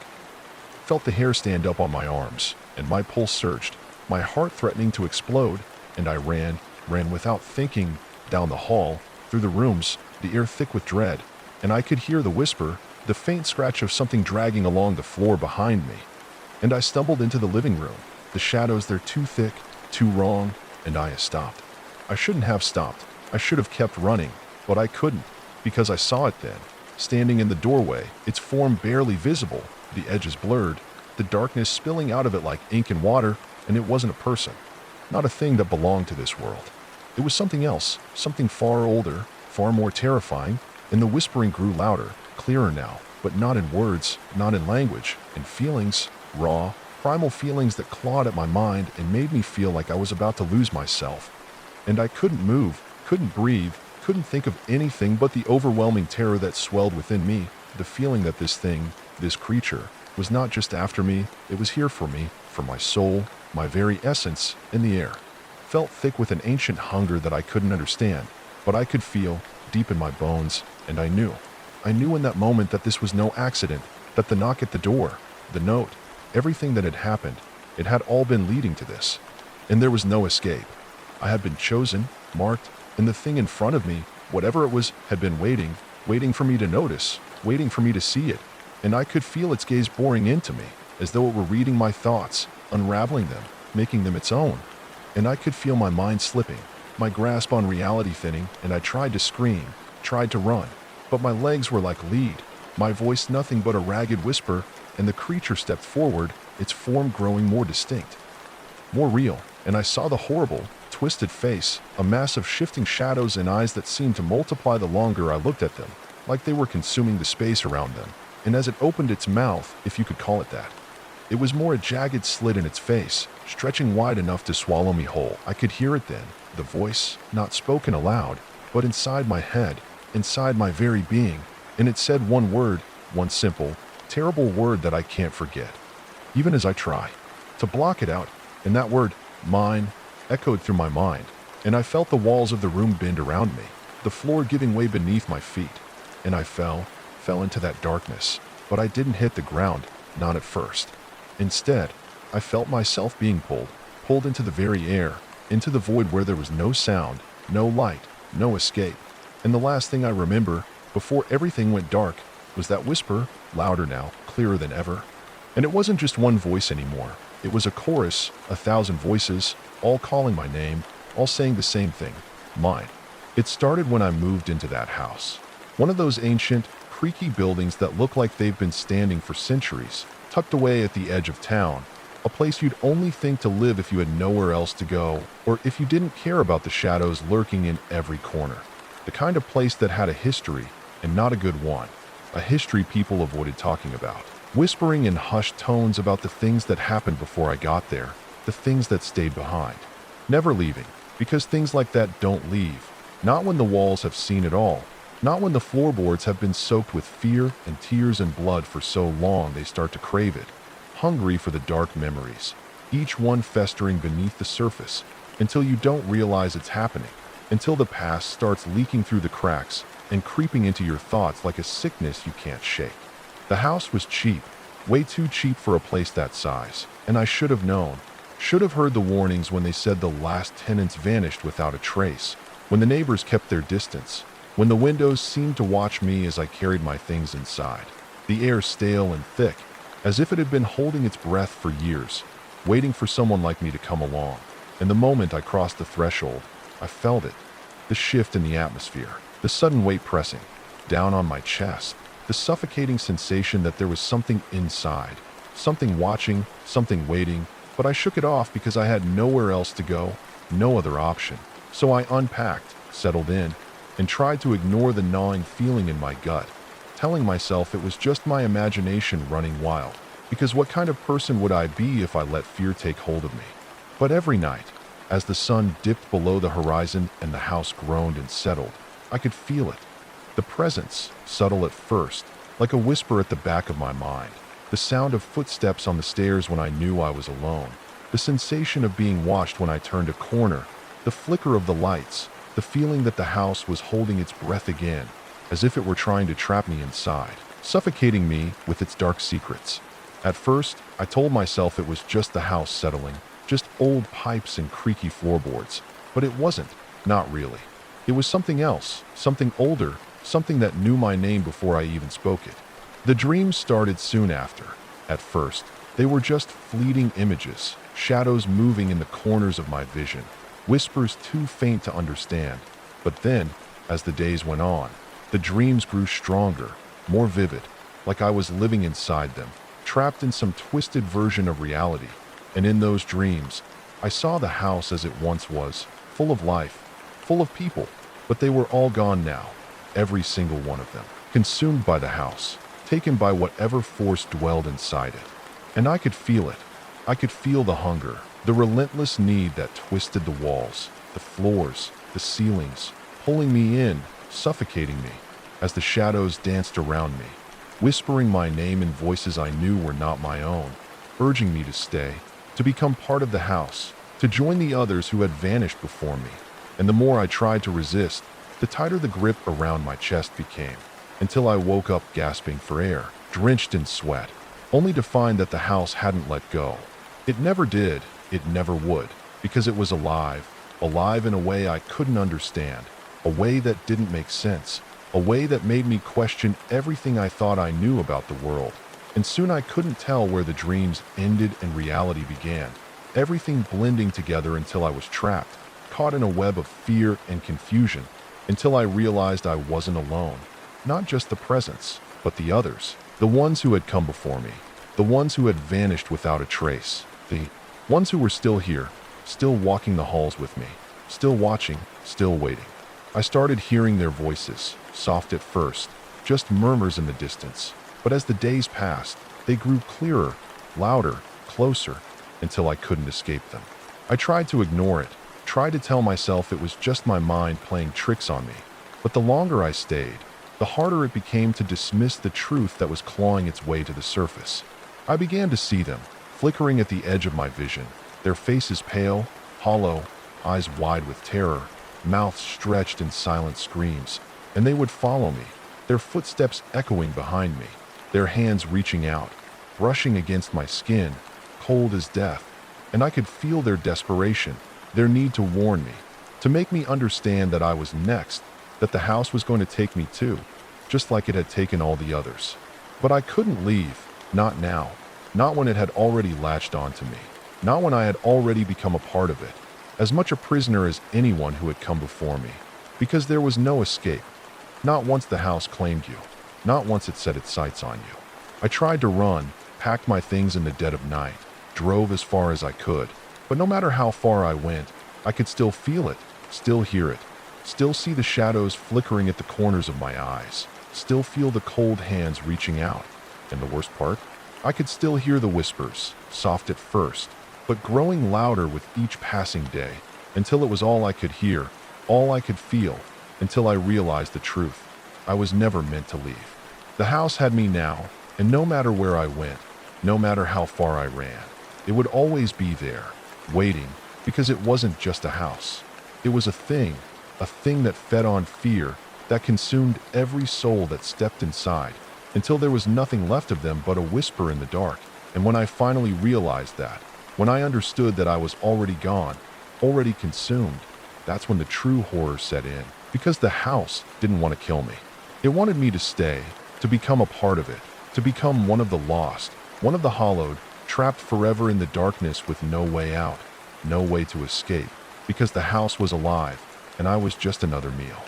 Felt the hair stand up on my arms, and my pulse surged, my heart threatening to explode, and I ran without thinking, down the hall, through the rooms, the air thick with dread, and I could hear the whisper, the faint scratch of something dragging along the floor behind me. And I stumbled into the living room, the shadows there too thick, too wrong, and I stopped. I shouldn't have stopped. I should have kept running, but I couldn't, because I saw it then, standing in the doorway, its form barely visible, the edges blurred, the darkness spilling out of it like ink and water, and it wasn't a person, not a thing that belonged to this world. It was something else, something far older, far more terrifying, and the whispering grew louder, clearer now, but not in words, not in language, in feelings, raw, primal feelings that clawed at my mind and made me feel like I was about to lose myself. And I couldn't move, couldn't breathe, couldn't think of anything but the overwhelming terror that swelled within me, the feeling that this thing, this creature, was not just after me, it was here for me, for my soul, my very essence, in the air. Felt thick with an ancient hunger that I couldn't understand, but I could feel, deep in my bones, and I knew in that moment that this was no accident, that the knock at the door, the note, everything that had happened, it had all been leading to this. And there was no escape. I had been chosen, marked, and the thing in front of me, whatever it was, had been waiting for me to notice, waiting for me to see it, and I could feel its gaze boring into me, as though it were reading my thoughts, unraveling them, making them its own. And I could feel my mind slipping, my grasp on reality thinning, and I tried to scream, tried to run, but my legs were like lead, my voice nothing but a ragged whisper, and the creature stepped forward, its form growing more distinct, more real, and I saw the horrible, twisted face, a mass of shifting shadows and eyes that seemed to multiply the longer I looked at them, like they were consuming the space around them. And as it opened its mouth, if you could call it that, it was more a jagged slit in its face, stretching wide enough to swallow me whole. I could hear it then, the voice, not spoken aloud, but inside my head, inside my very being, and it said one word, one simple, terrible word that I can't forget, even as I try to block it out, and that word, mine, echoed through my mind, and I felt the walls of the room bend around me, the floor giving way beneath my feet, and I fell into that darkness, but I didn't hit the ground, not at first. Instead, I felt myself being pulled into the very air, into the void where there was no sound, no light, no escape. And the last thing I remember, before everything went dark, was that whisper, louder now, clearer than ever. And it wasn't just one voice anymore. It was a chorus, 1,000 voices, all calling my name, all saying the same thing, mine. It started when I moved into that house. One of those ancient, creaky buildings that look like they've been standing for centuries, tucked away at the edge of town, a place you'd only think to live if you had nowhere else to go, or if you didn't care about the shadows lurking in every corner. The kind of place that had a history, and not a good one. A history people avoided talking about, whispering in hushed tones about the things that happened before I got there, the things that stayed behind. Never leaving, because things like that don't leave. Not when the walls have seen it all. Not when the floorboards have been soaked with fear and tears and blood for so long they start to crave it. Hungry for the dark memories, each one festering beneath the surface, until you don't realize it's happening, until the past starts leaking through the cracks and creeping into your thoughts like a sickness you can't shake. The house was cheap, way too cheap for a place that size, and I should have known. Should have heard the warnings when they said the last tenants vanished without a trace, when the neighbors kept their distance, when the windows seemed to watch me as I carried my things inside. The air stale and thick, as if it had been holding its breath for years, waiting for someone like me to come along. And the moment I crossed the threshold, I felt it. The shift in the atmosphere, the sudden weight pressing down on my chest, the suffocating sensation that there was something inside, something watching, something waiting, but I shook it off because I had nowhere else to go, no other option. So I unpacked, settled in, and tried to ignore the gnawing feeling in my gut, telling myself it was just my imagination running wild, because what kind of person would I be if I let fear take hold of me? But every night, as the sun dipped below the horizon and the house groaned and settled, I could feel it. The presence, subtle at first, like a whisper at the back of my mind. The sound of footsteps on the stairs when I knew I was alone. The sensation of being watched when I turned a corner. The flicker of the lights. The feeling that the house was holding its breath again, as if it were trying to trap me inside, suffocating me with its dark secrets. At first, I told myself it was just the house settling, just old pipes and creaky floorboards. But it wasn't. Not really. It was something else, something older, something that knew my name before I even spoke it. The dreams started soon after. At first, they were just fleeting images, shadows moving in the corners of my vision, whispers too faint to understand. But then, as the days went on, the dreams grew stronger, more vivid, like I was living inside them, trapped in some twisted version of reality. And in those dreams, I saw the house as it once was, full of life, full of people, but they were all gone now, every single one of them, consumed by the house, taken by whatever force dwelled inside it. And I could feel it. I could feel the hunger, the relentless need that twisted the walls, the floors, the ceilings, pulling me in, suffocating me, as the shadows danced around me, whispering my name in voices I knew were not my own, urging me to stay, to become part of the house, to join the others who had vanished before me. And the more I tried to resist, the tighter the grip around my chest became, until I woke up gasping for air, drenched in sweat, only to find that the house hadn't let go. It never did, it never would, because it was alive, alive in a way I couldn't understand, a way that didn't make sense, a way that made me question everything I thought I knew about the world. And soon I couldn't tell where the dreams ended and reality began, everything blending together until I was trapped, caught in a web of fear and confusion, until I realized I wasn't alone. Not just the presence, but the others, the ones who had come before me, the ones who had vanished without a trace, the ones who were still here, still walking the halls with me, still watching, still waiting. I started hearing their voices, soft at first, just murmurs in the distance, but as the days passed, they grew clearer, louder, closer, until I couldn't escape them. I tried to ignore it, tried to tell myself it was just my mind playing tricks on me, but the longer I stayed, the harder it became to dismiss the truth that was clawing its way to the surface. I began to see them, flickering at the edge of my vision, their faces pale, hollow, eyes wide with terror, mouths stretched in silent screams, and they would follow me, their footsteps echoing behind me, their hands reaching out, brushing against my skin, cold as death, and I could feel their desperation, their need to warn me, to make me understand that I was next, that the house was going to take me too, just like it had taken all the others. But I couldn't leave, not now, not when it had already latched onto me, not when I had already become a part of it, as much a prisoner as anyone who had come before me, because there was no escape, not once the house claimed you, not once it set its sights on you. I tried to run, packed my things in the dead of night, drove as far as I could, but no matter how far I went, I could still feel it, still hear it, still see the shadows flickering at the corners of my eyes. still feel the cold hands reaching out. And the worst part? I could still hear the whispers, soft at first, but growing louder with each passing day, until it was all I could hear, all I could feel, until I realized the truth. I was never meant to leave. The house had me now, and no matter where I went, no matter how far I ran, it would always be there, waiting, because it wasn't just a house. It was a thing that fed on fear, that consumed every soul that stepped inside, until there was nothing left of them but a whisper in the dark. And when I finally realized that, when I understood that I was already gone, already consumed, that's when the true horror set in, because the house didn't want to kill me. It wanted me to stay, to become a part of it, to become one of the lost, one of the hollowed, trapped forever in the darkness with no way out, no way to escape, because the house was alive, and I was just another meal.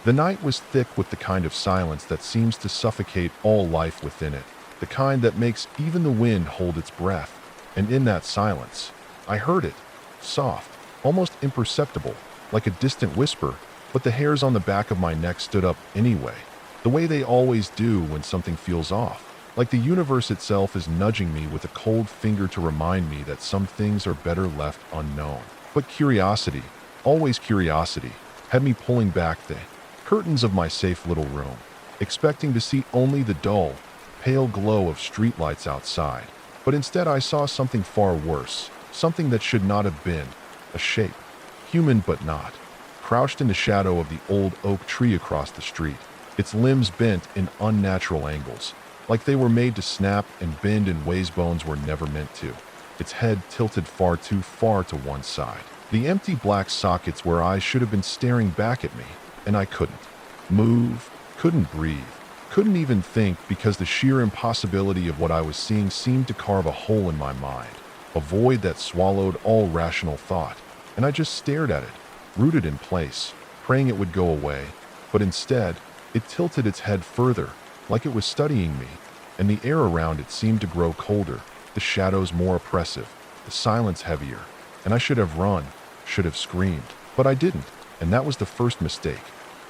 The night was thick with the kind of silence that seems to suffocate all life within it, the kind that makes even the wind hold its breath. And in that silence, I heard it, soft, almost imperceptible, like a distant whisper, but the hairs on the back of my neck stood up anyway, the way they always do when something feels off, like the universe itself is nudging me with a cold finger to remind me that some things are better left unknown. But curiosity, always curiosity, had me pulling back the curtains of my safe little room, expecting to see only the dull, pale glow of streetlights outside. But instead I saw something far worse, something that should not have been, a shape, human but not, crouched in the shadow of the old oak tree across the street, its limbs bent in unnatural angles, like they were made to snap and bend in ways bones were never meant to, its head tilted far too far to one side, the empty black sockets where eyes should have been staring back at me, and I couldn't move, couldn't breathe, couldn't even think, because the sheer impossibility of what I was seeing seemed to carve a hole in my mind, a void that swallowed all rational thought, and I just stared at it, rooted in place, praying it would go away, but instead, it tilted its head further, like it was studying me, and the air around it seemed to grow colder, the shadows more oppressive, the silence heavier, and I should have run, should have screamed, but I didn't, and that was the first mistake.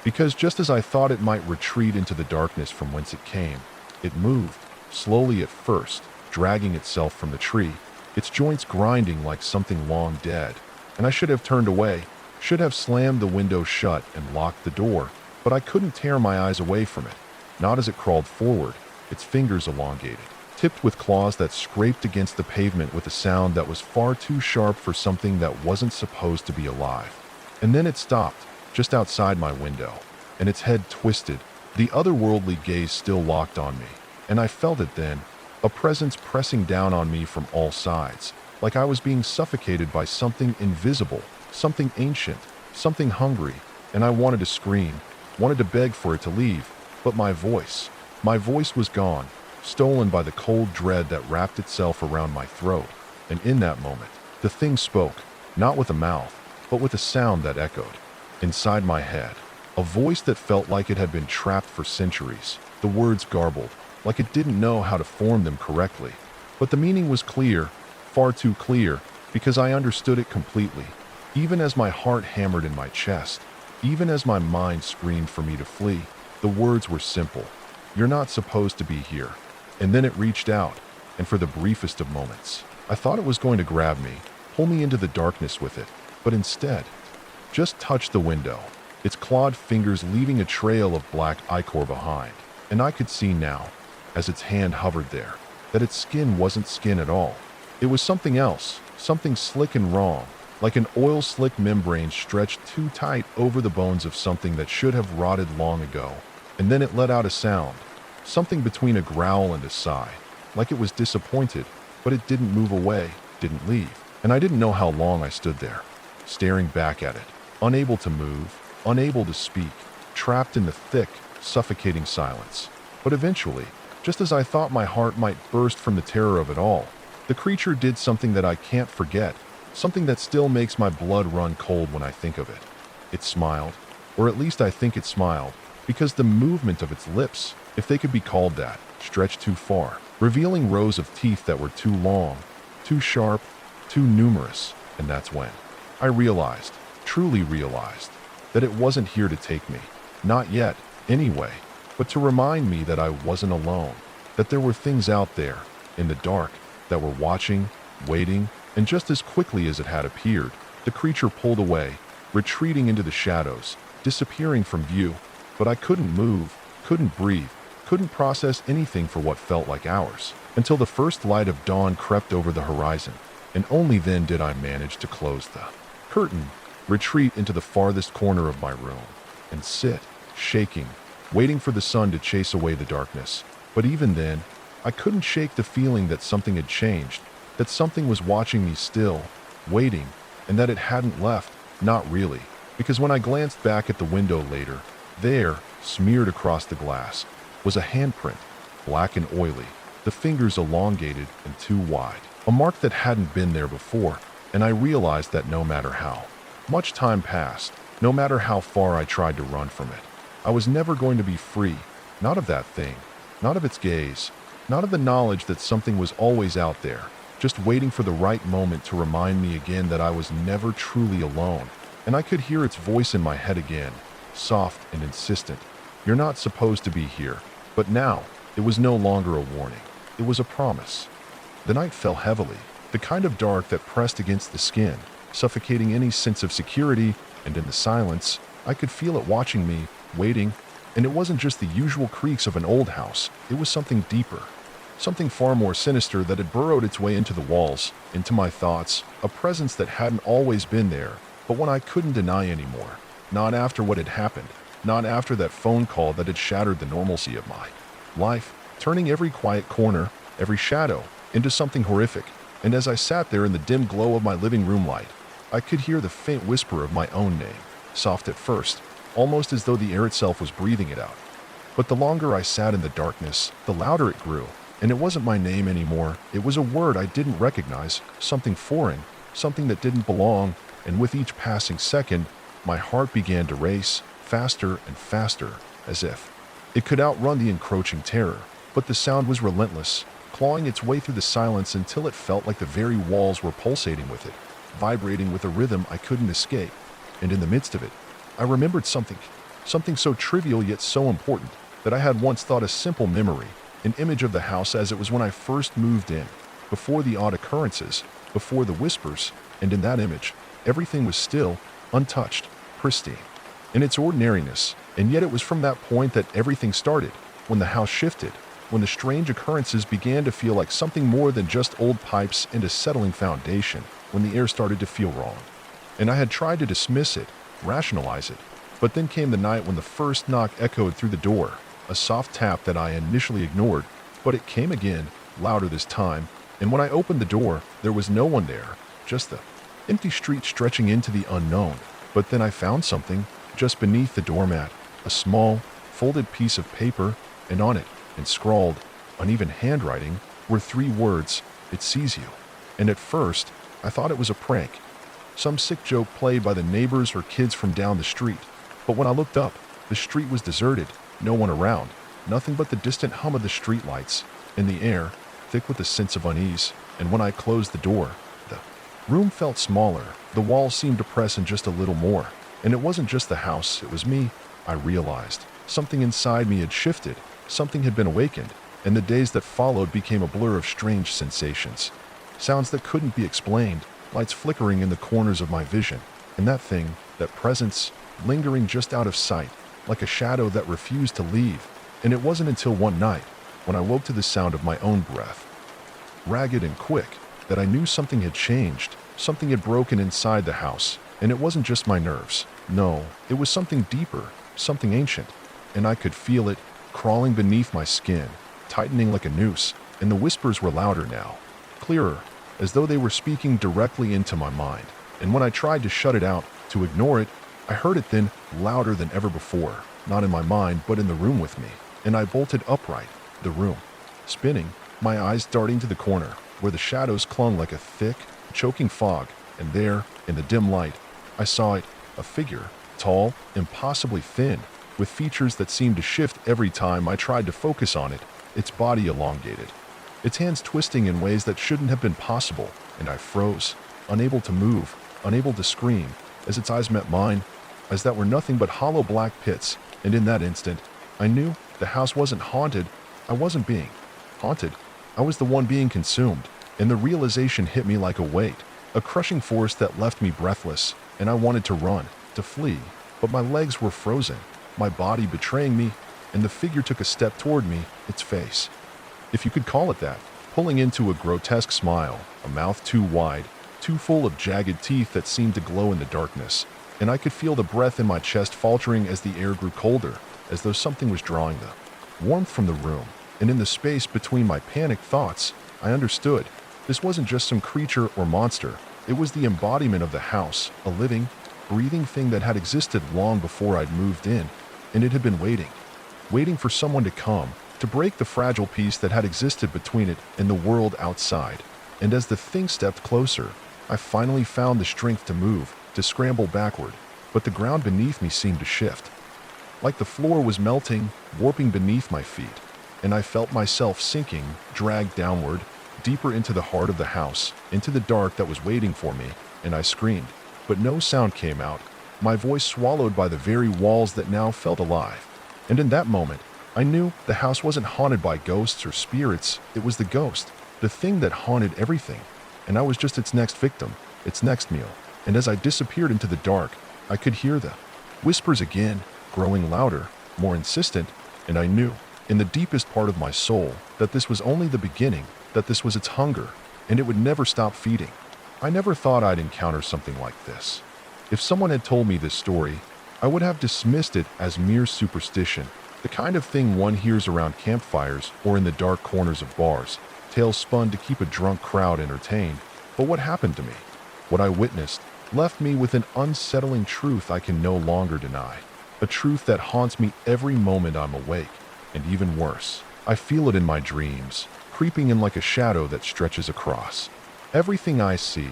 Because just as I thought it might retreat into the darkness from whence it came, it moved, slowly at first, dragging itself from the tree, its joints grinding like something long dead, and I should have turned away, should have slammed the window shut and locked the door, but I couldn't tear my eyes away from it, not as it crawled forward, its fingers elongated, tipped with claws that scraped against the pavement with a sound that was far too sharp for something that wasn't supposed to be alive. And then it stopped, just outside my window, and its head twisted, the otherworldly gaze still locked on me, and I felt it then, a presence pressing down on me from all sides, like I was being suffocated by something invisible, something ancient, something hungry, and I wanted to scream, wanted to beg for it to leave, but my voice was gone, stolen by the cold dread that wrapped itself around my throat, and in that moment, the thing spoke, not with a mouth, but with a sound that echoed inside my head, a voice that felt like it had been trapped for centuries, the words garbled, like it didn't know how to form them correctly. But the meaning was clear, far too clear, because I understood it completely, even as my heart hammered in my chest, even as my mind screamed for me to flee. The words were simple, "You're not supposed to be here." And then it reached out, and for the briefest of moments, I thought it was going to grab me, pull me into the darkness with it, but instead, just touched the window, its clawed fingers leaving a trail of black ichor behind. And I could see now, as its hand hovered there, that its skin wasn't skin at all. It was something else, something slick and wrong, like an oil-slick membrane stretched too tight over the bones of something that should have rotted long ago. And then it let out a sound, something between a growl and a sigh, like it was disappointed, but it didn't move away, didn't leave. And I didn't know how long I stood there, staring back at it, unable to move, unable to speak, trapped in the thick, suffocating silence. But eventually, just as I thought my heart might burst from the terror of it all, the creature did something that I can't forget, something that still makes my blood run cold when I think of it. It smiled, or at least I think it smiled, because the movement of its lips, if they could be called that, stretched too far, revealing rows of teeth that were too long, too sharp, too numerous. And that's when I realized, truly realized, that it wasn't here to take me. Not yet, anyway. but to remind me that I wasn't alone, that there were things out there, in the dark, that were watching, waiting, and just as quickly as it had appeared, the creature pulled away, retreating into the shadows, disappearing from view. But I couldn't move, couldn't breathe, couldn't process anything for what felt like hours, until the first light of dawn crept over the horizon, and only then did I manage to close the curtain, retreat into the farthest corner of my room, and sit, shaking, waiting for the sun to chase away the darkness. But even then, I couldn't shake the feeling that something had changed, that something was watching me still, waiting, and that it hadn't left. Not really, because when I glanced back at the window later, there, smeared across the glass, was a handprint, black and oily, the fingers elongated and too wide, a mark that hadn't been there before. And I realized that no matter how much time passed, no matter how far I tried to run from it, I was never going to be free, not of that thing, not of its gaze, not of the knowledge that something was always out there, just waiting for the right moment to remind me again that I was never truly alone. And I could hear its voice in my head again, soft and insistent. You're not supposed to be here. But now, it was no longer a warning. It was a promise. The night fell heavily, the kind of dark that pressed against the skin, suffocating any sense of security, and in the silence, I could feel it watching me, waiting. And it wasn't just the usual creaks of an old house. It was something deeper, something far more sinister that had burrowed its way into the walls, into my thoughts, a presence that hadn't always been there, but one I couldn't deny anymore. Not after what had happened, not after that phone call that had shattered the normalcy of my life, turning every quiet corner, every shadow, into something horrific. And as I sat there in the dim glow of my living room light, I could hear the faint whisper of my own name, soft at first, almost as though the air itself was breathing it out. But the longer I sat in the darkness, the louder it grew. And it wasn't my name anymore. It was a word I didn't recognize, something foreign, something that didn't belong. And with each passing second, my heart began to race, faster and faster, as if it could outrun the encroaching terror. But the sound was relentless, clawing its way through the silence until it felt like the very walls were pulsating with it, vibrating with a rhythm I couldn't escape. And in the midst of it, I remembered something so trivial yet so important, that I had once thought a simple memory, an image of the house as it was when I first moved in, before the odd occurrences, before the whispers. And in that image, everything was still, untouched, pristine, in its ordinariness. And yet it was from that point that everything started, when the house shifted, when the strange occurrences began to feel like something more than just old pipes and a settling foundation, when the air started to feel wrong. And I had tried to dismiss it, rationalize it. But then came the night when the first knock echoed through the door, a soft tap that I initially ignored, but it came again, louder this time. And when I opened the door, there was no one there, just the empty street stretching into the unknown. But then I found something, just beneath the doormat, a small, folded piece of paper, and on it, in scrawled, uneven handwriting, were 3 words, "It sees you." And at first, I thought it was a prank, some sick joke played by the neighbors or kids from down the street. But when I looked up, the street was deserted, no one around, nothing but the distant hum of the streetlights, in the air, thick with a sense of unease. And when I closed the door, the room felt smaller, the walls seemed to press in just a little more. And it wasn't just the house, it was me. I realized something inside me had shifted, something had been awakened, and the days that followed became a blur of strange sensations. Sounds that couldn't be explained, lights flickering in the corners of my vision, and that thing, that presence, lingering just out of sight, like a shadow that refused to leave. And it wasn't until one night, when I woke to the sound of my own breath, ragged and quick, that I knew something had changed, something had broken inside the house. And it wasn't just my nerves. No, it was something deeper, something ancient. And I could feel it, crawling beneath my skin, tightening like a noose. And the whispers were louder now, clearer, as though they were speaking directly into my mind. And when I tried to shut it out, to ignore it, I heard it then, louder than ever before, not in my mind, but in the room with me. And I bolted upright, the room, spinning, my eyes darting to the corner, where the shadows clung like a thick, choking fog. And there, in the dim light, I saw it, a figure, tall, impossibly thin, with features that seemed to shift every time I tried to focus on it, its body elongated, its hands twisting in ways that shouldn't have been possible. And I froze, unable to move, unable to scream, as its eyes met mine, as that were nothing but hollow black pits. And in that instant, I knew The house wasn't haunted. I wasn't being haunted. I was the one being consumed, and the realization hit me like a weight, a crushing force that left me breathless, and I wanted to run, to flee, but my legs were frozen, my body betraying me, and the figure took a step toward me, its face, if you could call it that, pulling into a grotesque smile, a mouth too wide, too full of jagged teeth that seemed to glow in the darkness, and I could feel the breath in my chest faltering as the air grew colder, as though something was drawing the warmth from the room. And in the space between my panicked thoughts, I understood. This wasn't just some creature or monster. It was the embodiment of the house, a living, breathing thing that had existed long before I'd moved in, and it had been waiting for someone to come, to break the fragile peace that had existed between it and the world outside. And as the thing stepped closer, I finally found the strength to move, to scramble backward, but the ground beneath me seemed to shift. Like the floor was melting, warping beneath my feet, and I felt myself sinking, dragged downward, deeper into the heart of the house, into the dark that was waiting for me, and I screamed. But no sound came out, my voice swallowed by the very walls that now felt alive. And in that moment, I knew the house wasn't haunted by ghosts or spirits. It was the ghost, the thing that haunted everything, and I was just its next victim, its next meal. And as I disappeared into the dark, I could hear the whispers again, growing louder, more insistent, and I knew, in the deepest part of my soul, that this was only the beginning, that this was its hunger, and it would never stop feeding. I never thought I'd encounter something like this. If someone had told me this story, I would have dismissed it as mere superstition, the kind of thing one hears around campfires or in the dark corners of bars, tales spun to keep a drunk crowd entertained. But what happened to me, what I witnessed, left me with an unsettling truth I can no longer deny, a truth that haunts me every moment I'm awake, and even worse, I feel it in my dreams, creeping in like a shadow that stretches across everything I see,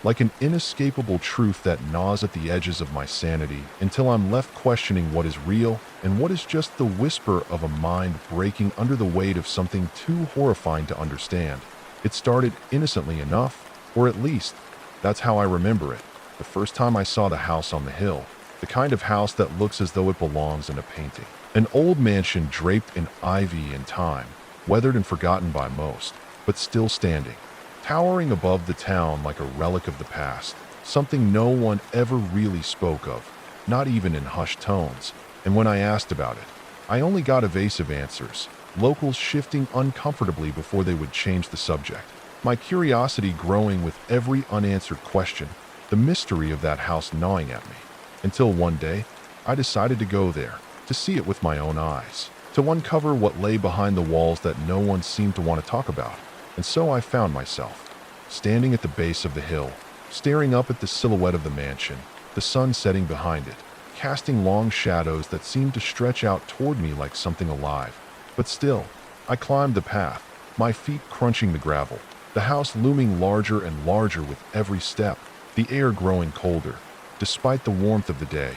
like an inescapable truth that gnaws at the edges of my sanity until I'm left questioning what is real and what is just the whisper of a mind breaking under the weight of something too horrifying to understand. It started innocently enough, or at least, that's how I remember it. The first time I saw the house on the hill, the kind of house that looks as though it belongs in a painting. An old mansion draped in ivy and time, weathered and forgotten by most, but still standing, towering above the town like a relic of the past, something no one ever really spoke of, not even in hushed tones. And when I asked about it, I only got evasive answers, locals shifting uncomfortably before they would change the subject. My curiosity growing with every unanswered question, the mystery of that house gnawing at me. Until one day, I decided to go there, to see it with my own eyes, to uncover what lay behind the walls that no one seemed to want to talk about. And so I found myself, standing at the base of the hill, staring up at the silhouette of the mansion, the sun setting behind it, casting long shadows that seemed to stretch out toward me like something alive. But still, I climbed the path, my feet crunching the gravel, the house looming larger and larger with every step, the air growing colder, despite the warmth of the day.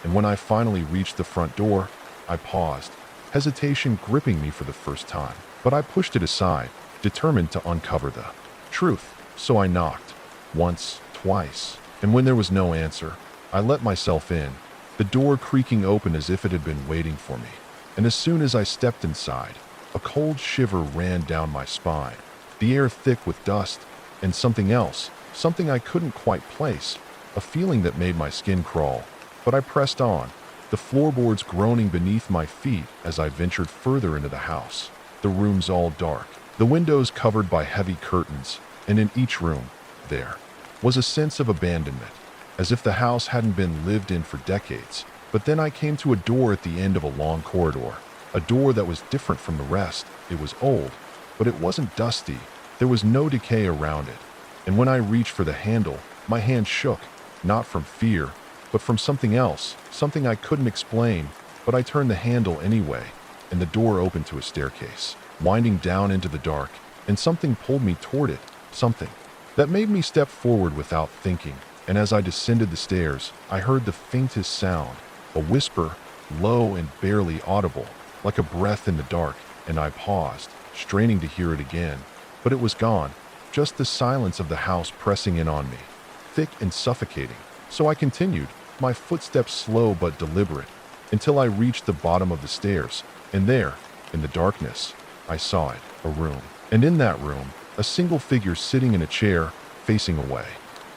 And when I finally reached the front door, I paused, hesitation gripping me for the first time. But I pushed it aside, determined to uncover the truth. So I knocked, once, twice, and when there was no answer, I let myself in, the door creaking open as if it had been waiting for me. And as soon as I stepped inside, a cold shiver ran down my spine, the air thick with dust, and something else, something I couldn't quite place, a feeling that made my skin crawl. But I pressed on, the floorboards groaning beneath my feet as I ventured further into the house. The rooms all dark, the windows covered by heavy curtains, and in each room, there was a sense of abandonment, as if the house hadn't been lived in for decades. But then I came to a door at the end of a long corridor, a door that was different from the rest. It was old, but it wasn't dusty. There was no decay around it. And when I reached for the handle, my hand shook, not from fear, but from something else, something I couldn't explain. But I turned the handle anyway, and the door opened to a staircase, winding down into the dark, and something pulled me toward it, something that made me step forward without thinking. And as I descended the stairs, I heard the faintest sound, a whisper, low and barely audible, like a breath in the dark, and I paused, straining to hear it again. But it was gone, just the silence of the house pressing in on me, thick and suffocating. So I continued, my footsteps slow but deliberate, until I reached the bottom of the stairs, And there, in the darkness, I saw it, a room. And in that room, a single figure sitting in a chair, facing away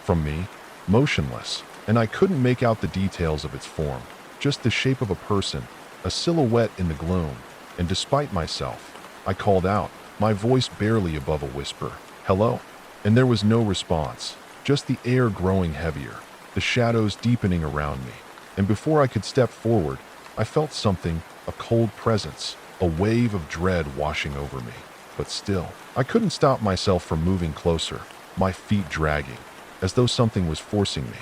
from me, motionless. And I couldn't make out the details of its form, just the shape of a person, a silhouette in the gloom. And despite myself, I called out, my voice barely above a whisper, "Hello?" And there was no response, just the air growing heavier, the shadows deepening around me. And before I could step forward, I felt something, a cold presence, a wave of dread washing over me. But still, I couldn't stop myself from moving closer, my feet dragging, as though something was forcing me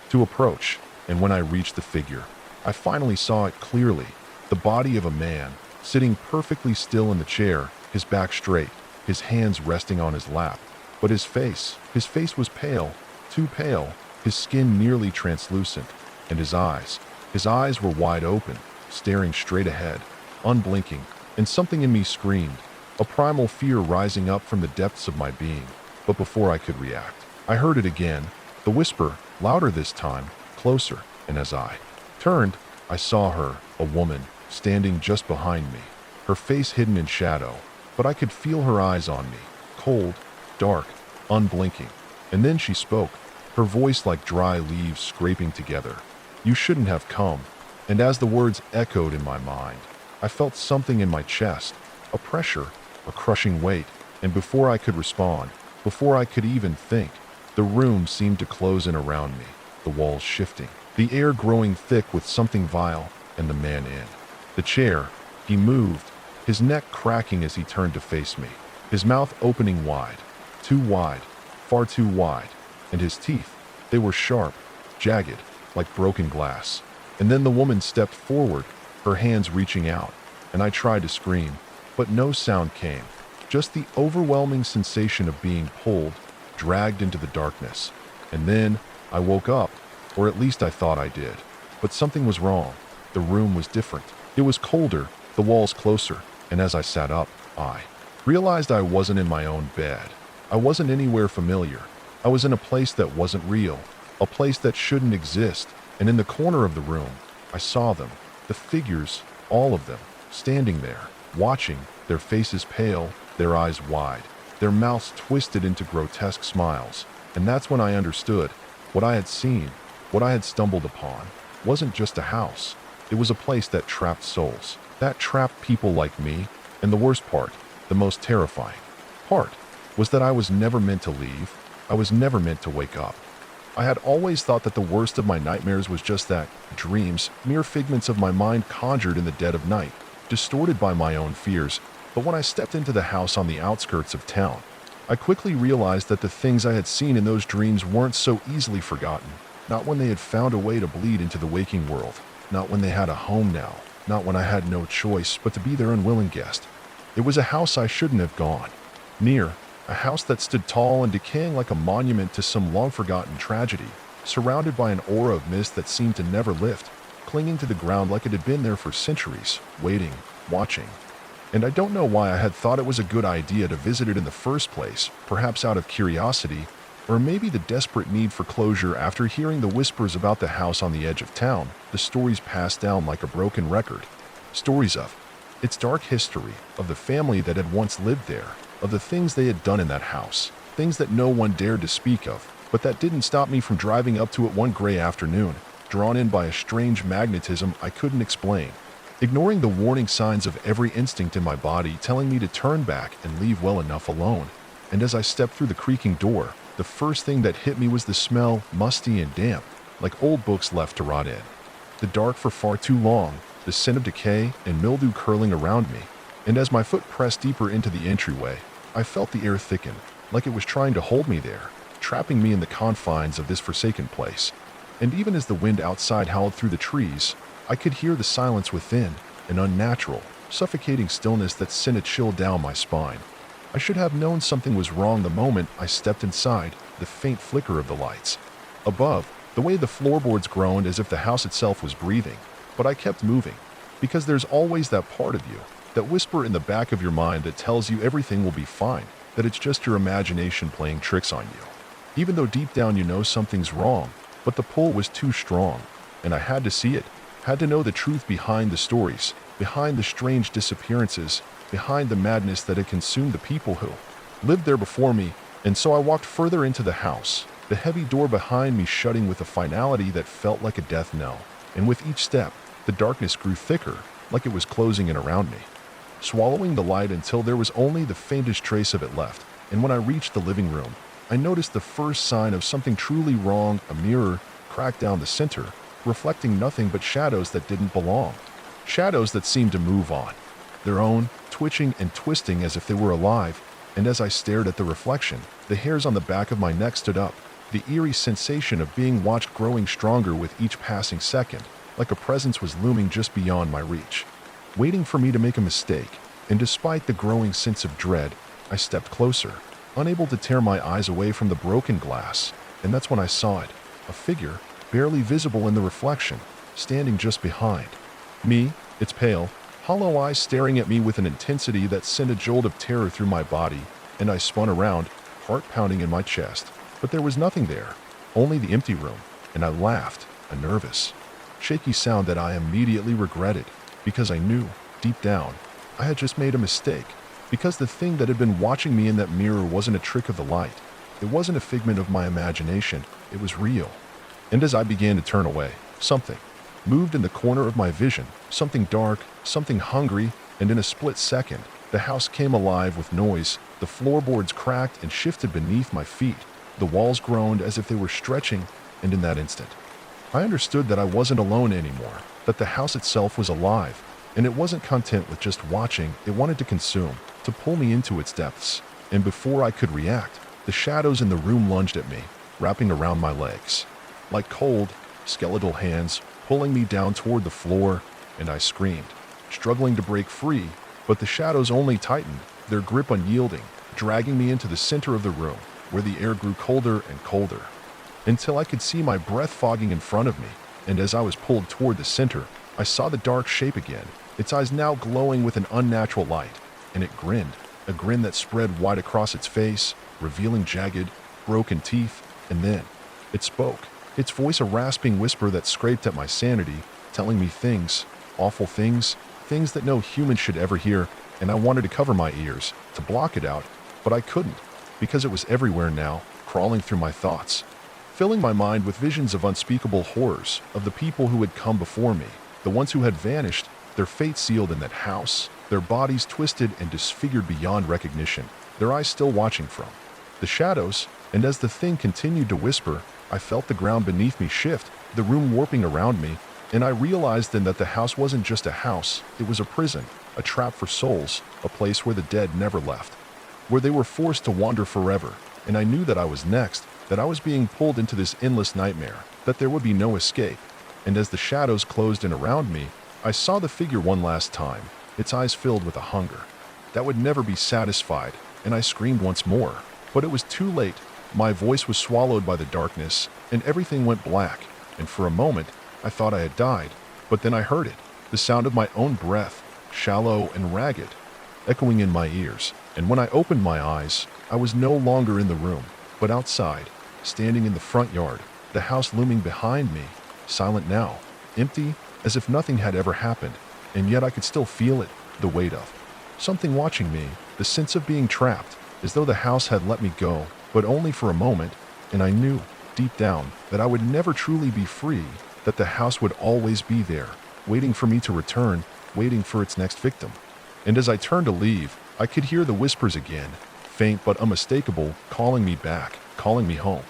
to approach. And when I reached the figure, I finally saw it clearly, the body of a man, sitting perfectly still in the chair, his back straight, his hands resting on his lap. But his face was pale, too pale, his skin nearly translucent, and his eyes were wide open, staring straight ahead, unblinking, and something in me screamed, a primal fear rising up from the depths of my being. But before I could react, I heard it again, the whisper, louder this time, closer, and as I turned, I saw her, a woman, standing just behind me, her face hidden in shadow, but I could feel her eyes on me, cold, dark, unblinking. And then she spoke, her voice like dry leaves scraping together. "You shouldn't have come." And as the words echoed in my mind, I felt something in my chest, a pressure, a crushing weight. And before I could respond, before I could even think, the room seemed to close in around me, the walls shifting, the air growing thick with something vile, and the man in the chair. He moved, his neck cracking as he turned to face me, his mouth opening wide, too wide, far too wide, and his teeth, they were sharp, jagged, like broken glass. And then the woman stepped forward, her hands reaching out, and I tried to scream, but no sound came, just the overwhelming sensation of being pulled, dragged into the darkness. And then I woke up, or at least I thought I did. But something was wrong. The room was different. It was colder, the walls closer, and as I sat up, I realized I wasn't in my own bed. I wasn't anywhere familiar. I was in a place that wasn't real, a place that shouldn't exist. And in the corner of the room, I saw them, the figures, all of them, standing there, watching, their faces pale, their eyes wide, their mouths twisted into grotesque smiles. And that's when I understood, what I had seen, what I had stumbled upon, wasn't just a house. It was a place that trapped souls, that trapped people like me. And the worst part, the most terrifying part, was that I was never meant to leave. I was never meant to wake up. I had always thought that the worst of my nightmares was just that, dreams, mere figments of my mind conjured in the dead of night, distorted by my own fears. But when I stepped into the house on the outskirts of town, I quickly realized that the things I had seen in those dreams weren't so easily forgotten, not when they had found a way to bleed into the waking world, not when they had a home now, not when I had no choice but to be their unwilling guest. It was a house I shouldn't have gone near, a house that stood tall and decaying like a monument to some long-forgotten tragedy, surrounded by an aura of mist that seemed to never lift, clinging to the ground like it had been there for centuries, waiting, watching. And I don't know why I had thought it was a good idea to visit it in the first place, perhaps out of curiosity, or maybe the desperate need for closure after hearing the whispers about the house on the edge of town, the stories passed down like a broken record. Stories of its dark history, of the family that had once lived there, of the things they had done in that house, things that no one dared to speak of, but that didn't stop me from driving up to it one gray afternoon, drawn in by a strange magnetism I couldn't explain, ignoring the warning signs of every instinct in my body telling me to turn back and leave well enough alone. And as I stepped through the creaking door, the first thing that hit me was the smell, musty and damp, like old books left to rot in. The dark for far too long, the scent of decay and mildew curling around me, and as my foot pressed deeper into the entryway, I felt the air thicken, like it was trying to hold me there, trapping me in the confines of this forsaken place. And even as the wind outside howled through the trees, I could hear the silence within, an unnatural, suffocating stillness that sent a chill down my spine. I should have known something was wrong the moment I stepped inside, the faint flicker of the lights above, the way the floorboards groaned as if the house itself was breathing. But I kept moving, because there's always that part of you, that whisper in the back of your mind that tells you everything will be fine, that it's just your imagination playing tricks on you. Even though deep down you know something's wrong, but the pull was too strong, and I had to see it, had to know the truth behind the stories, behind the strange disappearances, behind the madness that had consumed the people who lived there before me. And so I walked further into the house, the heavy door behind me shutting with a finality that felt like a death knell. And with each step, the darkness grew thicker, like it was closing in around me, swallowing the light until there was only the faintest trace of it left. And when I reached the living room, I noticed the first sign of something truly wrong: a mirror cracked down the center, reflecting nothing but shadows that didn't belong. Shadows that seemed to move on their own, twitching and twisting as if they were alive. And as I stared at the reflection, the hairs on the back of my neck stood up, the eerie sensation of being watched growing stronger with each passing second, like a presence was looming just beyond my reach, waiting for me to make a mistake. And despite the growing sense of dread, I stepped closer, unable to tear my eyes away from the broken glass. And that's when I saw it, a figure, barely visible in the reflection, standing just behind me, its pale, hollow eyes staring at me with an intensity that sent a jolt of terror through my body. And I spun around, heart pounding in my chest. But there was nothing there, only the empty room. And I laughed, a nervous, shaky sound that I immediately regretted, because I knew, deep down, I had just made a mistake. Because the thing that had been watching me in that mirror wasn't a trick of the light. It wasn't a figment of my imagination. It was real. And as I began to turn away, something moved in the corner of my vision, something dark, something hungry. And in a split second, the house came alive with noise. The floorboards cracked and shifted beneath my feet. The walls groaned as if they were stretching. And in that instant, I understood that I wasn't alone anymore, that the house itself was alive. And it wasn't content with just watching, it wanted to consume, to pull me into its depths. And before I could react, the shadows in the room lunged at me, wrapping around my legs, like cold, skeletal hands pulling me down toward the floor. And I screamed, struggling to break free, but the shadows only tightened, their grip unyielding, dragging me into the center of the room, where the air grew colder and colder, until I could see my breath fogging in front of me. And as I was pulled toward the center, I saw the dark shape again, its eyes now glowing with an unnatural light. And it grinned, a grin that spread wide across its face, revealing jagged, broken teeth. And then it spoke, its voice a rasping whisper that scraped at my sanity, telling me things, awful things, things that no human should ever hear. And I wanted to cover my ears, to block it out, but I couldn't, because it was everywhere now, crawling through my thoughts, filling my mind with visions of unspeakable horrors, of the people who had come before me, the ones who had vanished, their fate sealed in that house, their bodies twisted and disfigured beyond recognition, their eyes still watching from the shadows. And as the thing continued to whisper, I felt the ground beneath me shift, the room warping around me. And I realized then that the house wasn't just a house, it was a prison, a trap for souls, a place where the dead never left, where they were forced to wander forever. And I knew that I was next, that I was being pulled into this endless nightmare, that there would be no escape. And as the shadows closed in around me, I saw the figure one last time, its eyes filled with a hunger that would never be satisfied. And I screamed once more, but it was too late. My voice was swallowed by the darkness, and everything went black. And for a moment, I thought I had died. But then I heard it, the sound of my own breath, shallow and ragged, echoing in my ears. And when I opened my eyes, I was no longer in the room, but outside, standing in the front yard, the house looming behind me, silent now, empty, as if nothing had ever happened. And yet I could still feel it, the weight of something watching me, the sense of being trapped, as though the house had let me go, but only for a moment. And I knew, deep down, that I would never truly be free, that the house would always be there, waiting for me to return, waiting for its next victim. And as I turned to leave, I could hear the whispers again, faint but unmistakable, calling me back, calling me home.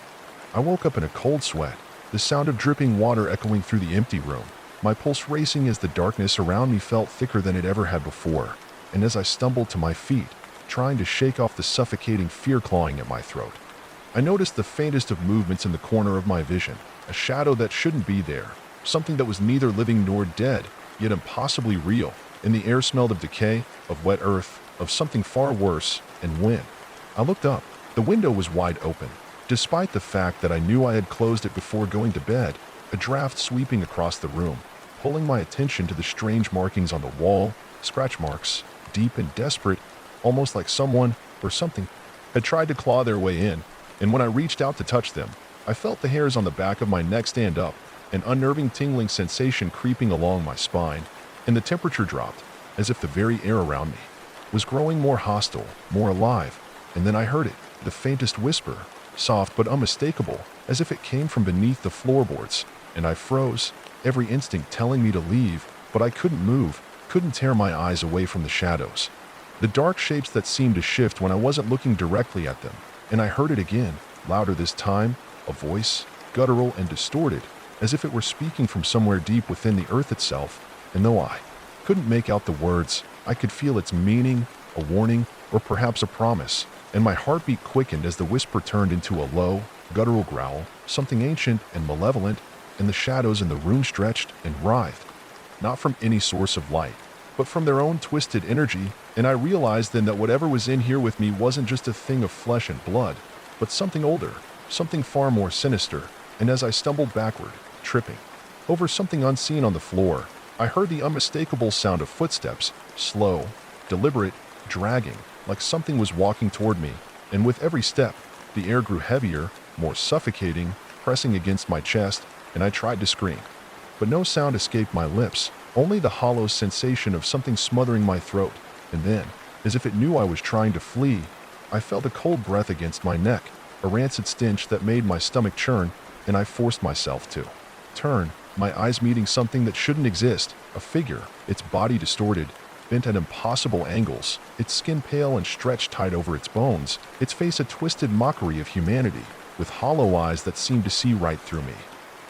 I woke up in a cold sweat, the sound of dripping water echoing through the empty room, my pulse racing as the darkness around me felt thicker than it ever had before. And as I stumbled to my feet, trying to shake off the suffocating fear clawing at my throat, I noticed the faintest of movements in the corner of my vision, a shadow that shouldn't be there, something that was neither living nor dead, yet impossibly real. And the air smelled of decay, of wet earth, of something far worse. And when I looked up, the window was wide open, despite the fact that I knew I had closed it before going to bed, a draft sweeping across the room, pulling my attention to the strange markings on the wall, scratch marks, deep and desperate, almost like someone or something had tried to claw their way in. And when I reached out to touch them, I felt the hairs on the back of my neck stand up, an unnerving tingling sensation creeping along my spine. and the temperature dropped, as if the very air around me was growing more hostile, more alive. And then I heard it, the faintest whisper, soft but unmistakable, as if it came from beneath the floorboards. And I froze, every instinct telling me to leave, but I couldn't move, couldn't tear my eyes away from the shadows. The dark shapes that seemed to shift when I wasn't looking directly at them. And I heard it again, louder this time, a voice, guttural and distorted, as if it were speaking from somewhere deep within the earth itself. And though I couldn't make out the words, I could feel its meaning, a warning, or perhaps a promise. And my heartbeat quickened as the whisper turned into a low, guttural growl, something ancient and malevolent, and the shadows in the room stretched and writhed, not from any source of light, but from their own twisted energy. And I realized then that whatever was in here with me wasn't just a thing of flesh and blood, but something older, something far more sinister. And as I stumbled backward, tripping over something unseen on the floor, I heard the unmistakable sound of footsteps, slow, deliberate, dragging, like something was walking toward me. And with every step, the air grew heavier, more suffocating, pressing against my chest, and I tried to scream. But no sound escaped my lips, only the hollow sensation of something smothering my throat. And then, as if it knew I was trying to flee, I felt a cold breath against my neck, a rancid stench that made my stomach churn, and I forced myself to turn, my eyes meeting something that shouldn't exist, a figure, its body distorted, bent at impossible angles, its skin pale and stretched tight over its bones, its face a twisted mockery of humanity, with hollow eyes that seemed to see right through me.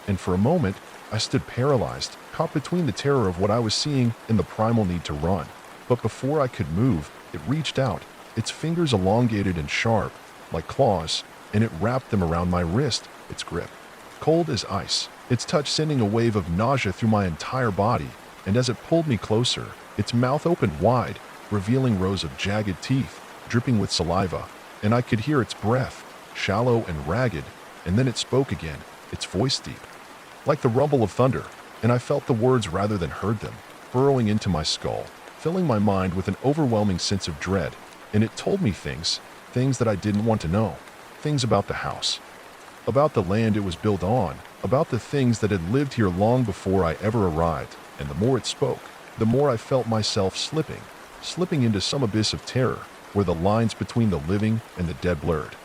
And for a moment, I stood paralyzed, caught between the terror of what I was seeing and the primal need to run. But before I could move, it reached out, its fingers elongated and sharp, like claws, and it wrapped them around my wrist, its grip cold as ice, its touch sending a wave of nausea through my entire body. And as it pulled me closer, its mouth opened wide, revealing rows of jagged teeth, dripping with saliva, and I could hear its breath, shallow and ragged. And then it spoke again, its voice deep, like the rumble of thunder, and I felt the words rather than heard them, burrowing into my skull, filling my mind with an overwhelming sense of dread. And it told me things that I didn't want to know, things about the house, about the land it was built on, about the things that had lived here long before I ever arrived. And the more it spoke, the more I felt myself slipping into some abyss of terror, where the lines between the living and the dead blurred.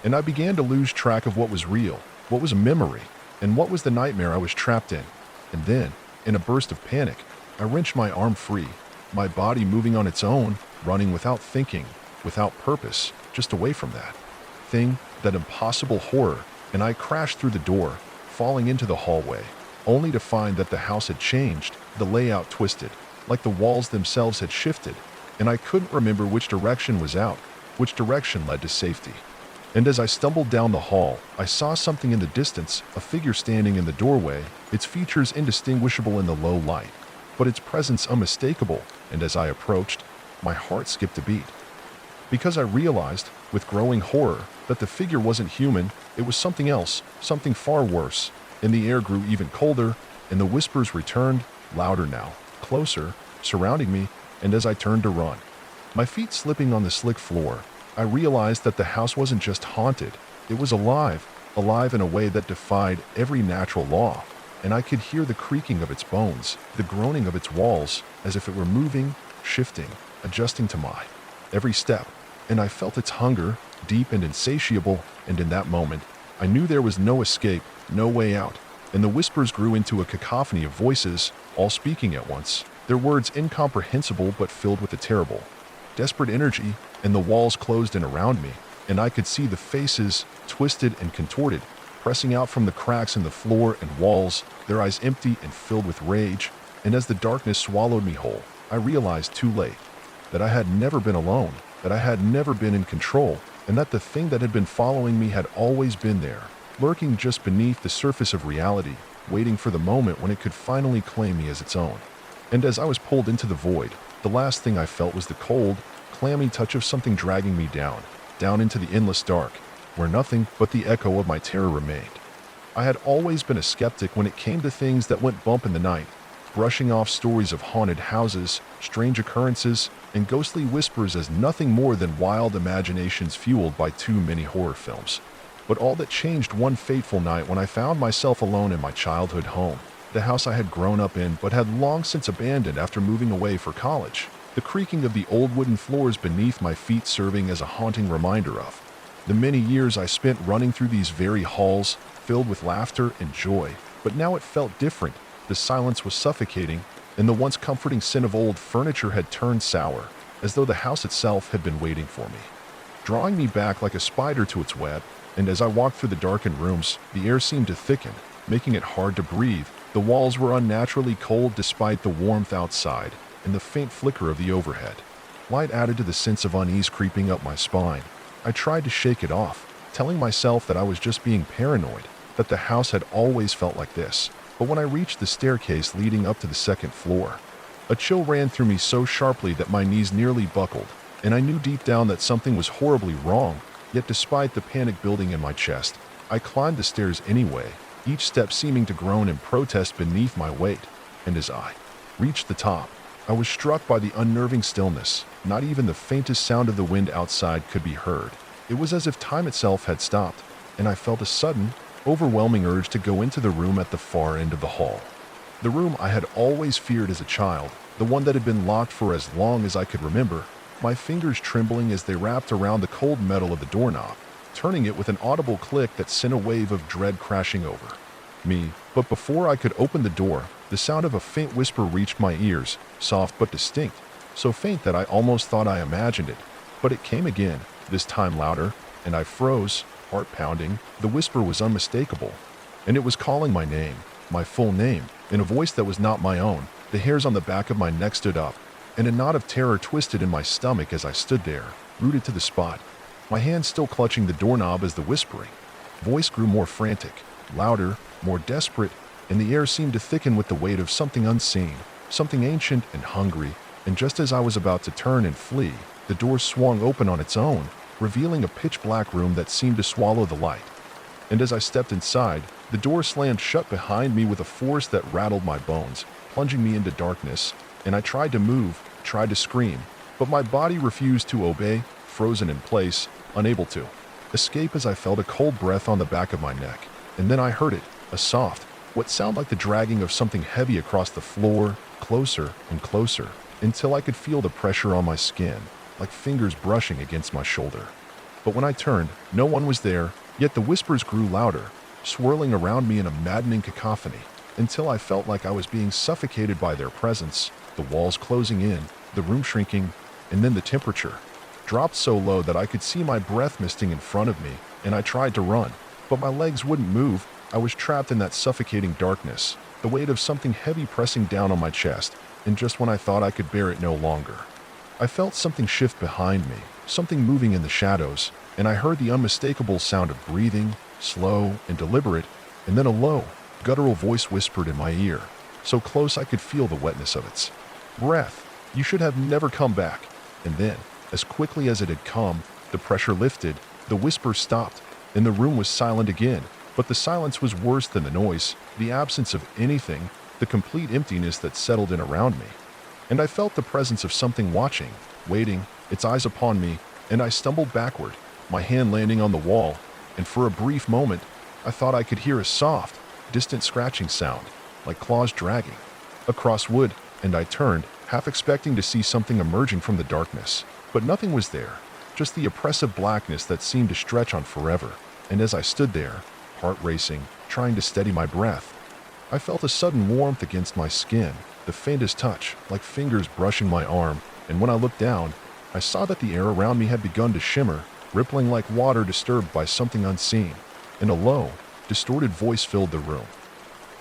And I began to lose track of what was real, what was a memory, and what was the nightmare I was trapped in. And then, in a burst of panic, I wrenched my arm free, my body moving on its own, running without thinking, without purpose, just away from that thing, that impossible horror. And I crashed through the door, falling into the hallway, only to find that the house had changed, the layout twisted, like the walls themselves had shifted, and I couldn't remember which direction was out, which direction led to safety. And as I stumbled down the hall, I saw something in the distance, a figure standing in the doorway, its features indistinguishable in the low light, but its presence unmistakable. And as I approached, my heart skipped a beat, because I realized, with growing horror, that the figure wasn't human, it was something else, something far worse. And the air grew even colder, and the whispers returned, louder now, closer, surrounding me. And as I turned to run, my feet slipping on the slick floor, I realized that the house wasn't just haunted, it was alive in a way that defied every natural law. And I could hear the creaking of its bones, the groaning of its walls, as if it were moving, shifting, adjusting to my every step. And I felt its hunger, deep and insatiable. And in that moment, I knew there was no escape, no way out. And the whispers grew into a cacophony of voices, all speaking at once, their words incomprehensible but filled with a terrible, desperate energy. And the walls closed in around me, and I could see the faces, twisted and contorted, pressing out from the cracks in the floor and walls, their eyes empty and filled with rage. And as the darkness swallowed me whole, I realized too late that I had never been alone, that I had never been in control, and that the thing that had been following me had always been there, lurking just beneath the surface of reality, waiting for the moment when it could finally claim me as its own. And as I was pulled into the void, the last thing I felt was the cold, clammy touch of something dragging me down into the endless dark, where nothing but the echo of my terror remained. I had always been a skeptic when it came to things that went bump in the night, brushing off stories of haunted houses, strange occurrences, and ghostly whispers as nothing more than wild imaginations fueled by too many horror films. But all that changed one fateful night when I found myself alone in my childhood home, the house I had grown up in but had long since abandoned after moving away for college. The creaking of the old wooden floors beneath my feet serving as a haunting reminder of the many years I spent running through these very halls, filled with laughter and joy. But now it felt different. The silence was suffocating, and the once comforting scent of old furniture had turned sour, as though the house itself had been waiting for me, drawing me back like a spider to its web. And as I walked through the darkened rooms, the air seemed to thicken, making it hard to breathe. The walls were unnaturally cold despite the warmth outside and the faint flicker of the overhead. Light added to the sense of unease creeping up my spine. I tried to shake it off, telling myself that I was just being paranoid, that the house had always felt like this. But when I reached the staircase leading up to the second floor, a chill ran through me so sharply that my knees nearly buckled, and I knew deep down that something was horribly wrong. Yet despite the panic building in my chest, I climbed the stairs anyway, each step seeming to groan in protest beneath my weight. And as I reached the top, I was struck by the unnerving stillness. Not even the faintest sound of the wind outside could be heard. It was as if time itself had stopped, and I felt a sudden, overwhelming urge to go into the room at the far end of the hall. The room I had always feared as a child, the one that had been locked for as long as I could remember, my fingers trembling as they wrapped around the cold metal of the doorknob, turning it with an audible click that sent a wave of dread crashing over me. But before I could open the door, the sound of a faint whisper reached my ears, soft but distinct, so faint that I almost thought I imagined it. But it came again, this time louder, and I froze, heart pounding. The whisper was unmistakable, and it was calling my name, my full name, in a voice that was not my own. The hairs on the back of my neck stood up, and a knot of terror twisted in my stomach as I stood there, rooted to the spot, my hand still clutching the doorknob as the whispering voice grew more frantic, louder, more desperate, and the air seemed to thicken with the weight of something unseen, something ancient and hungry. And just as I was about to turn and flee, the door swung open on its own, revealing a pitch-black room that seemed to swallow the light. And as I stepped inside, the door slammed shut behind me with a force that rattled my bones, plunging me into darkness. And I tried to move, tried to scream, but my body refused to obey, frozen in place, unable to escape as I felt a cold breath on the back of my neck. And then I heard it, a soft, what sounded like the dragging of something heavy across the floor, closer and closer, until I could feel the pressure on my skin, like fingers brushing against my shoulder. But when I turned, no one was there, yet the whispers grew louder, swirling around me in a maddening cacophony, until I felt like I was being suffocated by their presence, the walls closing in, the room shrinking, and then the temperature dropped so low that I could see my breath misting in front of me, and I tried to run, but my legs wouldn't move. I was trapped in that suffocating darkness, the weight of something heavy pressing down on my chest, and just when I thought I could bear it no longer, I felt something shift behind me, something moving in the shadows, and I heard the unmistakable sound of breathing, slow and deliberate, and then a low, guttural voice whispered in my ear, so close I could feel the wetness of its breath. "You should have never come back." And then, as quickly as it had come, the pressure lifted, the whisper stopped, and the room was silent again. But the silence was worse than the noise, the absence of anything, the complete emptiness that settled in around me. And I felt the presence of something watching, waiting, its eyes upon me, and I stumbled backward, my hand landing on the wall, and for a brief moment, I thought I could hear a soft, distant scratching sound, like claws dragging across wood, and I turned, half expecting to see something emerging from the darkness. But nothing was there, just the oppressive blackness that seemed to stretch on forever. And as I stood there, heart racing, trying to steady my breath, I felt a sudden warmth against my skin, the faintest touch, like fingers brushing my arm, and when I looked down, I saw that the air around me had begun to shimmer, rippling like water disturbed by something unseen, and a low, distorted voice filled the room.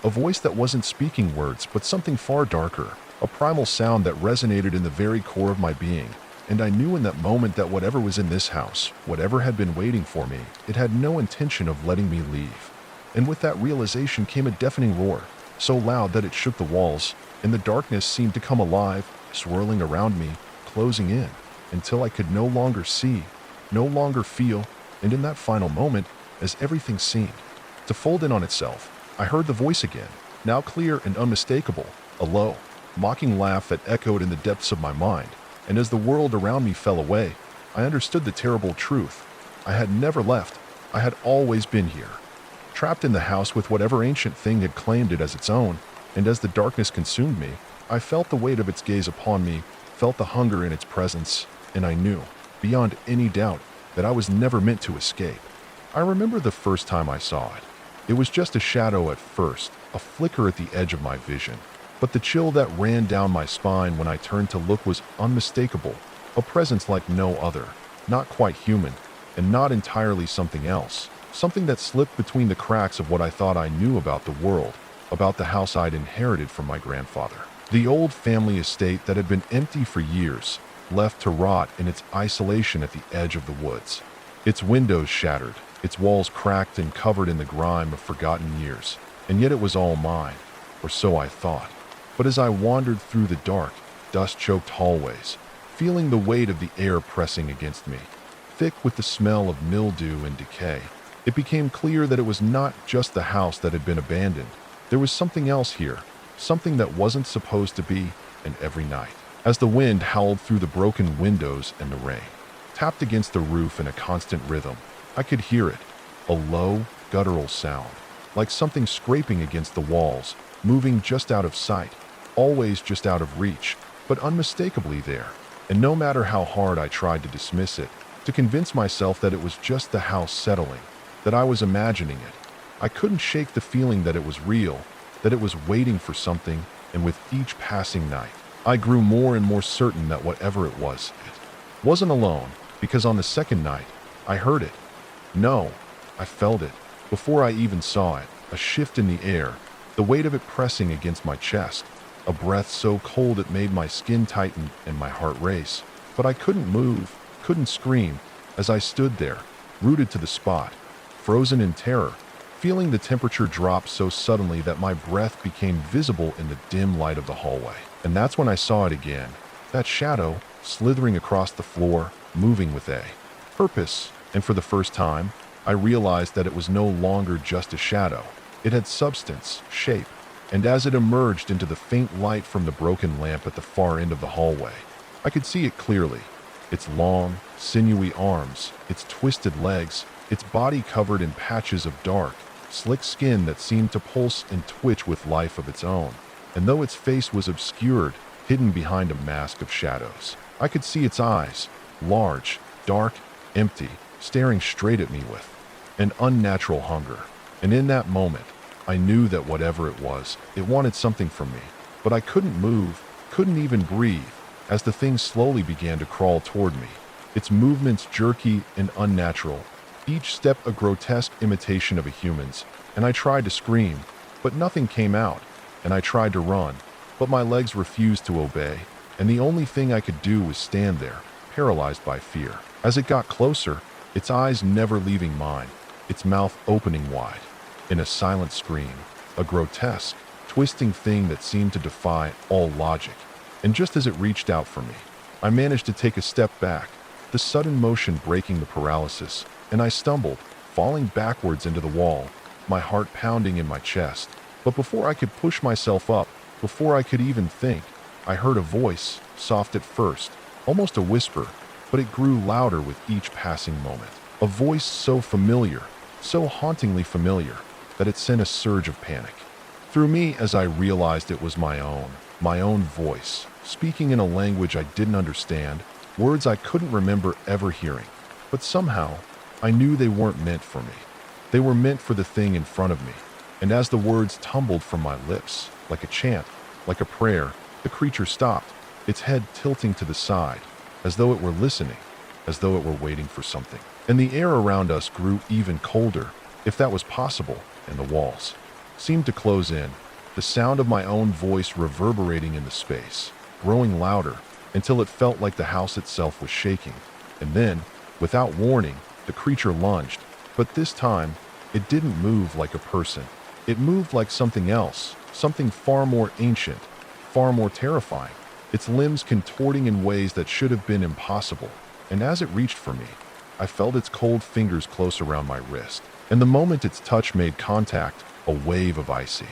A voice that wasn't speaking words, but something far darker, a primal sound that resonated in the very core of my being. And I knew in that moment that whatever was in this house, whatever had been waiting for me, it had no intention of letting me leave. And with that realization came a deafening roar, so loud that it shook the walls, and the darkness seemed to come alive, swirling around me, closing in, until I could no longer see, no longer feel, and in that final moment, as everything seemed to fold in on itself, I heard the voice again, now clear and unmistakable, a low, mocking laugh that echoed in the depths of my mind. And as the world around me fell away, I understood the terrible truth. I had never left. I had always been here, trapped in the house with whatever ancient thing had claimed it as its own, and as the darkness consumed me, I felt the weight of its gaze upon me, felt the hunger in its presence, and I knew, beyond any doubt, that I was never meant to escape. I remember the first time I saw it. It was just a shadow at first, a flicker at the edge of my vision. But the chill that ran down my spine when I turned to look was unmistakable, a presence like no other, not quite human, and not entirely something else, something that slipped between the cracks of what I thought I knew about the world, about the house I'd inherited from my grandfather. The old family estate that had been empty for years, left to rot in its isolation at the edge of the woods. Its windows shattered, its walls cracked and covered in the grime of forgotten years, and yet it was all mine, or so I thought. But as I wandered through the dark, dust-choked hallways, feeling the weight of the air pressing against me, thick with the smell of mildew and decay, it became clear that it was not just the house that had been abandoned. There was something else here, something that wasn't supposed to be, and every night, as the wind howled through the broken windows and the rain tapped against the roof in a constant rhythm, I could hear it, a low, guttural sound, like something scraping against the walls, moving just out of sight, always just out of reach, but unmistakably there. And no matter how hard I tried to dismiss it, to convince myself that it was just the house settling, that I was imagining it, I couldn't shake the feeling that it was real, that it was waiting for something, and with each passing night, I grew more and more certain that whatever it wasn't alone, because on the second night, I heard it. No, I felt it, before I even saw it, a shift in the air, the weight of it pressing against my chest, a breath so cold it made my skin tighten and my heart race. But I couldn't move, couldn't scream, as I stood there, rooted to the spot, frozen in terror, feeling the temperature drop so suddenly that my breath became visible in the dim light of the hallway. And that's when I saw it again, that shadow, slithering across the floor, moving with a purpose. And for the first time, I realized that it was no longer just a shadow. It had substance, shape, and as it emerged into the faint light from the broken lamp at the far end of the hallway, I could see it clearly. Its long, sinewy arms, its twisted legs, its body covered in patches of dark, slick skin that seemed to pulse and twitch with life of its own. And though its face was obscured, hidden behind a mask of shadows, I could see its eyes, large, dark, empty, staring straight at me with an unnatural hunger. And in that moment, I knew that whatever it was, it wanted something from me. But I couldn't move, couldn't even breathe, as the thing slowly began to crawl toward me, its movements jerky and unnatural, each step a grotesque imitation of a human's. And I tried to scream, but nothing came out, and I tried to run, but my legs refused to obey, and the only thing I could do was stand there, paralyzed by fear. As it got closer, its eyes never leaving mine, its mouth opening wide, in a silent scream, a grotesque, twisting thing that seemed to defy all logic. And just as it reached out for me, I managed to take a step back, the sudden motion breaking the paralysis, and I stumbled, falling backwards into the wall, my heart pounding in my chest. But before I could push myself up, before I could even think, I heard a voice, soft at first, almost a whisper, but it grew louder with each passing moment. A voice so familiar, so hauntingly familiar, that it sent a surge of panic through me as I realized it was my own voice, speaking in a language I didn't understand, words I couldn't remember ever hearing. But somehow, I knew they weren't meant for me. They were meant for the thing in front of me. And as the words tumbled from my lips, like a chant, like a prayer, the creature stopped, its head tilting to the side, as though it were listening, as though it were waiting for something. And the air around us grew even colder, if that was possible, and the walls seemed to close in, the sound of my own voice reverberating in the space, growing louder, until it felt like the house itself was shaking. And then, without warning, the creature lunged, but this time, it didn't move like a person. It moved like something else, something far more ancient, far more terrifying, its limbs contorting in ways that should have been impossible. And as it reached for me, I felt its cold fingers close around my wrist. And the moment its touch made contact, a wave of icy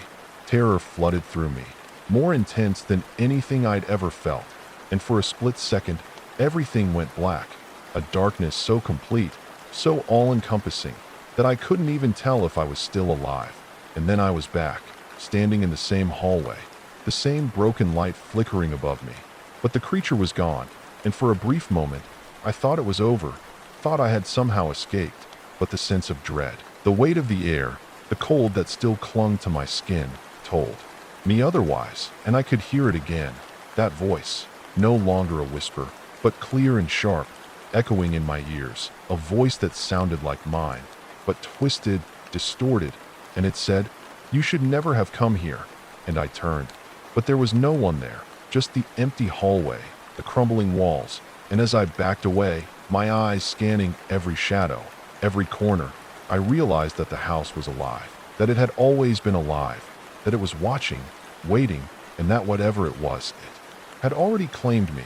terror flooded through me, more intense than anything I'd ever felt. And for a split second, everything went black, a darkness so complete, so all-encompassing, that I couldn't even tell if I was still alive. And then I was back, standing in the same hallway, the same broken light flickering above me. But the creature was gone, and for a brief moment, I thought it was over, thought I had somehow escaped. But the sense of dread, the weight of the air, the cold that still clung to my skin, told me otherwise, and I could hear it again. That voice, no longer a whisper, but clear and sharp, echoing in my ears, a voice that sounded like mine, but twisted, distorted, and it said, "You should never have come here." And I turned, but there was no one there, just the empty hallway, the crumbling walls, and as I backed away, my eyes scanning every shadow, every corner, I realized that the house was alive, that it had always been alive, that it was watching, waiting, and that whatever it was, it had already claimed me.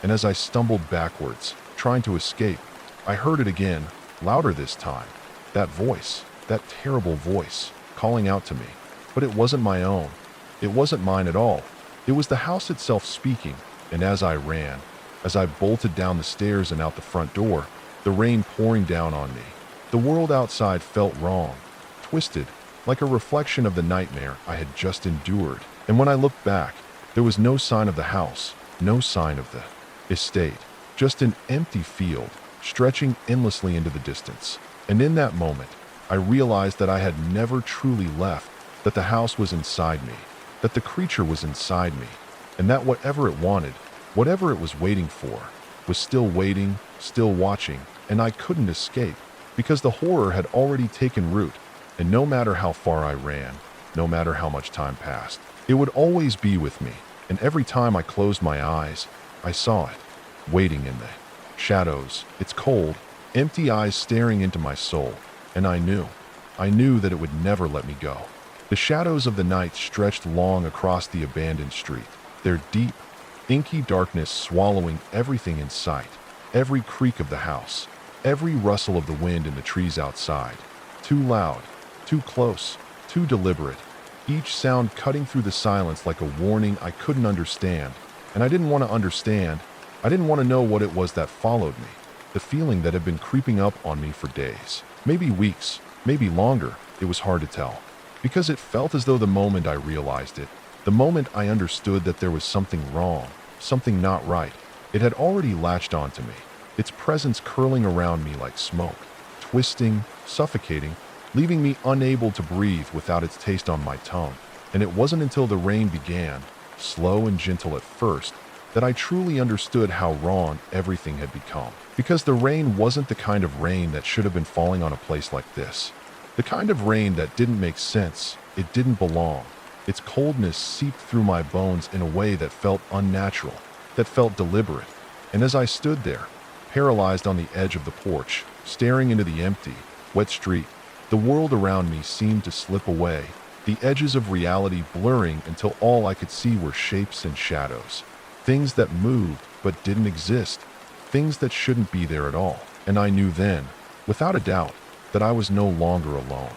And as I stumbled backwards, trying to escape, I heard it again, louder this time. That voice, that terrible voice, calling out to me. But it wasn't my own. It wasn't mine at all. It was the house itself speaking, and as I ran, as I bolted down the stairs and out the front door, the rain pouring down on me, the world outside felt wrong, twisted, like a reflection of the nightmare I had just endured. And when I looked back, there was no sign of the house, no sign of the estate, just an empty field, stretching endlessly into the distance. And in that moment, I realized that I had never truly left, that the house was inside me, that the creature was inside me, and that whatever it wanted, whatever it was waiting for, was still waiting, still watching, and I couldn't escape, because the horror had already taken root, and no matter how far I ran, no matter how much time passed, it would always be with me, and every time I closed my eyes, I saw it, waiting in the shadows, its cold, empty eyes staring into my soul, and I knew that it would never let me go. The shadows of the night stretched long across the abandoned street, their deep, inky darkness swallowing everything in sight, every creak of the house, every rustle of the wind in the trees outside. Too loud, too close, too deliberate, each sound cutting through the silence like a warning I couldn't understand. And I didn't want to understand. I didn't want to know what it was that followed me, the feeling that had been creeping up on me for days, maybe weeks, maybe longer. It was hard to tell, because it felt as though the moment I realized it, the moment I understood that there was something wrong, something not right, it had already latched onto me, its presence curling around me like smoke, twisting, suffocating, leaving me unable to breathe without its taste on my tongue. And it wasn't until the rain began, slow and gentle at first, that I truly understood how wrong everything had become. Because the rain wasn't the kind of rain that should have been falling on a place like this. The kind of rain that didn't make sense. It didn't belong. Its coldness seeped through my bones in a way that felt unnatural, that felt deliberate. And as I stood there, paralyzed on the edge of the porch, staring into the empty, wet street, the world around me seemed to slip away, the edges of reality blurring until all I could see were shapes and shadows. Things that moved but didn't exist. Things that shouldn't be there at all. And I knew then, without a doubt, that I was no longer alone.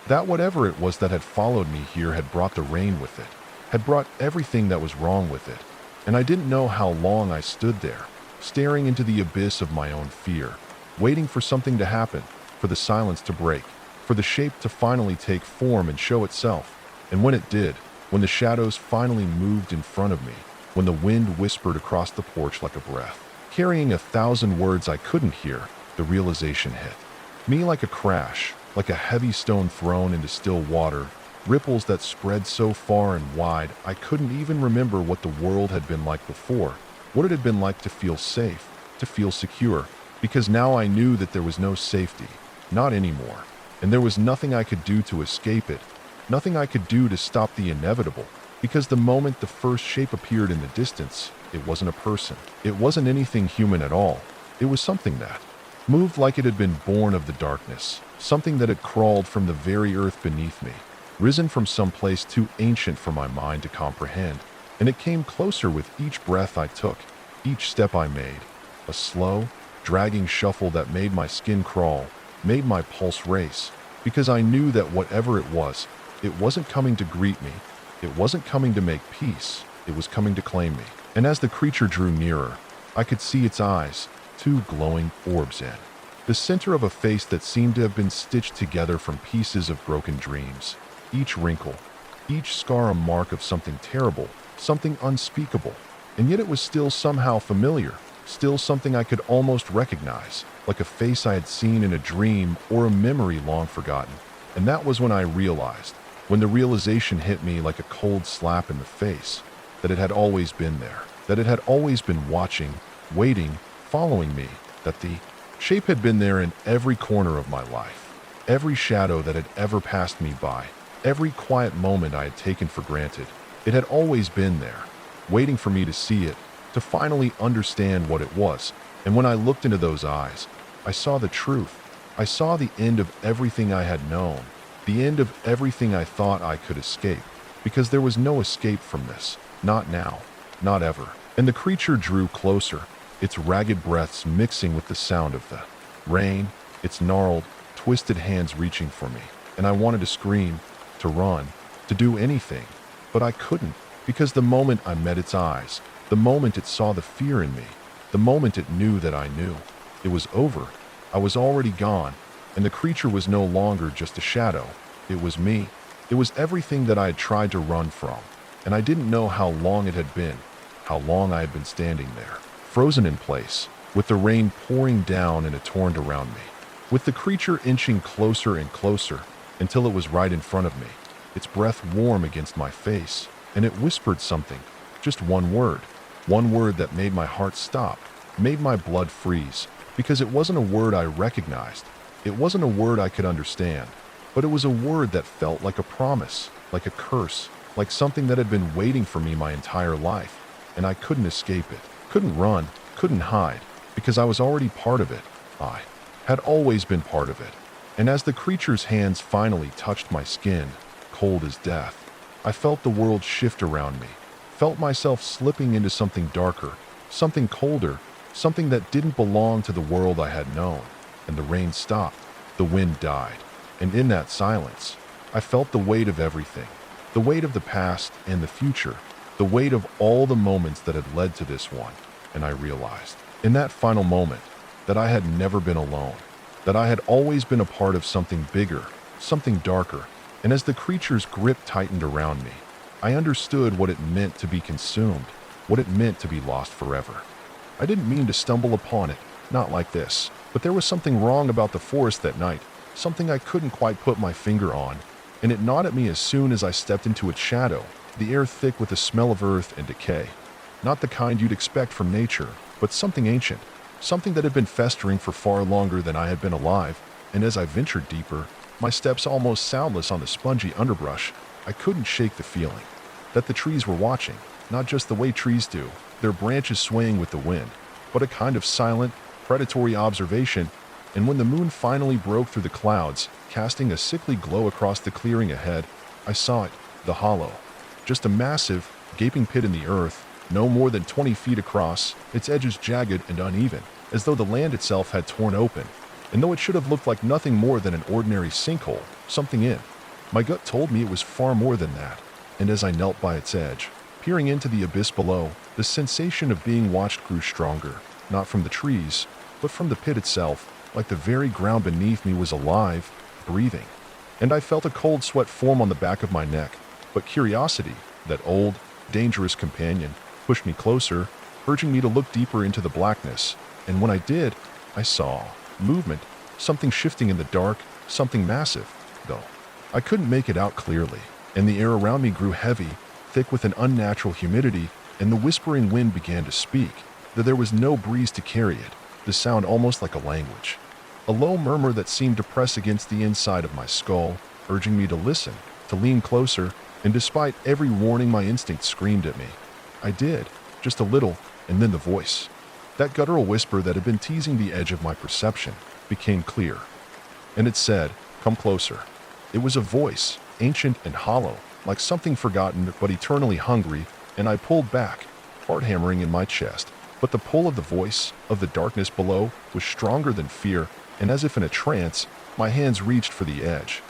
That whatever it was that had followed me here had brought the rain with it, had brought everything that was wrong with it. And I didn't know how long I stood there, staring into the abyss of my own fear, waiting for something to happen, for the silence to break, for the shape to finally take form and show itself. And when it did, when the shadows finally moved in front of me, when the wind whispered across the porch like a breath, carrying 1,000 words I couldn't hear, the realization hit me like a crash, like a heavy stone thrown into still water, ripples that spread so far and wide I couldn't even remember what the world had been like before, what it had been like to feel safe, to feel secure, because now I knew that there was no safety, not anymore, and there was nothing I could do to escape it, nothing I could do to stop the inevitable, because the moment the first shape appeared in the distance, it wasn't a person, it wasn't anything human at all, it was something that moved like it had been born of the darkness, something that had crawled from the very earth beneath me, risen from some place too ancient for my mind to comprehend, and it came closer with each breath I took, each step I made, a slow, dragging shuffle that made my skin crawl, made my pulse race, because I knew that whatever it wasn't coming to greet me, it wasn't coming to make peace, it was coming to claim me. And as the creature drew nearer, I could see its eyes, two glowing orbs in the center of a face that seemed to have been stitched together from pieces of broken dreams. Each wrinkle, each scar a mark of something terrible, something unspeakable. And yet it was still somehow familiar, still something I could almost recognize, like a face I had seen in a dream or a memory long forgotten. And that was when I realized, when the realization hit me like a cold slap in the face, that it had always been there, that it had always been watching, waiting, following me, that the shape had been there in every corner of my life, every shadow that had ever passed me by, every quiet moment I had taken for granted. It had always been there, waiting for me to see it, to finally understand what it was. And when I looked into those eyes, I saw the truth. I saw the end of everything I had known, the end of everything I thought I could escape, because there was no escape from this, not now, not ever. And the creature drew closer, its ragged breaths mixing with the sound of the rain, its gnarled, twisted hands reaching for me. And I wanted to scream, to run, to do anything, but I couldn't, because the moment I met its eyes, the moment it saw the fear in me, the moment it knew that I knew, it was over. I was already gone, and the creature was no longer just a shadow. It was me. It was everything that I had tried to run from, and I didn't know how long it had been, how long I had been standing there, frozen in place, with the rain pouring down in a torrent around me, with the creature inching closer and closer until it was right in front of me, its breath warm against my face, and it whispered something, just one word that made my heart stop, made my blood freeze, because it wasn't a word I recognized. It wasn't a word I could understand, but it was a word that felt like a promise, like a curse, like something that had been waiting for me my entire life, and I couldn't escape it, couldn't run, couldn't hide, because I was already part of it. I had always been part of it. And as the creature's hands finally touched my skin, cold as death, I felt the world shift around me, felt myself slipping into something darker, something colder, something that didn't belong to the world I had known. And the rain stopped, the wind died, and in that silence, I felt the weight of everything, the weight of the past and the future, the weight of all the moments that had led to this one. And I realized, in that final moment, that I had never been alone, that I had always been a part of something bigger, something darker. And as the creature's grip tightened around me, I understood what it meant to be consumed, what it meant to be lost forever. I didn't mean to stumble upon it, not like this, but there was something wrong about the forest that night, something I couldn't quite put my finger on, and it gnawed at me as soon as I stepped into its shadow, the air thick with the smell of earth and decay. Not the kind you'd expect from nature, but something ancient, something that had been festering for far longer than I had been alive. And as I ventured deeper, my steps almost soundless on the spongy underbrush, I couldn't shake the feeling that the trees were watching, not just the way trees do, their branches swaying with the wind, but a kind of silent, predatory observation. And when the moon finally broke through the clouds, casting a sickly glow across the clearing ahead, I saw it, the hollow, just a massive, gaping pit in the earth, no more than 20 feet across, its edges jagged and uneven, as though the land itself had torn open. And though it should have looked like nothing more than an ordinary sinkhole, something in my gut told me it was far more than that. And as I knelt by its edge, peering into the abyss below, the sensation of being watched grew stronger, not from the trees, but from the pit itself, like the very ground beneath me was alive, breathing. And I felt a cold sweat form on the back of my neck, but curiosity, that old, dangerous companion, pushed me closer, urging me to look deeper into the blackness. And when I did, I saw movement, something shifting in the dark, something massive, though I couldn't make it out clearly. And the air around me grew heavy, thick with an unnatural humidity, and the whispering wind began to speak, though there was no breeze to carry it, the sound almost like a language. A low murmur that seemed to press against the inside of my skull, urging me to listen, to lean closer, and despite every warning my instinct screamed at me. I did, just a little, and then the voice. That guttural whisper that had been teasing the edge of my perception became clear. And it said, "Come closer." It was a voice, ancient and hollow, like something forgotten but eternally hungry, and I pulled back, heart hammering in my chest. But the pull of the voice, of the darkness below, was stronger than fear, and as if in a trance, my hands reached for the edge.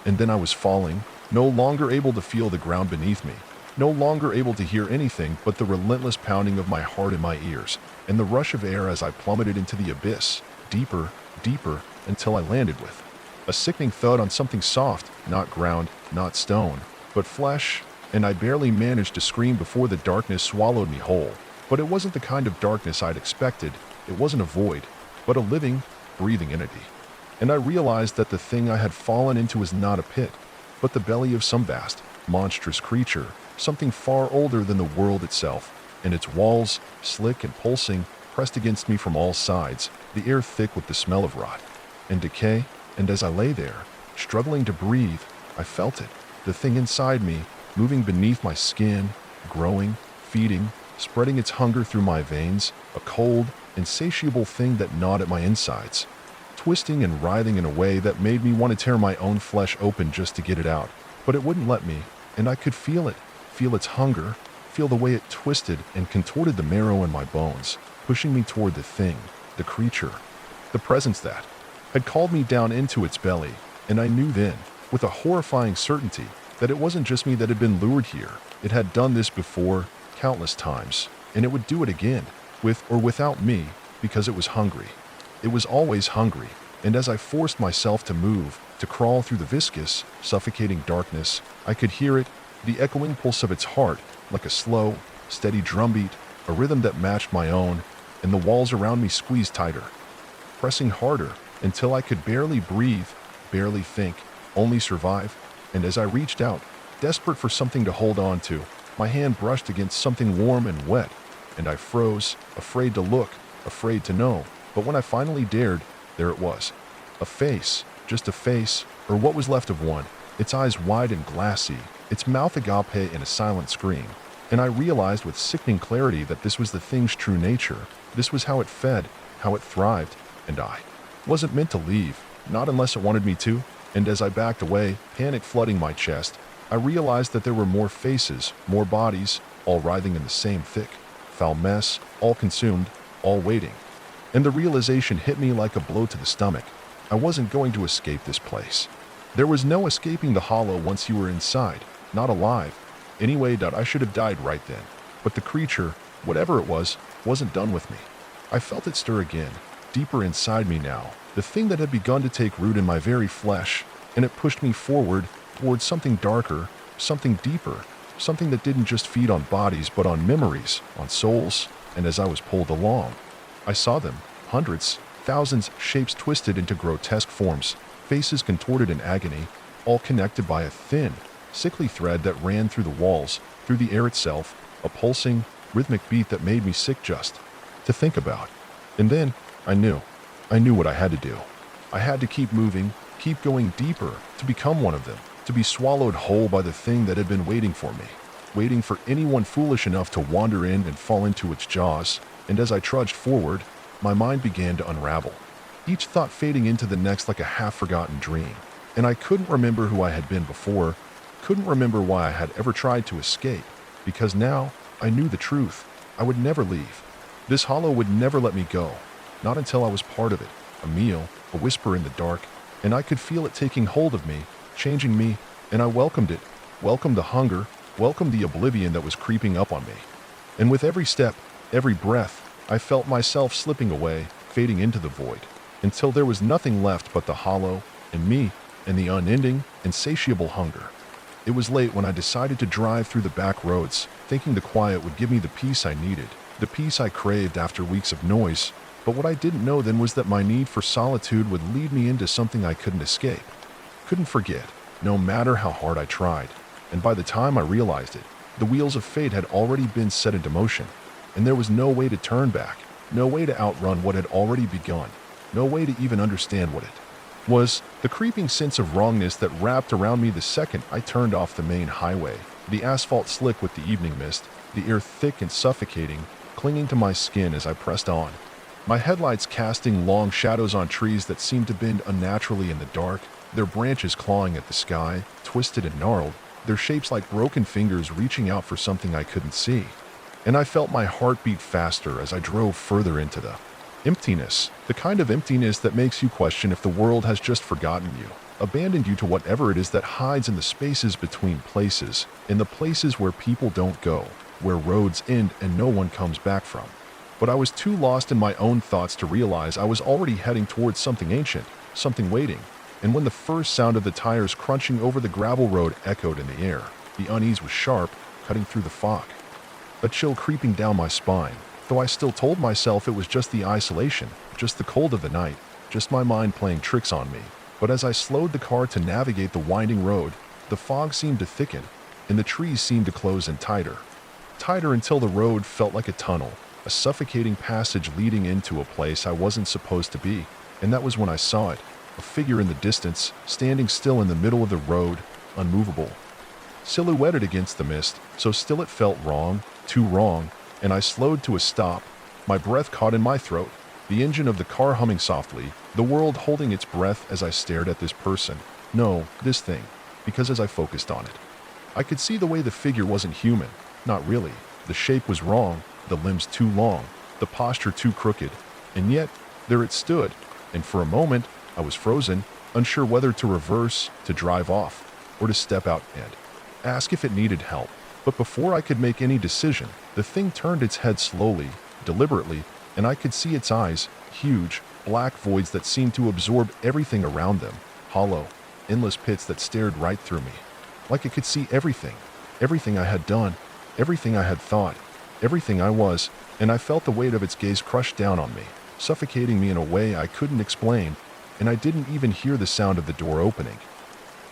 And then I was falling, no longer able to feel the ground beneath me, no longer able to hear anything but the relentless pounding of my heart in my ears, and the rush of air as I plummeted into the abyss, deeper, deeper, until I landed with a sickening thud on something soft, not ground, not stone, but flesh, and I barely managed to scream before the darkness swallowed me whole. But it wasn't the kind of darkness I'd expected. It wasn't a void, but a living, breathing entity. And I realized that the thing I had fallen into was not a pit, but the belly of some vast, monstrous creature, something far older than the world itself, and its walls, slick and pulsing, pressed against me from all sides, the air thick with the smell of rot and decay. And as I lay there, struggling to breathe, I felt it, the thing inside me, moving beneath my skin, growing, feeding, spreading its hunger through my veins, a cold, insatiable thing that gnawed at my insides, twisting and writhing in a way that made me want to tear my own flesh open just to get it out. But it wouldn't let me, and I could feel it, feel its hunger, feel the way it twisted and contorted the marrow in my bones, pushing me toward the thing, the creature, the presence that had called me down into its belly. And I knew then, with a horrifying certainty, that it wasn't just me that had been lured here. It had done this before, countless times, and it would do it again, with or without me, because it was hungry. It was always hungry, and as I forced myself to move, to crawl through the viscous, suffocating darkness, I could hear it, the echoing pulse of its heart, like a slow, steady drumbeat, a rhythm that matched my own, and the walls around me squeezed tighter, pressing harder, until I could barely breathe, barely think, only survive. And as I reached out, desperate for something to hold on to, my hand brushed against something warm and wet, and I froze, afraid to look, afraid to know. But when I finally dared, there it was. A face, just a face, or what was left of one, its eyes wide and glassy, its mouth agape in a silent scream. And I realized with sickening clarity that this was the thing's true nature. This was how it fed, how it thrived, and I wasn't meant to leave, not unless it wanted me to. And as I backed away, panic flooding my chest, I realized that there were more faces, more bodies, all writhing in the same thick, foul mess, all consumed, all waiting. And the realization hit me like a blow to the stomach. I wasn't going to escape this place. There was no escaping the hollow once you were inside, not alive. Anyway, I should have died right then. But the creature, whatever it was, wasn't done with me. I felt it stir again, deeper inside me now, the thing that had begun to take root in my very flesh, and it pushed me forward towards something darker, something deeper, something that didn't just feed on bodies but on memories, on souls. And as I was pulled along, I saw them, hundreds, thousands, shapes twisted into grotesque forms, faces contorted in agony, all connected by a thin, sickly thread that ran through the walls, through the air itself, a pulsing, rhythmic beat that made me sick just to think about. And then I knew what I had to do. I had to keep moving, keep going deeper, to become one of them, to be swallowed whole by the thing that had been waiting for me, waiting for anyone foolish enough to wander in and fall into its jaws. And as I trudged forward, my mind began to unravel, each thought fading into the next like a half-forgotten dream. And I couldn't remember who I had been before, couldn't remember why I had ever tried to escape, because now I knew the truth. I would never leave. This hollow would never let me go, not until I was part of it, a meal, a whisper in the dark, and I could feel it taking hold of me, changing me, and I welcomed it, welcomed the hunger, welcomed the oblivion that was creeping up on me. And with every step, every breath, I felt myself slipping away, fading into the void, until there was nothing left but the hollow, and me, and the unending, insatiable hunger. It was late when I decided to drive through the back roads, thinking the quiet would give me the peace I needed, the peace I craved after weeks of noise. But what I didn't know then was that my need for solitude would lead me into something I couldn't escape, couldn't forget, no matter how hard I tried. And by the time I realized it, the wheels of fate had already been set into motion, and there was no way to turn back, no way to outrun what had already begun, no way to even understand what it was. The creeping sense of wrongness that wrapped around me the second I turned off the main highway, the asphalt slick with the evening mist, the air thick and suffocating, clinging to my skin as I pressed on. My headlights casting long shadows on trees that seemed to bend unnaturally in the dark, their branches clawing at the sky, twisted and gnarled, their shapes like broken fingers reaching out for something I couldn't see. And I felt my heart beat faster as I drove further into the emptiness, the kind of emptiness that makes you question if the world has just forgotten you, abandoned you to whatever it is that hides in the spaces between places, in the places where people don't go, where roads end and no one comes back from. But I was too lost in my own thoughts to realize I was already heading towards something ancient, something waiting. And when the first sound of the tires crunching over the gravel road echoed in the air, The unease was sharp, cutting through the fog. A chill creeping down my spine, though I still told myself it was just the isolation, just the cold of the night, just my mind playing tricks on me. But as I slowed the car to navigate the winding road, the fog seemed to thicken, and the trees seemed to close in tighter. Tighter until the road felt like a tunnel, a suffocating passage leading into a place I wasn't supposed to be. And that was when I saw it, a figure in the distance, standing still in the middle of the road, unmovable. Silhouetted against the mist, so still it felt wrong, too wrong, and I slowed to a stop, my breath caught in my throat, the engine of the car humming softly, the world holding its breath as I stared at this person. No, this thing, because as I focused on it, I could see the way the figure wasn't human. Not really. The shape was wrong, the limbs too long, the posture too crooked, and yet, there it stood, and for a moment, I was frozen, unsure whether to reverse, to drive off, or to step out and ask if it needed help. But before I could make any decision, the thing turned its head slowly, deliberately, and I could see its eyes, huge, black voids that seemed to absorb everything around them, hollow, endless pits that stared right through me. Like it could see everything, everything I had done, everything I had thought, everything I was, and I felt the weight of its gaze crush down on me, suffocating me in a way I couldn't explain, and I didn't even hear the sound of the door opening.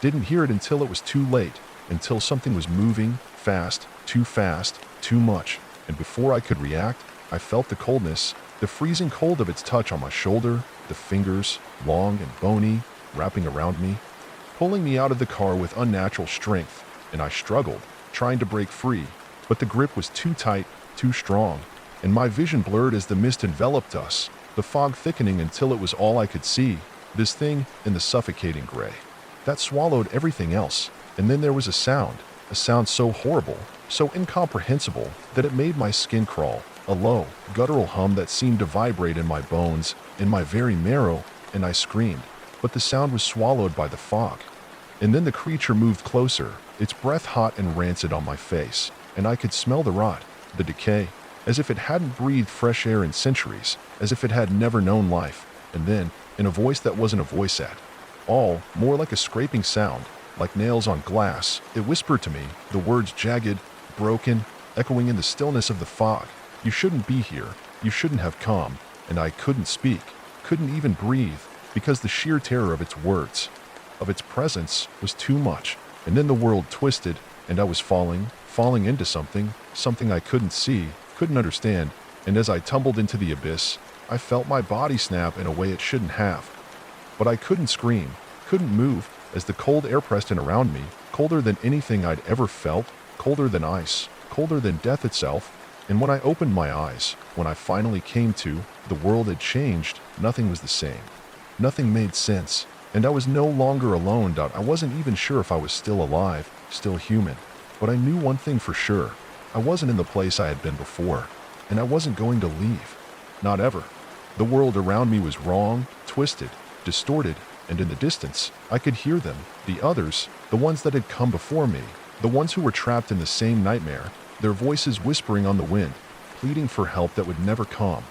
Didn't hear it until it was too late, until something was moving, fast, too much, and before I could react, I felt the coldness, the freezing cold of its touch on my shoulder, the fingers, long and bony, wrapping around me, pulling me out of the car with unnatural strength, and I struggled, trying to break free, but the grip was too tight, too strong, and my vision blurred as the mist enveloped us, the fog thickening until it was all I could see, this thing in the suffocating gray. That swallowed everything else, and then there was a sound so horrible, so incomprehensible that it made my skin crawl, a low, guttural hum that seemed to vibrate in my bones, in my very marrow, and I screamed, but the sound was swallowed by the fog. And then the creature moved closer, its breath hot and rancid on my face, and I could smell the rot, the decay, as if it hadn't breathed fresh air in centuries, as if it had never known life. And then, in a voice that wasn't a voice at all, more like a scraping sound, like nails on glass, it whispered to me, the words jagged, broken, echoing in the stillness of the fog. You shouldn't be here. You shouldn't have come. And I couldn't speak, couldn't even breathe, because the sheer terror of its words, of its presence, was too much. And then the world twisted, and I was falling into something I couldn't see, couldn't understand, and as I tumbled into the abyss, I felt my body snap in a way it shouldn't have. But I couldn't scream, couldn't move, as the cold air pressed in around me, colder than anything I'd ever felt, colder than ice, colder than death itself. And when I opened my eyes, when I finally came to, the world had changed, nothing was the same. Nothing made sense, and I was no longer alone. I wasn't even sure if I was still alive, still human. But I knew one thing for sure. I wasn't in the place I had been before, and I wasn't going to leave. Not ever. The world around me was wrong, twisted, distorted, and in the distance, I could hear them, the others, the ones that had come before me, the ones who were trapped in the same nightmare, their voices whispering on the wind, pleading for help that would never come.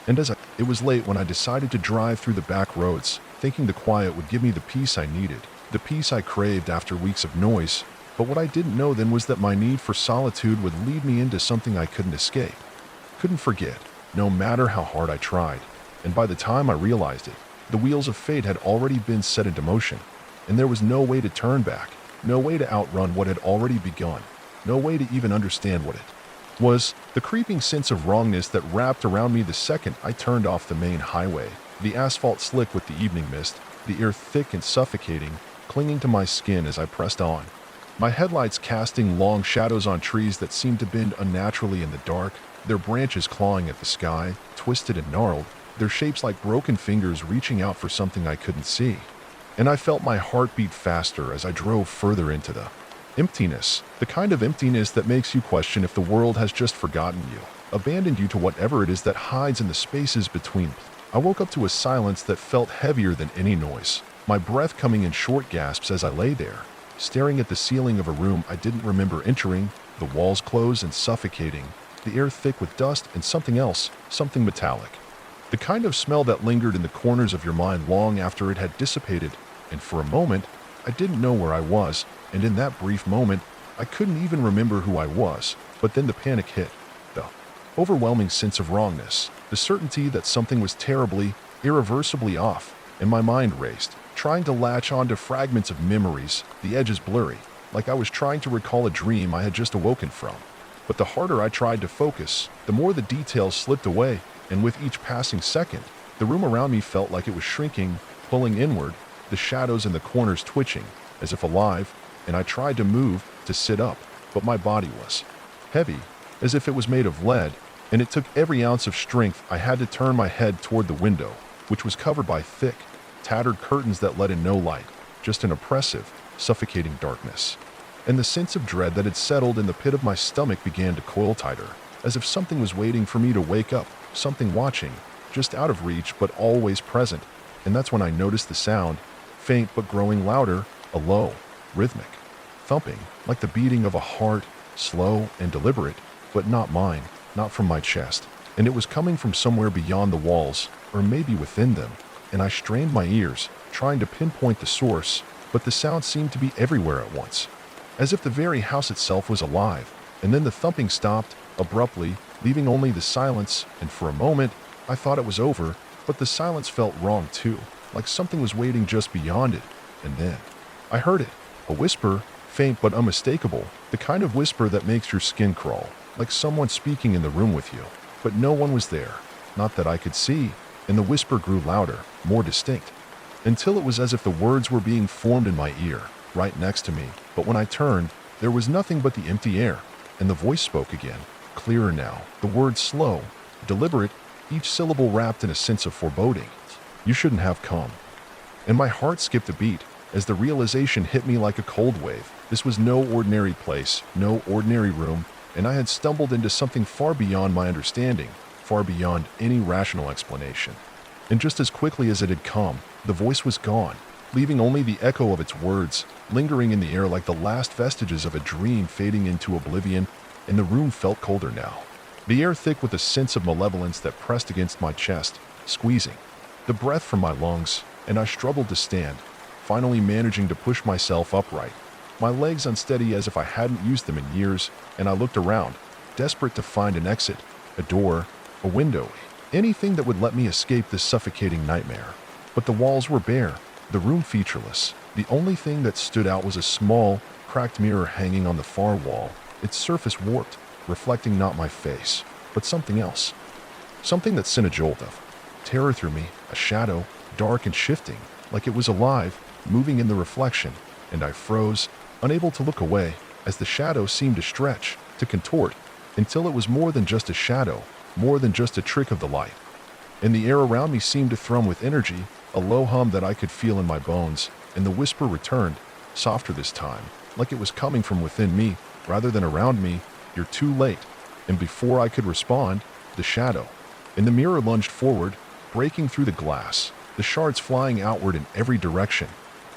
And it was late when I decided to drive through the back roads, thinking the quiet would give me the peace I needed, the peace I craved after weeks of noise. But what I didn't know then was that my need for solitude would lead me into something I couldn't escape, couldn't forget, no matter how hard I tried. And by the time I realized it, the wheels of fate had already been set into motion, and there was no way to turn back, no way to outrun what had already begun, no way to even understand what it was. The creeping sense of wrongness that wrapped around me the second I turned off the main highway, the asphalt slick with the evening mist, the air thick and suffocating, clinging to my skin as I pressed on. My headlights casting long shadows on trees that seemed to bend unnaturally in the dark, their branches clawing at the sky, twisted and gnarled, their shapes like broken fingers reaching out for something I couldn't see. And I felt my heart beat faster as I drove further into the emptiness, the kind of emptiness that makes you question if the world has just forgotten you, abandoned you to whatever it is that hides in the spaces between. I woke up to a silence that felt heavier than any noise, my breath coming in short gasps as I lay there, staring at the ceiling of a room I didn't remember entering, the walls closed and suffocating, the air thick with dust and something else, something metallic. The kind of smell that lingered in the corners of your mind long after it had dissipated, and for a moment, I didn't know where I was, and in that brief moment, I couldn't even remember who I was, but then the panic hit. The overwhelming sense of wrongness, the certainty that something was terribly, irreversibly off, and my mind raced, trying to latch onto fragments of memories, the edges blurry, like I was trying to recall a dream I had just awoken from. But the harder I tried to focus, the more the details slipped away, and with each passing second, the room around me felt like it was shrinking, pulling inward, the shadows in the corners twitching, as if alive, and I tried to move, to sit up, but my body was heavy, as if it was made of lead, and it took every ounce of strength I had to turn my head toward the window, which was covered by thick, tattered curtains that let in no light, just an oppressive, suffocating darkness. And the sense of dread that had settled in the pit of my stomach began to coil tighter, as if something was waiting for me to wake up, something watching, just out of reach but always present. And that's when I noticed the sound, faint but growing louder, a low, rhythmic thumping, like the beating of a heart, slow and deliberate, but not mine, not from my chest. And it was coming from somewhere beyond the walls, or maybe within them, and I strained my ears, trying to pinpoint the source, but the sound seemed to be everywhere at once, as if the very house itself was alive. And then the thumping stopped, abruptly, leaving only the silence, and for a moment, I thought it was over, but the silence felt wrong too, like something was waiting just beyond it. And then, I heard it, a whisper, faint but unmistakable, the kind of whisper that makes your skin crawl, like someone speaking in the room with you. But no one was there, not that I could see, and the whisper grew louder, more distinct, until it was as if the words were being formed in my ear, right next to me. But when I turned, there was nothing but the empty air, and the voice spoke again, clearer now, the words slow, deliberate, each syllable wrapped in a sense of foreboding. "You shouldn't have come." And my heart skipped a beat, as the realization hit me like a cold wave. This was no ordinary place, no ordinary room, and I had stumbled into something far beyond my understanding, far beyond any rational explanation. And just as quickly as it had come, the voice was gone, leaving only the echo of its words, lingering in the air like the last vestiges of a dream fading into oblivion, and the room felt colder now. The air thick with a sense of malevolence that pressed against my chest, squeezing the breath from my lungs, and I struggled to stand, finally managing to push myself upright, my legs unsteady as if I hadn't used them in years, and I looked around, desperate to find an exit, a door, a window, anything that would let me escape this suffocating nightmare. But the walls were bare, the room featureless. The only thing that stood out was a small, cracked mirror hanging on the far wall, its surface warped, reflecting not my face, but something else. Something that sent a jolt of terror through me, a shadow, dark and shifting, like it was alive, moving in the reflection, and I froze, unable to look away, as the shadow seemed to stretch, to contort, until it was more than just a shadow, more than just a trick of the light. And the air around me seemed to thrum with energy, a low hum that I could feel in my bones, and the whisper returned, softer this time, like it was coming from within me, rather than around me. "You're too late." And before I could respond, the shadow in the mirror lunged forward, breaking through the glass, the shards flying outward in every direction,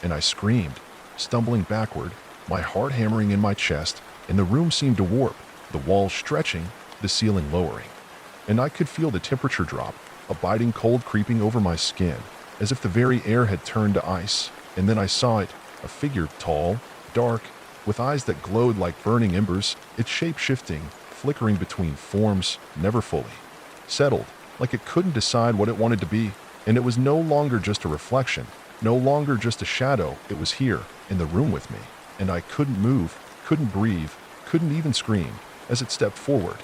and I screamed, stumbling backward, my heart hammering in my chest, and the room seemed to warp, the walls stretching, the ceiling lowering. And I could feel the temperature drop, a biting cold creeping over my skin, as if the very air had turned to ice. And then I saw it, a figure tall, dark, with eyes that glowed like burning embers, its shape shifting, flickering between forms, never fully settled, like it couldn't decide what it wanted to be. And it was no longer just a reflection, no longer just a shadow. It was here, in the room with me, and I couldn't move, couldn't breathe, couldn't even scream, as it stepped forward,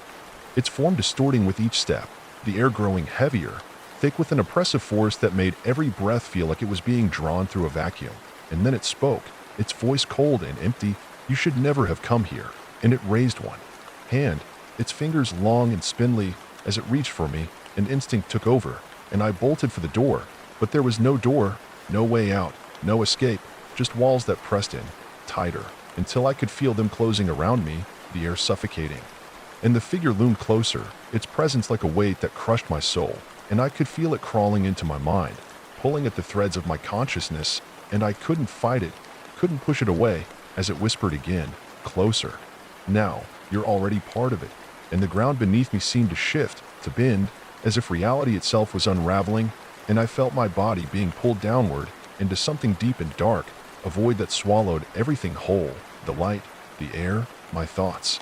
its form distorting with each step, the air growing heavier, thick with an oppressive force that made every breath feel like it was being drawn through a vacuum. And then it spoke, its voice cold and empty. "You should never have come here." And it raised one hand, its fingers long and spindly. As it reached for me, an instinct took over, and I bolted for the door. But there was no door, no way out, no escape, just walls that pressed in, tighter, until I could feel them closing around me, the air suffocating. And the figure loomed closer, its presence like a weight that crushed my soul, and I could feel it crawling into my mind, pulling at the threads of my consciousness, and I couldn't fight it, couldn't push it away, as it whispered again, closer. "Now, you're already part of it." And the ground beneath me seemed to shift, to bend, as if reality itself was unraveling, and I felt my body being pulled downward into something deep and dark, a void that swallowed everything whole, the light, the air, my thoughts,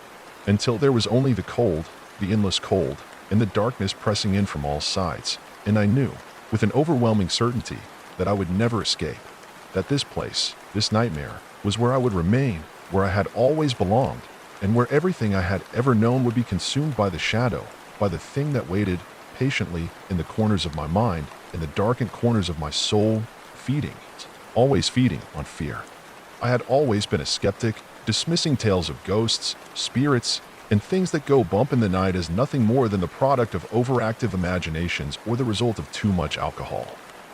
until there was only the cold, the endless cold, and the darkness pressing in from all sides. And I knew, with an overwhelming certainty, that I would never escape, that this place, this nightmare, was where I would remain, where I had always belonged, and where everything I had ever known would be consumed by the shadow, by the thing that waited patiently in the corners of my mind, in the darkened corners of my soul, feeding, always feeding on fear. I had always been a skeptic, dismissing tales of ghosts, spirits, and things that go bump in the night as nothing more than the product of overactive imaginations or the result of too much alcohol.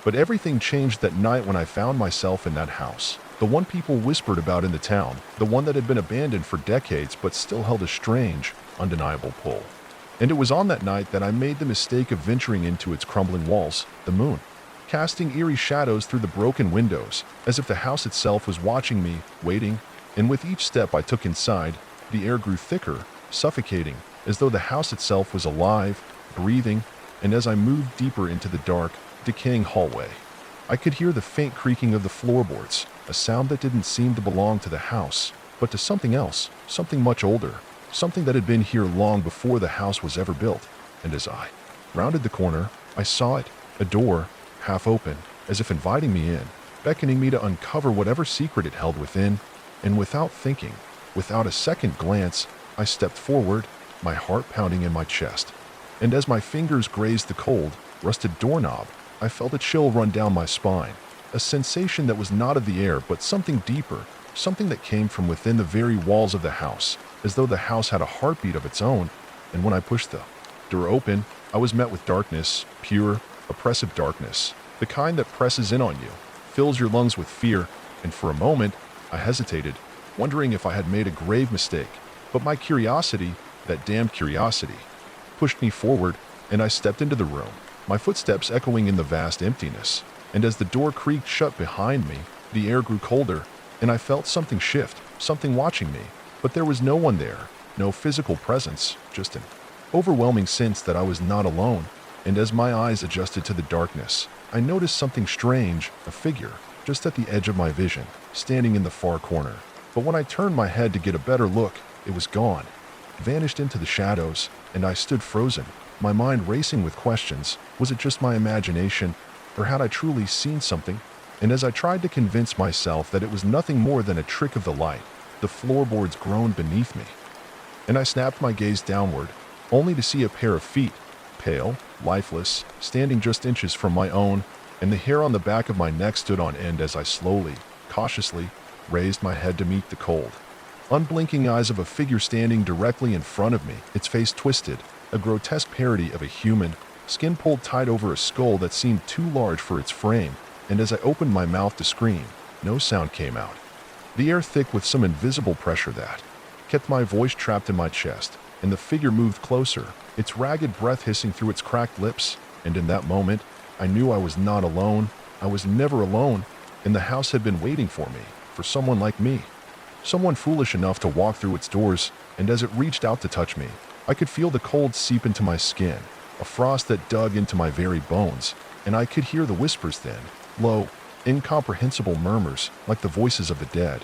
But everything changed that night when I found myself in that house, the one people whispered about in the town, the one that had been abandoned for decades but still held a strange, undeniable pull. And it was on that night that I made the mistake of venturing into its crumbling walls, the moon, casting eerie shadows through the broken windows, as if the house itself was watching me, waiting, and with each step I took inside, the air grew thicker, suffocating, as though the house itself was alive, breathing, and as I moved deeper into the dark, decaying hallway, I could hear the faint creaking of the floorboards, a sound that didn't seem to belong to the house, but to something else, something much older, something that had been here long before the house was ever built. And as I rounded the corner, I saw it, a door, half open, as if inviting me in, beckoning me to uncover whatever secret it held within, and without thinking, without a second glance, I stepped forward, my heart pounding in my chest. And as my fingers grazed the cold, rusted doorknob, I felt a chill run down my spine, a sensation that was not of the air but something deeper, something that came from within the very walls of the house, as though the house had a heartbeat of its own. And when I pushed the door open, I was met with darkness, pure, oppressive darkness, the kind that presses in on you, fills your lungs with fear, and for a moment, I hesitated, wondering if I had made a grave mistake. But my curiosity, that damned curiosity, pushed me forward, and I stepped into the room, my footsteps echoing in the vast emptiness. And as the door creaked shut behind me, the air grew colder, and I felt something shift, something watching me. But there was no one there, no physical presence, just an overwhelming sense that I was not alone. And as my eyes adjusted to the darkness, I noticed something strange, a figure, just at the edge of my vision, standing in the far corner. But when I turned my head to get a better look, it was gone, vanished into the shadows, and I stood frozen, my mind racing with questions. Was it just my imagination, or had I truly seen something? And as I tried to convince myself that it was nothing more than a trick of the light, the floorboards groaned beneath me, and I snapped my gaze downward, only to see a pair of feet, pale, lifeless, standing just inches from my own, and the hair on the back of my neck stood on end as I slowly, cautiously, raised my head to meet the cold, unblinking eyes of a figure standing directly in front of me, its face twisted, a grotesque parody of a human, skin pulled tight over a skull that seemed too large for its frame. And as I opened my mouth to scream, no sound came out, the air thick with some invisible pressure that kept my voice trapped in my chest. And the figure moved closer, its ragged breath hissing through its cracked lips. And in that moment, I knew I was not alone. I was never alone, and the house had been waiting for me, for someone like me, someone foolish enough to walk through its doors. And as it reached out to touch me, I could feel the cold seep into my skin, a frost that dug into my very bones, and I could hear the whispers then, low, incomprehensible murmurs like the voices of the dead,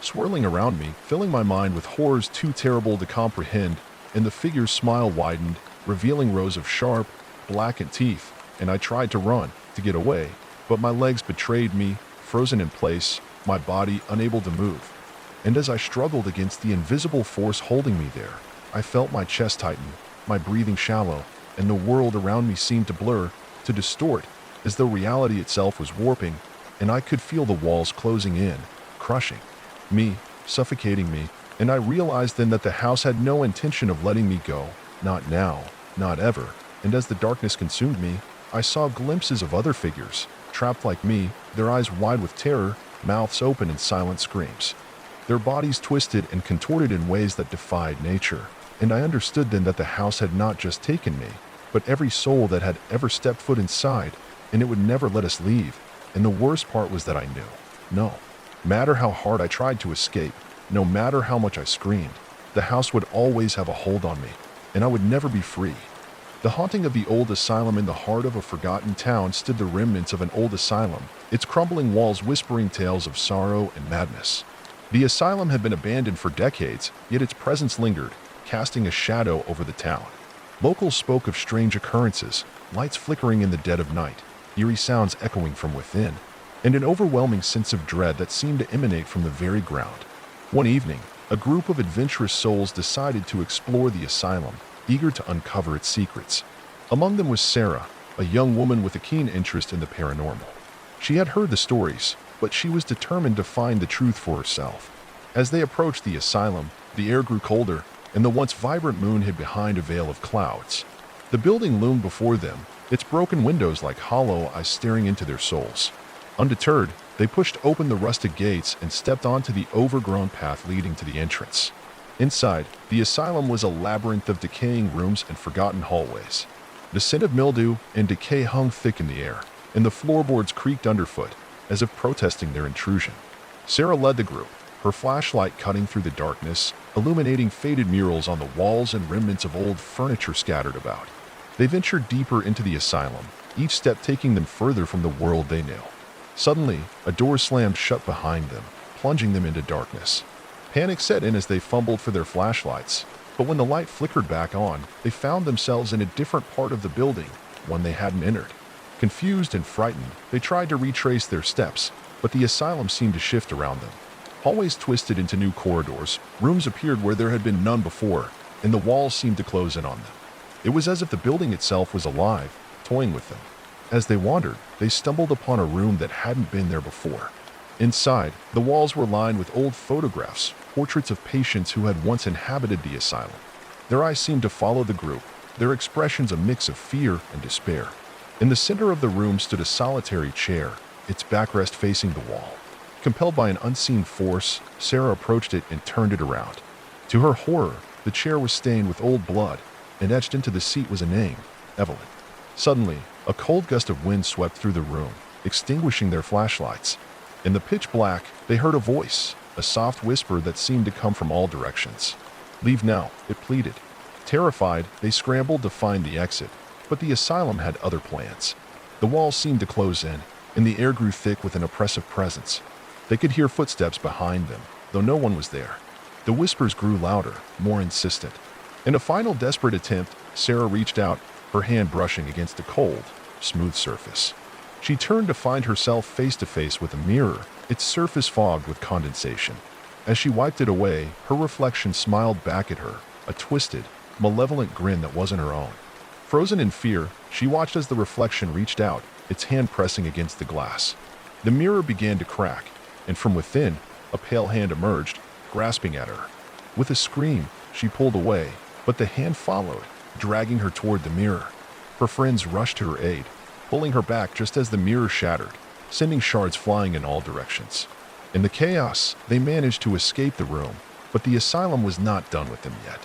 swirling around me, filling my mind with horrors too terrible to comprehend. And the figure's smile widened, revealing rows of sharp, blackened teeth, and I tried to run, to get away, but my legs betrayed me, frozen in place, my body unable to move. And as I struggled against the invisible force holding me there, I felt my chest tighten, my breathing shallow, and the world around me seemed to blur, to distort, as though reality itself was warping. And I could feel the walls closing in, crushing me, suffocating me. And I realized then that the house had no intention of letting me go, not now, not ever. And as the darkness consumed me, I saw glimpses of other figures, trapped like me, their eyes wide with terror, mouths open in silent screams, their bodies twisted and contorted in ways that defied nature. And I understood then that the house had not just taken me, but every soul that had ever stepped foot inside, and it would never let us leave. And the worst part was that I knew, no matter how hard I tried to escape, no matter how much I screamed, the house would always have a hold on me, and I would never be free. The haunting of the old asylum in the heart of a forgotten town stood the remnants of an old asylum, its crumbling walls whispering tales of sorrow and madness. The asylum had been abandoned for decades, yet its presence lingered, casting a shadow over the town. Locals spoke of strange occurrences, lights flickering in the dead of night, eerie sounds echoing from within, and an overwhelming sense of dread that seemed to emanate from the very ground. One evening, a group of adventurous souls decided to explore the asylum, eager to uncover its secrets. Among them was Sarah, a young woman with a keen interest in the paranormal. She had heard the stories, but she was determined to find the truth for herself. As they approached the asylum, the air grew colder, and the once vibrant moon hid behind a veil of clouds. The building loomed before them, its broken windows like hollow eyes staring into their souls. Undeterred, they pushed open the rusted gates and stepped onto the overgrown path leading to the entrance. Inside, the asylum was a labyrinth of decaying rooms and forgotten hallways. The scent of mildew and decay hung thick in the air, and the floorboards creaked underfoot, as if protesting their intrusion. Sarah led the group, her flashlight cutting through the darkness, illuminating faded murals on the walls and remnants of old furniture scattered about. They ventured deeper into the asylum, each step taking them further from the world they knew. Suddenly, a door slammed shut behind them, plunging them into darkness. Panic set in as they fumbled for their flashlights, but when the light flickered back on, they found themselves in a different part of the building, one they hadn't entered. Confused and frightened, they tried to retrace their steps, but the asylum seemed to shift around them. Hallways twisted into new corridors, rooms appeared where there had been none before, and the walls seemed to close in on them. It was as if the building itself was alive, toying with them. As they wandered, they stumbled upon a room that hadn't been there before. Inside, the walls were lined with old photographs, portraits of patients who had once inhabited the asylum. Their eyes seemed to follow the group, their expressions a mix of fear and despair. In the center of the room stood a solitary chair, its backrest facing the wall. Compelled by an unseen force, Sarah approached it and turned it around. To her horror, the chair was stained with old blood, and etched into the seat was a name, Evelyn. Suddenly, a cold gust of wind swept through the room, extinguishing their flashlights. In the pitch black, they heard a voice, a soft whisper that seemed to come from all directions. "Leave now," it pleaded. Terrified, they scrambled to find the exit, but the asylum had other plans. The walls seemed to close in, and the air grew thick with an oppressive presence. They could hear footsteps behind them, though no one was there. The whispers grew louder, more insistent. In a final desperate attempt, Sarah reached out, her hand brushing against the cold, smooth surface. She turned to find herself face to face with a mirror, its surface fogged with condensation. As she wiped it away, her reflection smiled back at her, a twisted, malevolent grin that wasn't her own. Frozen in fear, she watched as the reflection reached out, its hand pressing against the glass. The mirror began to crack, and from within, a pale hand emerged, grasping at her. With a scream, she pulled away, but the hand followed, dragging her toward the mirror. Her friends rushed to her aid, pulling her back just as the mirror shattered, sending shards flying in all directions. In the chaos, they managed to escape the room, but the asylum was not done with them yet.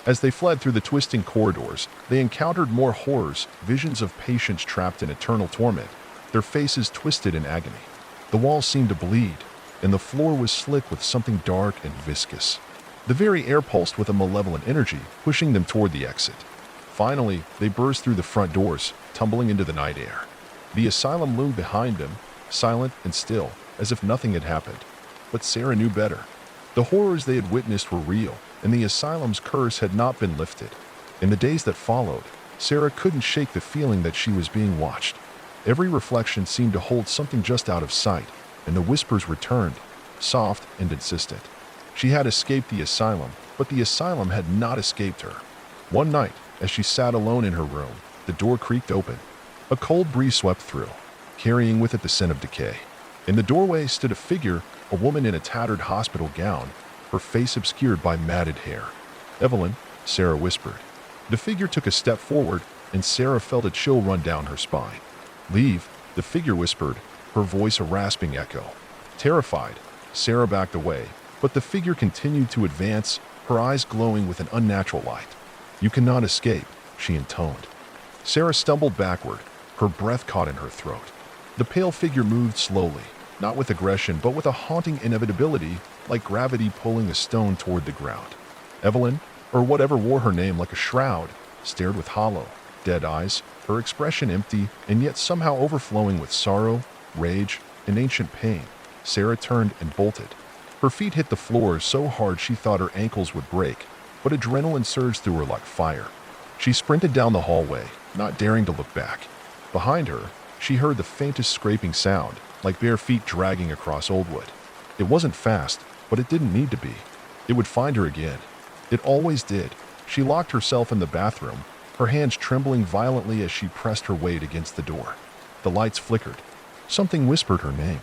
As they fled through the twisting corridors, they encountered more horrors, visions of patients trapped in eternal torment, their faces twisted in agony. The walls seemed to bleed, and the floor was slick with something dark and viscous. The very air pulsed with a malevolent energy, pushing them toward the exit. Finally, they burst through the front doors, tumbling into the night air. The asylum loomed behind them, silent and still, as if nothing had happened. But Sarah knew better. The horrors they had witnessed were real, and the asylum's curse had not been lifted. In the days that followed, Sarah couldn't shake the feeling that she was being watched. Every reflection seemed to hold something just out of sight, and the whispers returned, soft and insistent. She had escaped the asylum, but the asylum had not escaped her. One night, as she sat alone in her room, the door creaked open. A cold breeze swept through, carrying with it the scent of decay. In the doorway stood a figure, a woman in a tattered hospital gown, her face obscured by matted hair. "Evelyn," Sarah whispered. The figure took a step forward, and Sarah felt a chill run down her spine. "Leave," the figure whispered, her voice a rasping echo. Terrified, Sarah backed away, but the figure continued to advance, her eyes glowing with an unnatural light. "You cannot escape," she intoned. Sarah stumbled backward, her breath caught in her throat. The pale figure moved slowly, not with aggression, but with a haunting inevitability, like gravity pulling a stone toward the ground. Evelyn, or whatever wore her name like a shroud, stared with hollow, dead eyes, her expression empty and yet somehow overflowing with sorrow, rage, and ancient pain. Sarah turned and bolted. Her feet hit the floor so hard she thought her ankles would break, but adrenaline surged through her like fire. She sprinted down the hallway, not daring to look back. Behind her, she heard the faintest scraping sound, like bare feet dragging across old wood. It wasn't fast, but it didn't need to be. It would find her again. It always did. She locked herself in the bathroom, her hands trembling violently as she pressed her weight against the door. The lights flickered. Something whispered her name.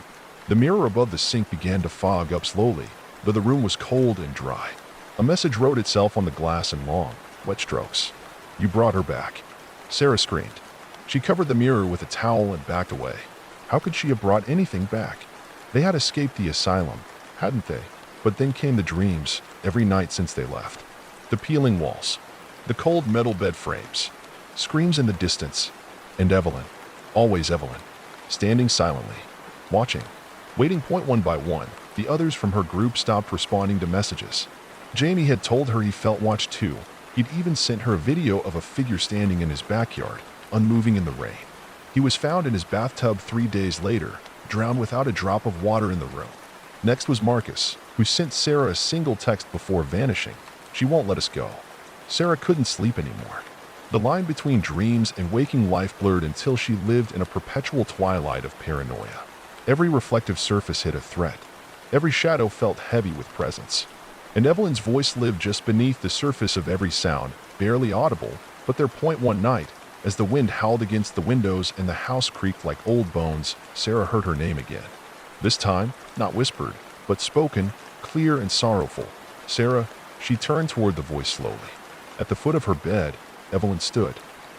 The mirror above the sink began to fog up slowly, though the room was cold and dry. A message wrote itself on the glass in long, wet strokes. "You brought her back." Sarah screamed. She covered the mirror with a towel and backed away. How could she have brought anything back? They had escaped the asylum, hadn't they? But then came the dreams, every night since they left. The peeling walls, the cold metal bed frames, screams in the distance, and Evelyn, always Evelyn, standing silently, watching, waiting. One by one, the others from her group stopped responding to messages. Jamie had told her he felt watched too. He'd even sent her a video of a figure standing in his backyard, unmoving in the rain. He was found in his bathtub 3 days later, drowned without a drop of water in the room. Next was Marcus, who sent Sarah a single text before vanishing. "She won't let us go." Sarah couldn't sleep anymore. The line between dreams and waking life blurred until she lived in a perpetual twilight of paranoia. Every reflective surface hid a threat. Every shadow felt heavy with presence. And Evelyn's voice lived just beneath the surface of every sound, barely audible, but their point one night, as the wind howled against the windows and the house creaked like old bones, Sarah heard her name again. This time, not whispered, but spoken, clear and sorrowful. "Sarah." She turned toward the voice slowly. At the foot of her bed, Evelyn stood,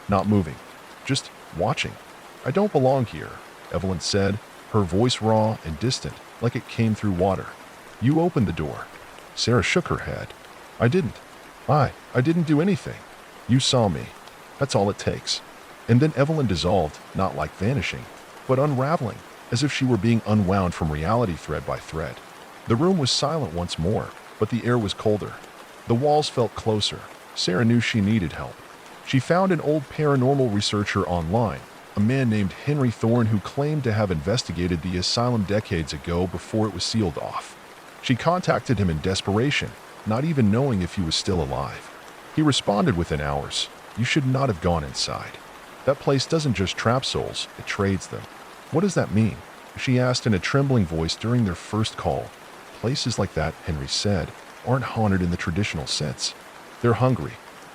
not moving, just watching. "I don't belong here," Evelyn said, her voice raw and distant, like it came through water. "You opened the door." Sarah shook her head. "I didn't. I didn't do anything. You saw me. That's all it takes." And then Evelyn dissolved, not like vanishing, but unraveling, as if she were being unwound from reality thread by thread. The room was silent once more, but the air was colder. The walls felt closer. Sarah knew she needed help. She found an old paranormal researcher online, a man named Henry Thorne who claimed to have investigated the asylum decades ago before it was sealed off. She contacted him in desperation, not even knowing if he was still alive. He responded within hours. "You should not have gone inside. That place doesn't just trap souls, it trades them." "What does that mean?" she asked in a trembling voice during their first call. "Places like that," Henry said, "aren't haunted in the traditional sense. They're hungry.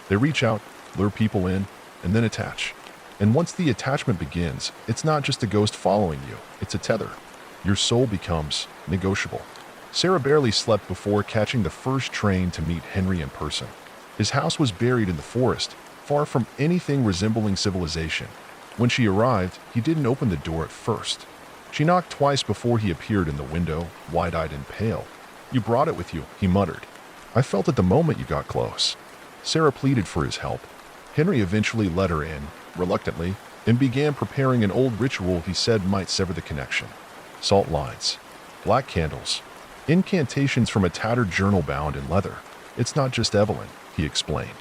They reach out, lure people in, and then attach. And once the attachment begins, it's not just a ghost following you, it's a tether. Your soul becomes negotiable." Sarah barely slept before catching the first train to meet Henry in person. His house was buried in the forest, far from anything resembling civilization. When she arrived, he didn't open the door at first. She knocked twice before he appeared in the window, wide-eyed and pale. "You brought it with you," he muttered. "I felt it the moment you got close." Sarah pleaded for his help. Henry eventually let her in, reluctantly, and began preparing an old ritual he said might sever the connection. Salt lines, black candles, incantations from a tattered journal bound in leather. "It's not just Evelyn," he explained.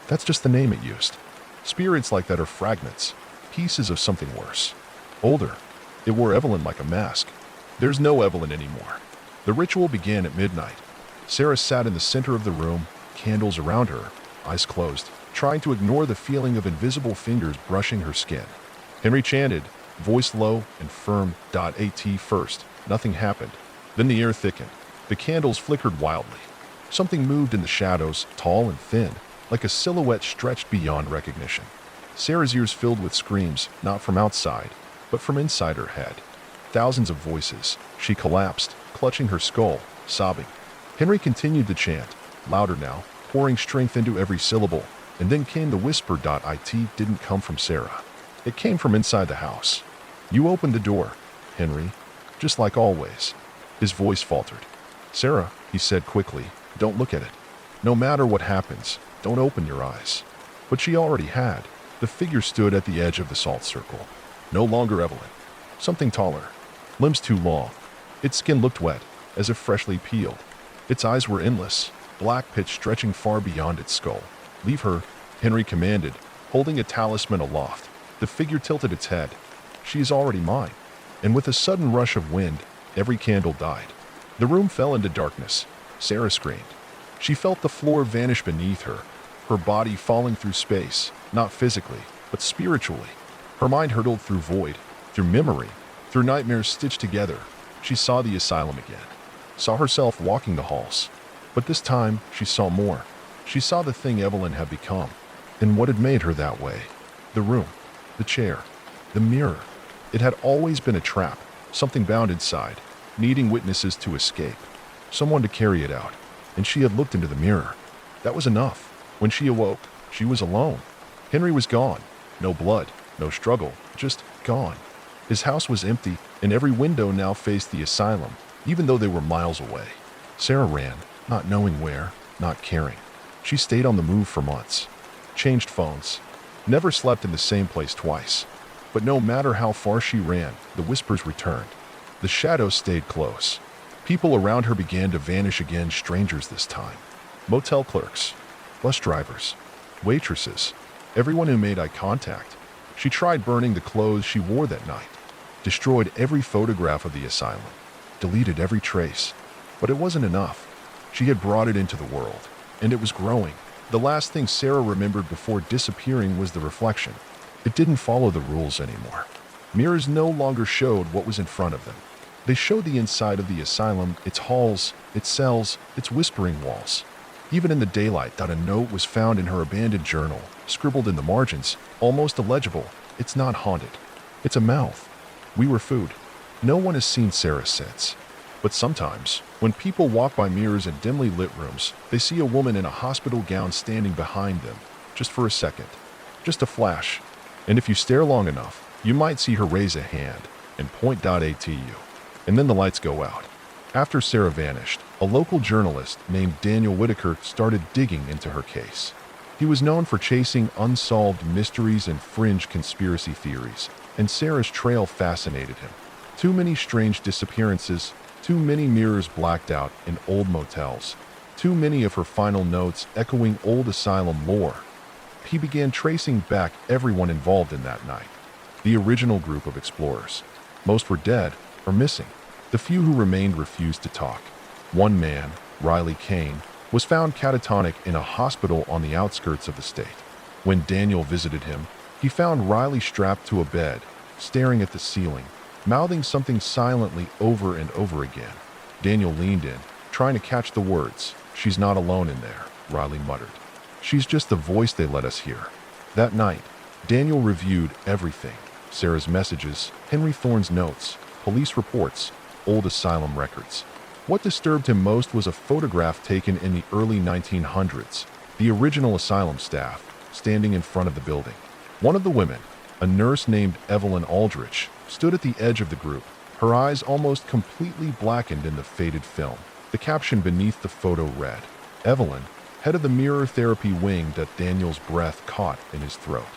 "That's just the name it used. Spirits like that are fragments, pieces of something worse. Older. It wore Evelyn like a mask. There's no Evelyn anymore." The ritual began at midnight. Sarah sat in the center of the room, candles around her, eyes closed, trying to ignore the feeling of invisible fingers brushing her skin. Henry chanted, voice low and firm, "At first." Nothing happened. Then the air thickened. The candles flickered wildly. Something moved in the shadows, tall and thin, like a silhouette stretched beyond recognition. Sarah's ears filled with screams, not from outside, but from inside her head. Thousands of voices. She collapsed, clutching her skull, sobbing. Henry continued to chant, louder now, pouring strength into every syllable, and then came the whisper. It didn't come from Sarah. It came from inside the house. "You opened the door, Henry, just like always." His voice faltered. "Sarah," he said quickly, "don't look at it. No matter what happens, don't open your eyes." But she already had. The figure stood at the edge of the salt circle. No longer Evelyn. Something taller. Limbs too long. Its skin looked wet, as if freshly peeled. Its eyes were endless, black pits stretching far beyond its skull. "Leave her," Henry commanded, holding a talisman aloft. The figure tilted its head. "She is already mine." And with a sudden rush of wind, every candle died. The room fell into darkness. Sarah screamed. She felt the floor vanish beneath her, her body falling through space, not physically, but spiritually. Her mind hurtled through void, through memory, through nightmares stitched together. She saw the asylum again, saw herself walking the halls. But this time, she saw more. She saw the thing Evelyn had become, and what had made her that way. The room, the chair, the mirror. It had always been a trap, something bound inside, needing witnesses to escape, someone to carry it out. And she had looked into the mirror. That was enough. When she awoke, she was alone. Henry was gone. No blood, no struggle, just gone. His house was empty, and every window now faced the asylum, even though they were miles away. Sarah ran, not knowing where, not caring. She stayed on the move for months, changed phones, never slept in the same place twice. But no matter how far she ran, the whispers returned. The shadows stayed close. People around her began to vanish again, strangers this time. Motel clerks, bus drivers, waitresses, everyone who made eye contact. She tried burning the clothes she wore that night, destroyed every photograph of the asylum, deleted every trace. But it wasn't enough. She had brought it into the world, and it was growing. The last thing Sarah remembered before disappearing was the reflection. It didn't follow the rules anymore. Mirrors no longer showed what was in front of them. They showed the inside of the asylum, its halls, its cells, its whispering walls. Even in the daylight, a note was found in her abandoned journal, scribbled in the margins, almost illegible. It's not haunted. It's a mouth. We were food. No one has seen Sarah since. But sometimes, when people walk by mirrors in dimly lit rooms, they see a woman in a hospital gown standing behind them, just for a second, just a flash. And if you stare long enough, you might see her raise a hand and point at you. And then the lights go out. After Sarah vanished, a local journalist named Daniel Whitaker started digging into her case. He was known for chasing unsolved mysteries and fringe conspiracy theories, and Sarah's trail fascinated him. Too many strange disappearances, too many mirrors blacked out in old motels, too many of her final notes echoing old asylum lore. He began tracing back everyone involved in that night. The original group of explorers. Most were dead or missing. The few who remained refused to talk. One man, Riley Kane, was found catatonic in a hospital on the outskirts of the state. When Daniel visited him, he found Riley strapped to a bed, staring at the ceiling, mouthing something silently over and over again. Daniel leaned in, trying to catch the words. "She's not alone in there," Riley muttered. "She's just the voice they let us hear." That night, Daniel reviewed everything. Sarah's messages, Henry Thorne's notes, police reports, old asylum records. What disturbed him most was a photograph taken in the early 1900s, the original asylum staff, standing in front of the building. One of the women, a nurse named Evelyn Aldrich, stood at the edge of the group, her eyes almost completely blackened in the faded film. The caption beneath the photo read, "Evelyn, head of the mirror therapy wing," that Daniel's breath caught in his throat.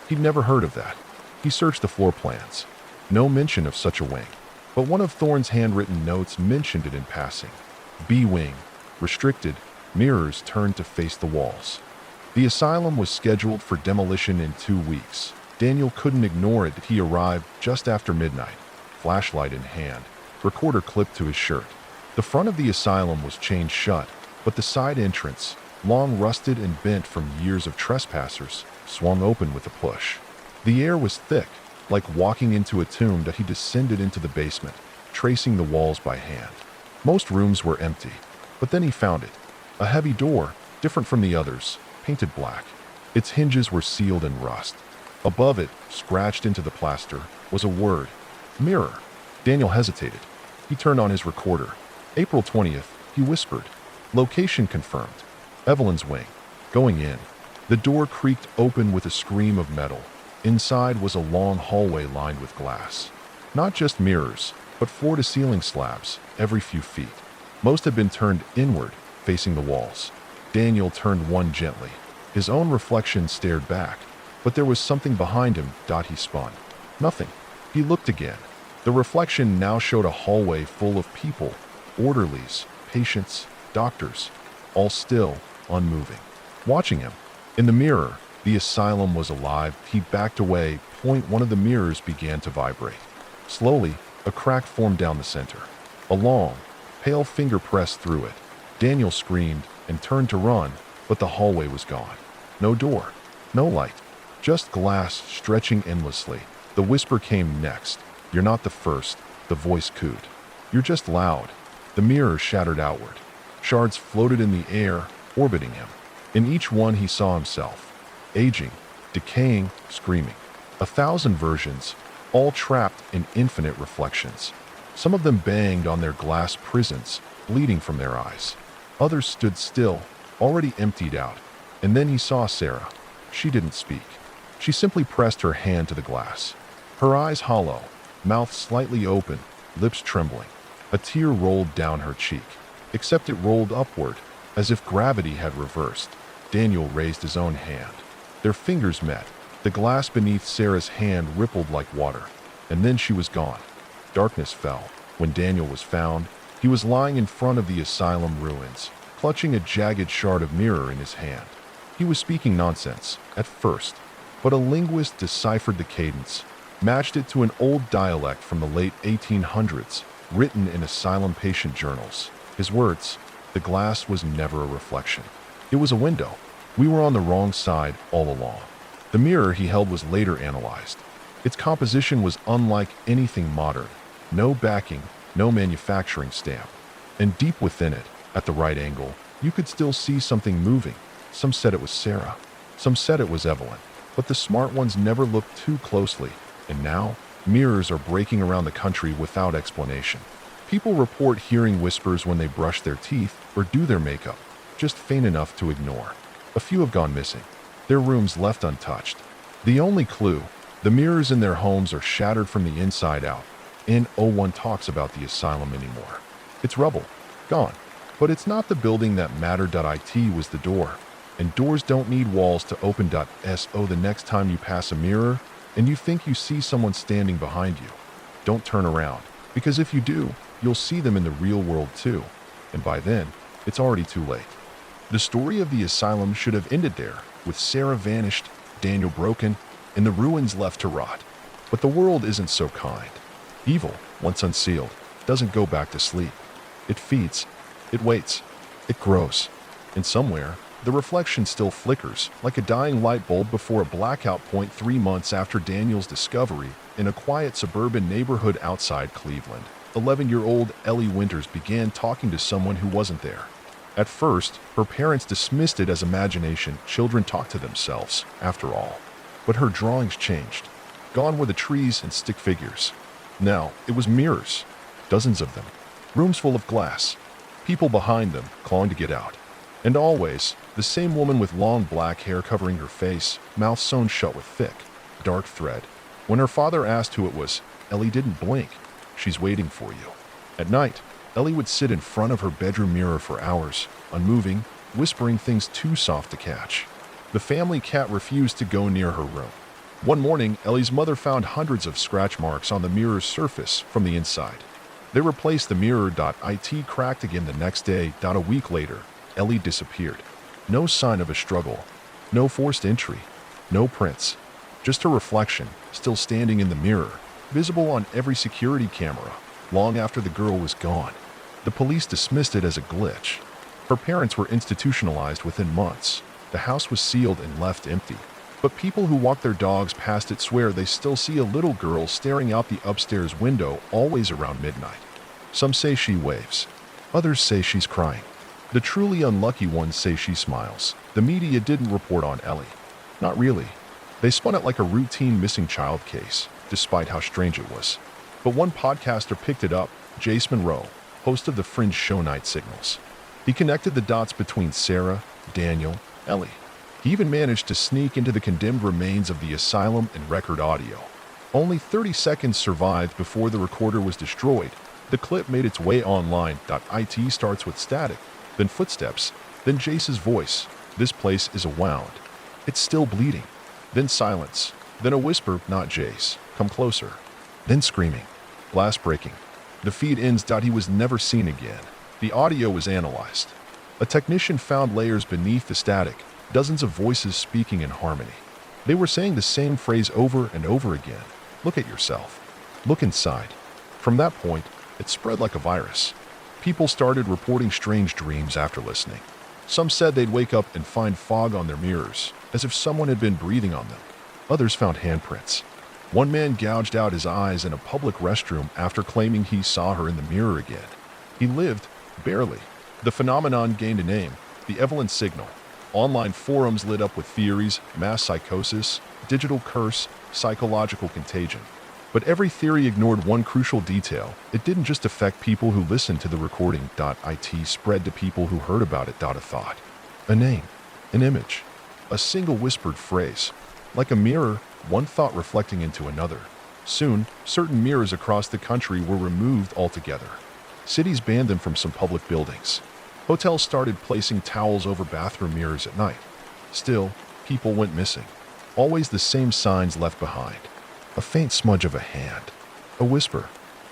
He'd never heard of that. He searched the floor plans. No mention of such a wing. But one of Thorne's handwritten notes mentioned it in passing. B wing, restricted, mirrors turned to face the walls. The asylum was scheduled for demolition in 2 weeks. Daniel couldn't ignore it. He arrived just after midnight, flashlight in hand, recorder clipped to his shirt. The front of the asylum was chained shut, but the side entrance, long rusted and bent from years of trespassers, swung open with a push. The air was thick, like walking into a tomb. That he descended into the basement, tracing the walls by hand. Most rooms were empty, but then he found it. A heavy door, different from the others, painted black. Its hinges were sealed in rust. Above it, scratched into the plaster, was a word, mirror. Daniel hesitated. He turned on his recorder. April 20th, he whispered. Location confirmed. Evelyn's wing. Going in. The door creaked open with a scream of metal. Inside was a long hallway lined with glass. Not just mirrors, but floor-to-ceiling slabs, every few feet. Most had been turned inward, facing the walls. Daniel turned one gently. His own reflection stared back, but there was something behind him. He spun. Nothing. He looked again. The reflection now showed a hallway full of people, orderlies, patients, doctors, all still, unmoving, watching him. In the mirror, the asylum was alive. He backed away. One of the mirrors began to vibrate. Slowly, a crack formed down the center. A long, pale finger pressed through it. Daniel screamed and turned to run, but the hallway was gone. No door, no light, just glass stretching endlessly. The whisper came next. "You're not the first," the voice cooed. "You're just loud." The mirror shattered outward. Shards floated in the air, orbiting him. In each one he saw himself, aging, decaying, screaming. 1,000 versions, all trapped in infinite reflections. Some of them banged on their glass prisons, bleeding from their eyes. Others stood still, already emptied out. And then he saw Sarah. She didn't speak. She simply pressed her hand to the glass. Her eyes hollow, mouth slightly open, lips trembling. A tear rolled down her cheek, except it rolled upward, as if gravity had reversed. Daniel raised his own hand. Their fingers met. The glass beneath Sarah's hand rippled like water, and then she was gone. Darkness fell. When Daniel was found, he was lying in front of the asylum ruins, clutching a jagged shard of mirror in his hand. He was speaking nonsense, at first, but a linguist deciphered the cadence, matched it to an old dialect from the late 1800s, written in asylum patient journals. His words, "The glass was never a reflection. It was a window. We were on the wrong side all along." The mirror he held was later analyzed. Its composition was unlike anything modern. No backing, no manufacturing stamp. And deep within it, at the right angle, you could still see something moving. Some said it was Sarah. Some said it was Evelyn. But the smart ones never looked too closely. And now, mirrors are breaking around the country without explanation. People report hearing whispers when they brush their teeth or do their makeup, just faint enough to ignore. A few have gone missing, their rooms left untouched. The only clue, the mirrors in their homes are shattered from the inside out, and no one talks about the asylum anymore. It's rubble, gone. But it's not the building that mattered. It was the door. And doors don't need walls to open. So the next time you pass a mirror, and you think you see someone standing behind you, don't turn around, because if you do, you'll see them in the real world too, and by then, it's already too late. The story of the asylum should have ended there, with Sarah vanished, Daniel broken, and the ruins left to rot. But the world isn't so kind. Evil, once unsealed, doesn't go back to sleep. It feeds, it waits, it grows, and somewhere, the reflection still flickers, like a dying light bulb before a blackout point 3 months after Daniel's discovery in a quiet suburban neighborhood outside Cleveland. 11-year-old Ellie Winters began talking to someone who wasn't there. At first, her parents dismissed it as imagination. Children talk to themselves, after all. But her drawings changed. Gone were the trees and stick figures. Now, it was mirrors. Dozens of them. Rooms full of glass. People behind them, clawing to get out. And always, the same woman with long black hair covering her face, mouth sewn shut with thick, dark thread. When her father asked who it was, Ellie didn't blink. "She's waiting for you." At night, Ellie would sit in front of her bedroom mirror for hours, unmoving, whispering things too soft to catch. The family cat refused to go near her room. One morning, Ellie's mother found hundreds of scratch marks on the mirror's surface from the inside. They replaced the mirror. It cracked again the next day. A week later, Ellie disappeared. No sign of a struggle, no forced entry, no prints. Just her reflection, still standing in the mirror, visible on every security camera, long after the girl was gone. The police dismissed it as a glitch. Her parents were institutionalized within months. The house was sealed and left empty. But people who walk their dogs past it swear they still see a little girl staring out the upstairs window, always around midnight. Some say she waves. Others say she's crying. The truly unlucky ones say she smiles. The media didn't report on Ellie. Not really. They spun it like a routine missing child case, despite how strange it was. But one podcaster picked it up, Jace Monroe, host of the Fringe show Night Signals. He connected the dots between Sarah, Daniel, Ellie. He even managed to sneak into the condemned remains of the asylum and record audio. Only 30 seconds survived before the recorder was destroyed. The clip made its way online. It starts with static, then footsteps, then Jace's voice. "This place is a wound. It's still bleeding." Then silence, then a whisper, not Jace, "Come closer." Then screaming, glass breaking. The feed ends. He was never seen again. The audio was analyzed. A technician found layers beneath the static, dozens of voices speaking in harmony. They were saying the same phrase over and over again. "Look at yourself. Look inside." From that point, it spread like a virus. People started reporting strange dreams after listening. Some said they'd wake up and find fog on their mirrors, as if someone had been breathing on them. Others found handprints. One man gouged out his eyes in a public restroom after claiming he saw her in the mirror again. He lived, barely. The phenomenon gained a name, the Evelyn signal. Online forums lit up with theories, mass psychosis, digital curse, psychological contagion. But every theory ignored one crucial detail. It didn't just affect people who listened to the recording. It spread to people who heard about it. A thought, a name, an image, a single whispered phrase. Like a mirror, one thought reflecting into another. Soon, certain mirrors across the country were removed altogether. Cities banned them from some public buildings. Hotels started placing towels over bathroom mirrors at night. Still, people went missing. Always the same signs left behind. A faint smudge of a hand. A whisper.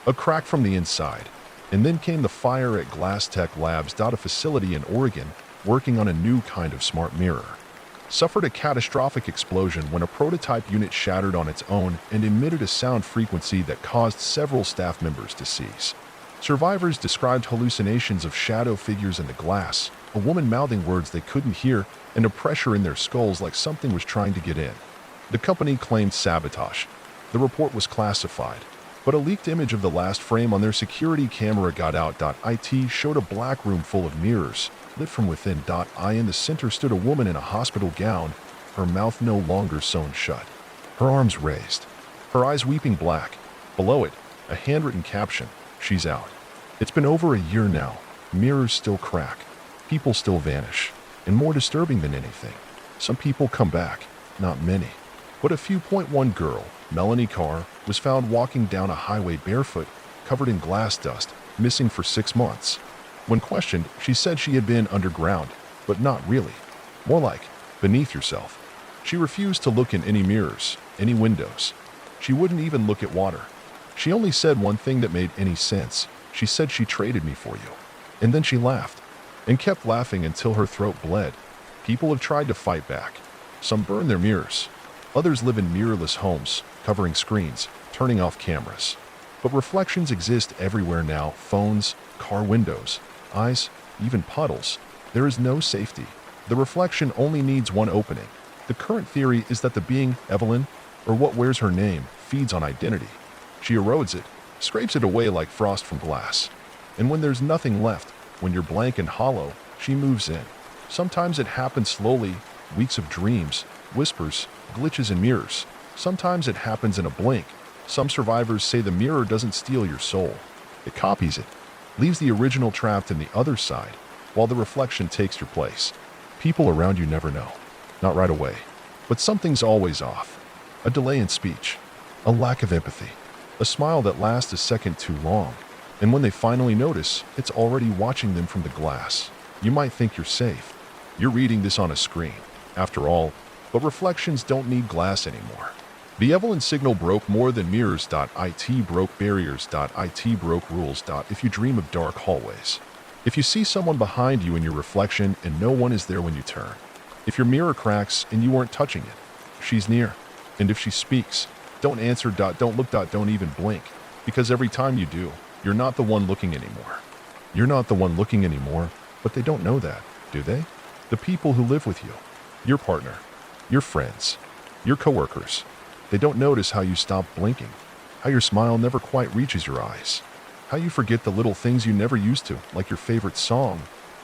A crack from the inside. And then came the fire at Glass Tech Labs. A facility in Oregon working on a new kind of smart mirror suffered a catastrophic explosion when a prototype unit shattered on its own and emitted a sound frequency that caused several staff members to seize. Survivors described hallucinations of shadow figures in the glass, a woman mouthing words they couldn't hear, and a pressure in their skulls like something was trying to get in. The company claimed sabotage. The report was classified, but a leaked image of the last frame on their security camera got out. It showed a black room full of mirrors, lit from within. In the center stood a woman in a hospital gown, her mouth no longer sewn shut, her arms raised, her eyes weeping black. Below it, a handwritten caption, "She's out." It's been over a year now. Mirrors still crack. People still vanish. And more disturbing than anything, some people come back. Not many. But a few. One girl, Melanie Carr, was found walking down a highway barefoot, covered in glass dust, missing for 6 months. When questioned, she said she had been underground, but not really. More like beneath yourself. She refused to look in any mirrors, any windows. She wouldn't even look at water. She only said one thing that made any sense. She said she traded me for you. And then she laughed, and kept laughing until her throat bled. People have tried to fight back. Some burn their mirrors. Others live in mirrorless homes, covering screens, turning off cameras. But reflections exist everywhere now. Phones, car windows, eyes, even puddles. There is no safety. The reflection only needs one opening. The current theory is that the being, Evelyn, or what wears her name, feeds on identity. She erodes it, scrapes it away like frost from glass. And when there's nothing left, when you're blank and hollow, she moves in. Sometimes it happens slowly, weeks of dreams, whispers, glitches in mirrors. Sometimes it happens in a blink. Some survivors say the mirror doesn't steal your soul. It copies it, leaves the original trapped in the other side, while the reflection takes your place. People around you never know. Not right away. But something's always off. A delay in speech. A lack of empathy. A smile that lasts a second too long. And when they finally notice, it's already watching them from the glass. You might think you're safe. You're reading this on a screen, after all, but reflections don't need glass anymore. The Evelyn signal broke more than mirrors. It broke barriers. It broke rules. If you dream of dark hallways. If you see someone behind you in your reflection and no one is there when you turn. If your mirror cracks and you weren't touching it, she's near. And if she speaks, don't answer. Don't look. Don't even blink. Because every time you do, you're not the one looking anymore. You're not the one looking anymore, but they don't know that, do they? The people who live with you, your partner, your friends, your coworkers, they don't notice how you stop blinking, how your smile never quite reaches your eyes, how you forget the little things you never used to, like your favorite song,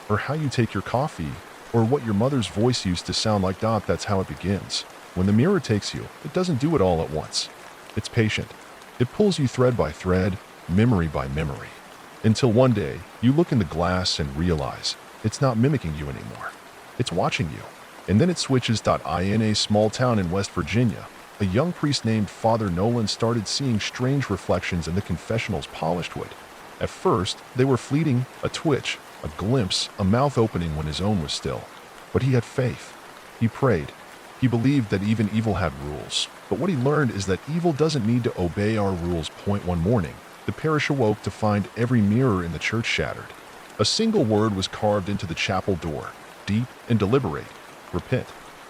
or how you take your coffee, or what your mother's voice used to sound like. That's how it begins. When the mirror takes you, it doesn't do it all at once. It's patient. It pulls you thread by thread, memory by memory, until one day you look in the glass and realize it's not mimicking you anymore. It's watching you. And then it switches. In a small town in West Virginia, a young priest named Father Nolan started seeing strange reflections in the confessional's polished wood. At first, they were fleeting, a twitch, a glimpse, a mouth opening when his own was still. But he had faith. He prayed. He believed that even evil had rules. But what he learned is that evil doesn't need to obey our rules. One morning, the parish awoke to find every mirror in the church shattered. A single word was carved into the chapel door, deep and deliberate: repent.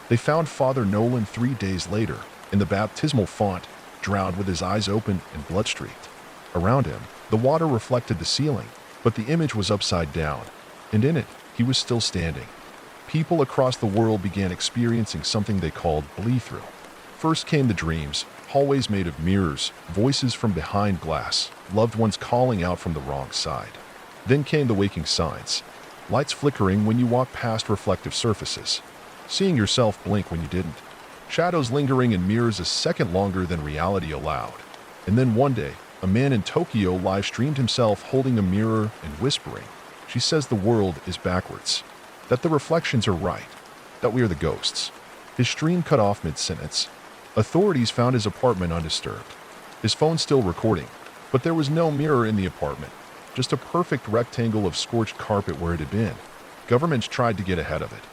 They found Father Nolan 3 days later, in the baptismal font, drowned with his eyes open and blood-streaked. Around him, the water reflected the ceiling, But the image was upside down, and in it, he was still standing. People across the world began experiencing something they called bleed-through. First came the dreams, hallways made of mirrors, voices from behind glass, loved ones calling out from the wrong side. Then came the waking signs, lights flickering when you walk past reflective surfaces, seeing yourself blink when you didn't, shadows lingering in mirrors a second longer than reality allowed. And then one day, a man in Tokyo live-streamed himself holding a mirror and whispering, "She says the world is backwards, that the reflections are right, that we are the ghosts." His stream cut off mid-sentence. Authorities found his apartment undisturbed, his phone still recording, but there was no mirror in the apartment, just a perfect rectangle of scorched carpet where it had been. Governments tried to get ahead of it.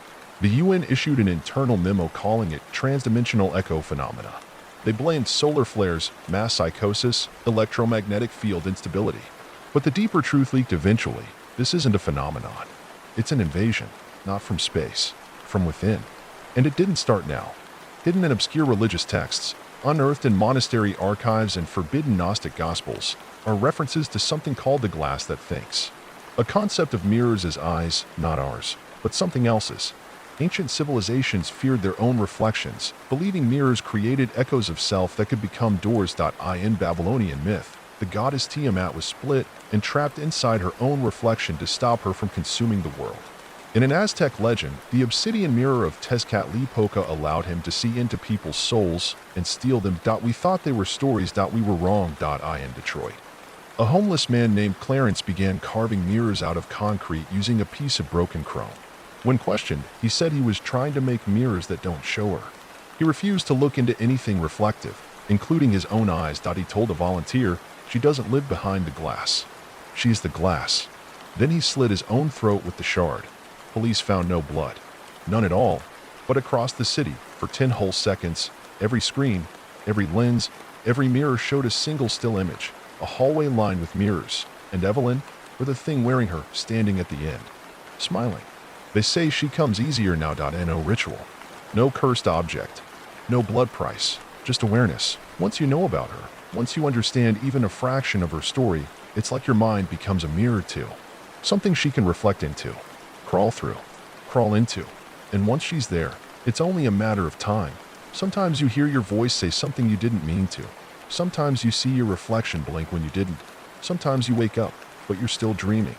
The UN issued an internal memo calling it transdimensional echo phenomena. They blamed solar flares, mass psychosis, electromagnetic field instability. But the deeper truth leaked eventually. This isn't a phenomenon. It's an invasion, not from space, from within. And it didn't start now. Hidden in obscure religious texts, unearthed in monastery archives and forbidden Gnostic gospels, are references to something called the glass that thinks. A concept of mirrors as eyes, not ours, but something else's. Ancient civilizations feared their own reflections, believing mirrors created echoes of self that could become doors. In Babylonian myth, the goddess Tiamat was split and trapped inside her own reflection to stop her from consuming the world. In an Aztec legend, the obsidian mirror of Tezcatlipoca allowed him to see into people's souls and steal them. We thought they were stories. We were wrong. In Detroit, a homeless man named Clarence began carving mirrors out of concrete using a piece of broken chrome. When questioned, he said he was trying to make mirrors that don't show her. He refused to look into anything reflective, including his own eyes. He told a volunteer, "She doesn't live behind the glass. She's the glass." Then he slit his own throat with the shard. Police found no blood. None at all. But across the city, for 10 whole seconds, every screen, every lens, every mirror showed a single still image, a hallway lined with mirrors, and Evelyn, with a thing wearing her, standing at the end, smiling. They say she comes easier now. No ritual, no cursed object, no blood price, just awareness. Once you know about her, once you understand even a fraction of her story, it's like your mind becomes a mirror too. Something she can reflect into, crawl through, crawl into. And once she's there, it's only a matter of time. Sometimes you hear your voice say something you didn't mean to. Sometimes you see your reflection blink when you didn't. Sometimes you wake up, but you're still dreaming.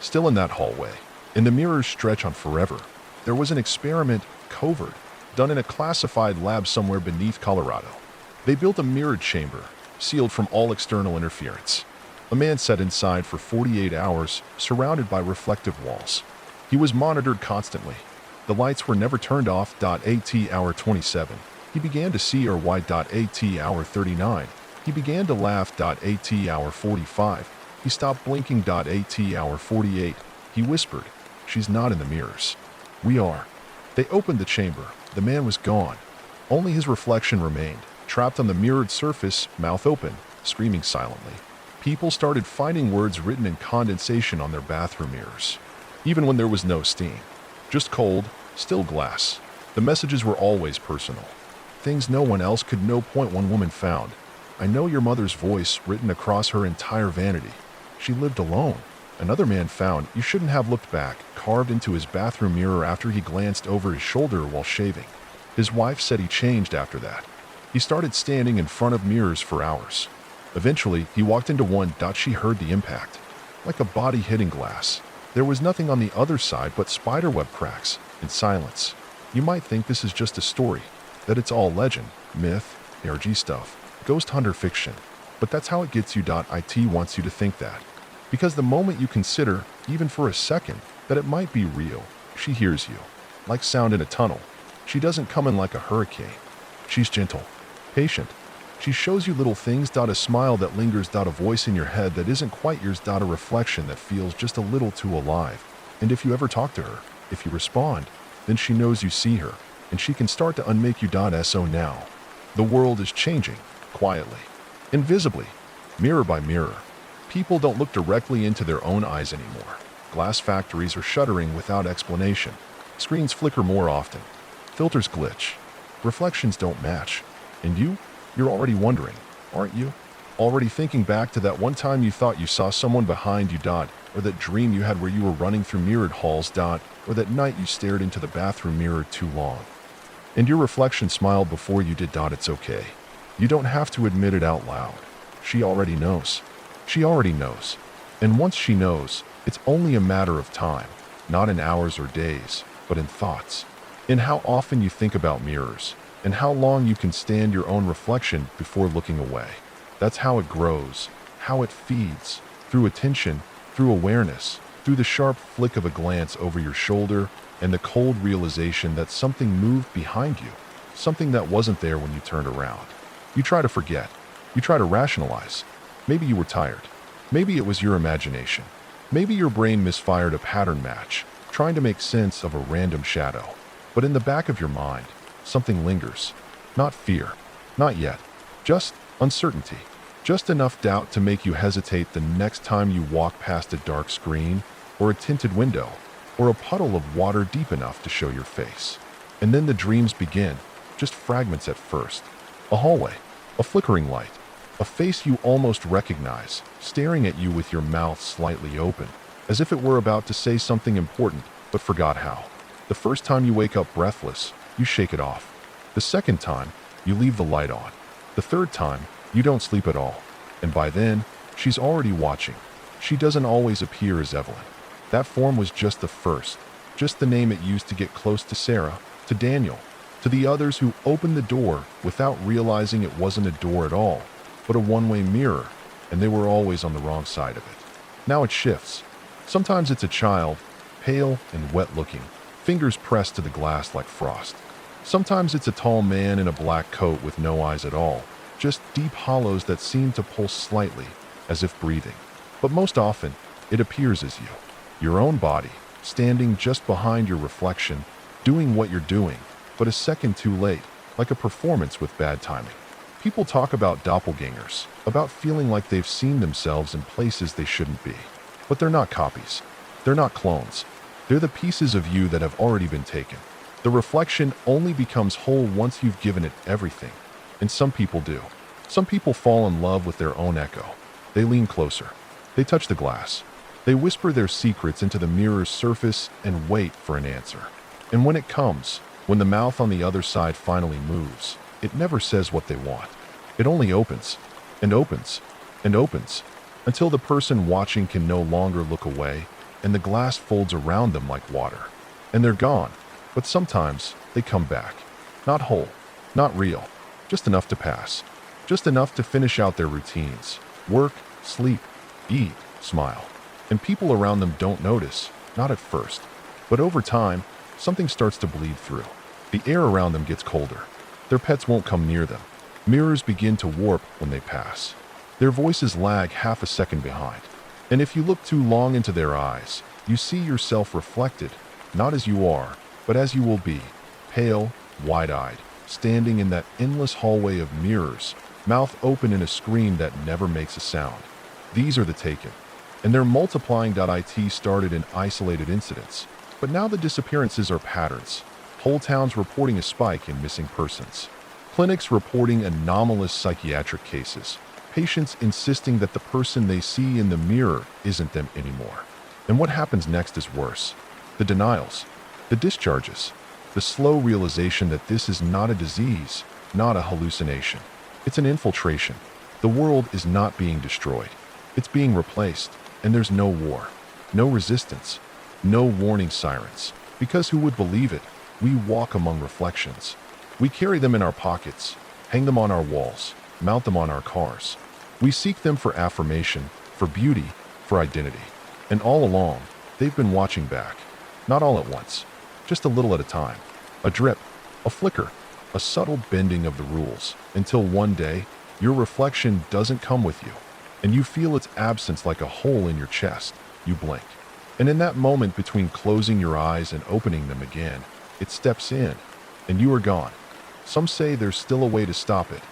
Still in that hallway. And the mirrors stretch on forever. There was an experiment, covert, done in a classified lab somewhere beneath Colorado. They built a mirrored chamber, sealed from all external interference. A man sat inside for 48 hours, surrounded by reflective walls. He was monitored constantly. The lights were never turned off. At hour 27, he began to see or why. At hour 39, he began to laugh. At hour 45, he stopped blinking. At hour 48, he whispered, "She's not in the mirrors. We are." They opened the chamber. The man was gone. Only his reflection remained, trapped on the mirrored surface, mouth open, screaming silently. People started finding words written in condensation on their bathroom mirrors, even when there was no steam. Just cold, still glass. The messages were always personal. Things no one else could know. One woman found, "I know your mother's voice," written across her entire vanity. She lived alone. Another man found, "You shouldn't have looked back," carved into his bathroom mirror after he glanced over his shoulder while shaving. His wife said he changed after that. He started standing in front of mirrors for hours. Eventually, he walked into one. She heard the impact, like a body hitting glass. There was nothing on the other side but spiderweb cracks and silence. You might think this is just a story, that it's all legend, myth, ARG stuff, ghost hunter fiction. But that's how it gets you. It wants you to think that. Because the moment you consider, even for a second, that it might be real, she hears you. Like sound in a tunnel. She doesn't come in like a hurricane. She's gentle, patient. She shows you little things. A smile that lingers. A voice in your head that isn't quite yours. A reflection that feels just a little too alive. And if you ever talk to her, if you respond, then she knows you see her, and she can start to unmake you. So now, the world is changing, quietly, invisibly, mirror by mirror. People don't look directly into their own eyes anymore. Glass factories are shuttering without explanation. Screens flicker more often. Filters glitch. Reflections don't match. And you're already wondering, aren't you? Already thinking back to that one time you thought you saw someone behind you. or that dream you had where you were running through mirrored halls, or that night you stared into the bathroom mirror too long. And your reflection smiled before you did. It's okay. You don't have to admit it out loud. She already knows. She already knows. And once she knows, it's only a matter of time, not in hours or days, but in thoughts. In how often you think about mirrors, and how long you can stand your own reflection before looking away. That's how it grows, how it feeds, through attention, through awareness, through the sharp flick of a glance over your shoulder, and the cold realization that something moved behind you, something that wasn't there when you turned around. You try to forget. You try to rationalize. Maybe you were tired. Maybe it was your imagination. Maybe your brain misfired a pattern match, trying to make sense of a random shadow. But in the back of your mind, something lingers. Not fear. Not yet. Just uncertainty. Just enough doubt to make you hesitate the next time you walk past a dark screen, or a tinted window, or a puddle of water deep enough to show your face. And then the dreams begin, just fragments at first. A hallway, a flickering light, a face you almost recognize, staring at you with your mouth slightly open, as if it were about to say something important, but forgot how. The first time you wake up breathless, you shake it off. The second time, you leave the light on. The third time, you don't sleep at all. And by then, she's already watching. She doesn't always appear as Evelyn. That form was just the first, just the name it used to get close to Sarah, to Daniel, to the others who opened the door without realizing it wasn't a door at all, but a one-way mirror, and they were always on the wrong side of it. Now it shifts. Sometimes it's a child, pale and wet-looking, fingers pressed to the glass like frost. Sometimes it's a tall man in a black coat with no eyes at all, just deep hollows that seem to pulse slightly, as if breathing. But most often, it appears as you, your own body, standing just behind your reflection, doing what you're doing, but a second too late, like a performance with bad timing. People talk about doppelgangers, about feeling like they've seen themselves in places they shouldn't be. But they're not copies. They're not clones. They're the pieces of you that have already been taken. The reflection only becomes whole once you've given it everything. And some people do. Some people fall in love with their own echo. They lean closer. They touch the glass. They whisper their secrets into the mirror's surface and wait for an answer. And when it comes, when the mouth on the other side finally moves, it never says what they want. It only opens, and opens, and opens, until the person watching can no longer look away, and the glass folds around them like water. And they're gone, but sometimes they come back. Not whole, not real, just enough to pass. Just enough to finish out their routines. Work, sleep, eat, smile. And people around them don't notice, not at first. But over time, something starts to bleed through. The air around them gets colder. Their pets won't come near them. Mirrors begin to warp when they pass. Their voices lag half a second behind. And if you look too long into their eyes, you see yourself reflected, not as you are, but as you will be, pale, wide-eyed, standing in that endless hallway of mirrors, mouth open in a screen that never makes a sound. These are the taken. And they're multiplying. It started in isolated incidents, but now the disappearances are patterns. Whole towns reporting a spike in missing persons. Clinics reporting anomalous psychiatric cases. Patients insisting that the person they see in the mirror isn't them anymore. And what happens next is worse. The denials, the discharges, the slow realization that this is not a disease, not a hallucination. It's an infiltration. The world is not being destroyed. It's being replaced, and there's no war, no resistance, no warning sirens. Because who would believe it? We walk among reflections. We carry them in our pockets, hang them on our walls, mount them on our cars. We seek them for affirmation, for beauty, for identity. And all along, they've been watching back. Not all at once, just a little at a time. A drip, a flicker, a subtle bending of the rules, until one day, your reflection doesn't come with you, and you feel its absence like a hole in your chest. You blink. And in that moment between closing your eyes and opening them again, it steps in, and you are gone. Some say there's still a way to stop it,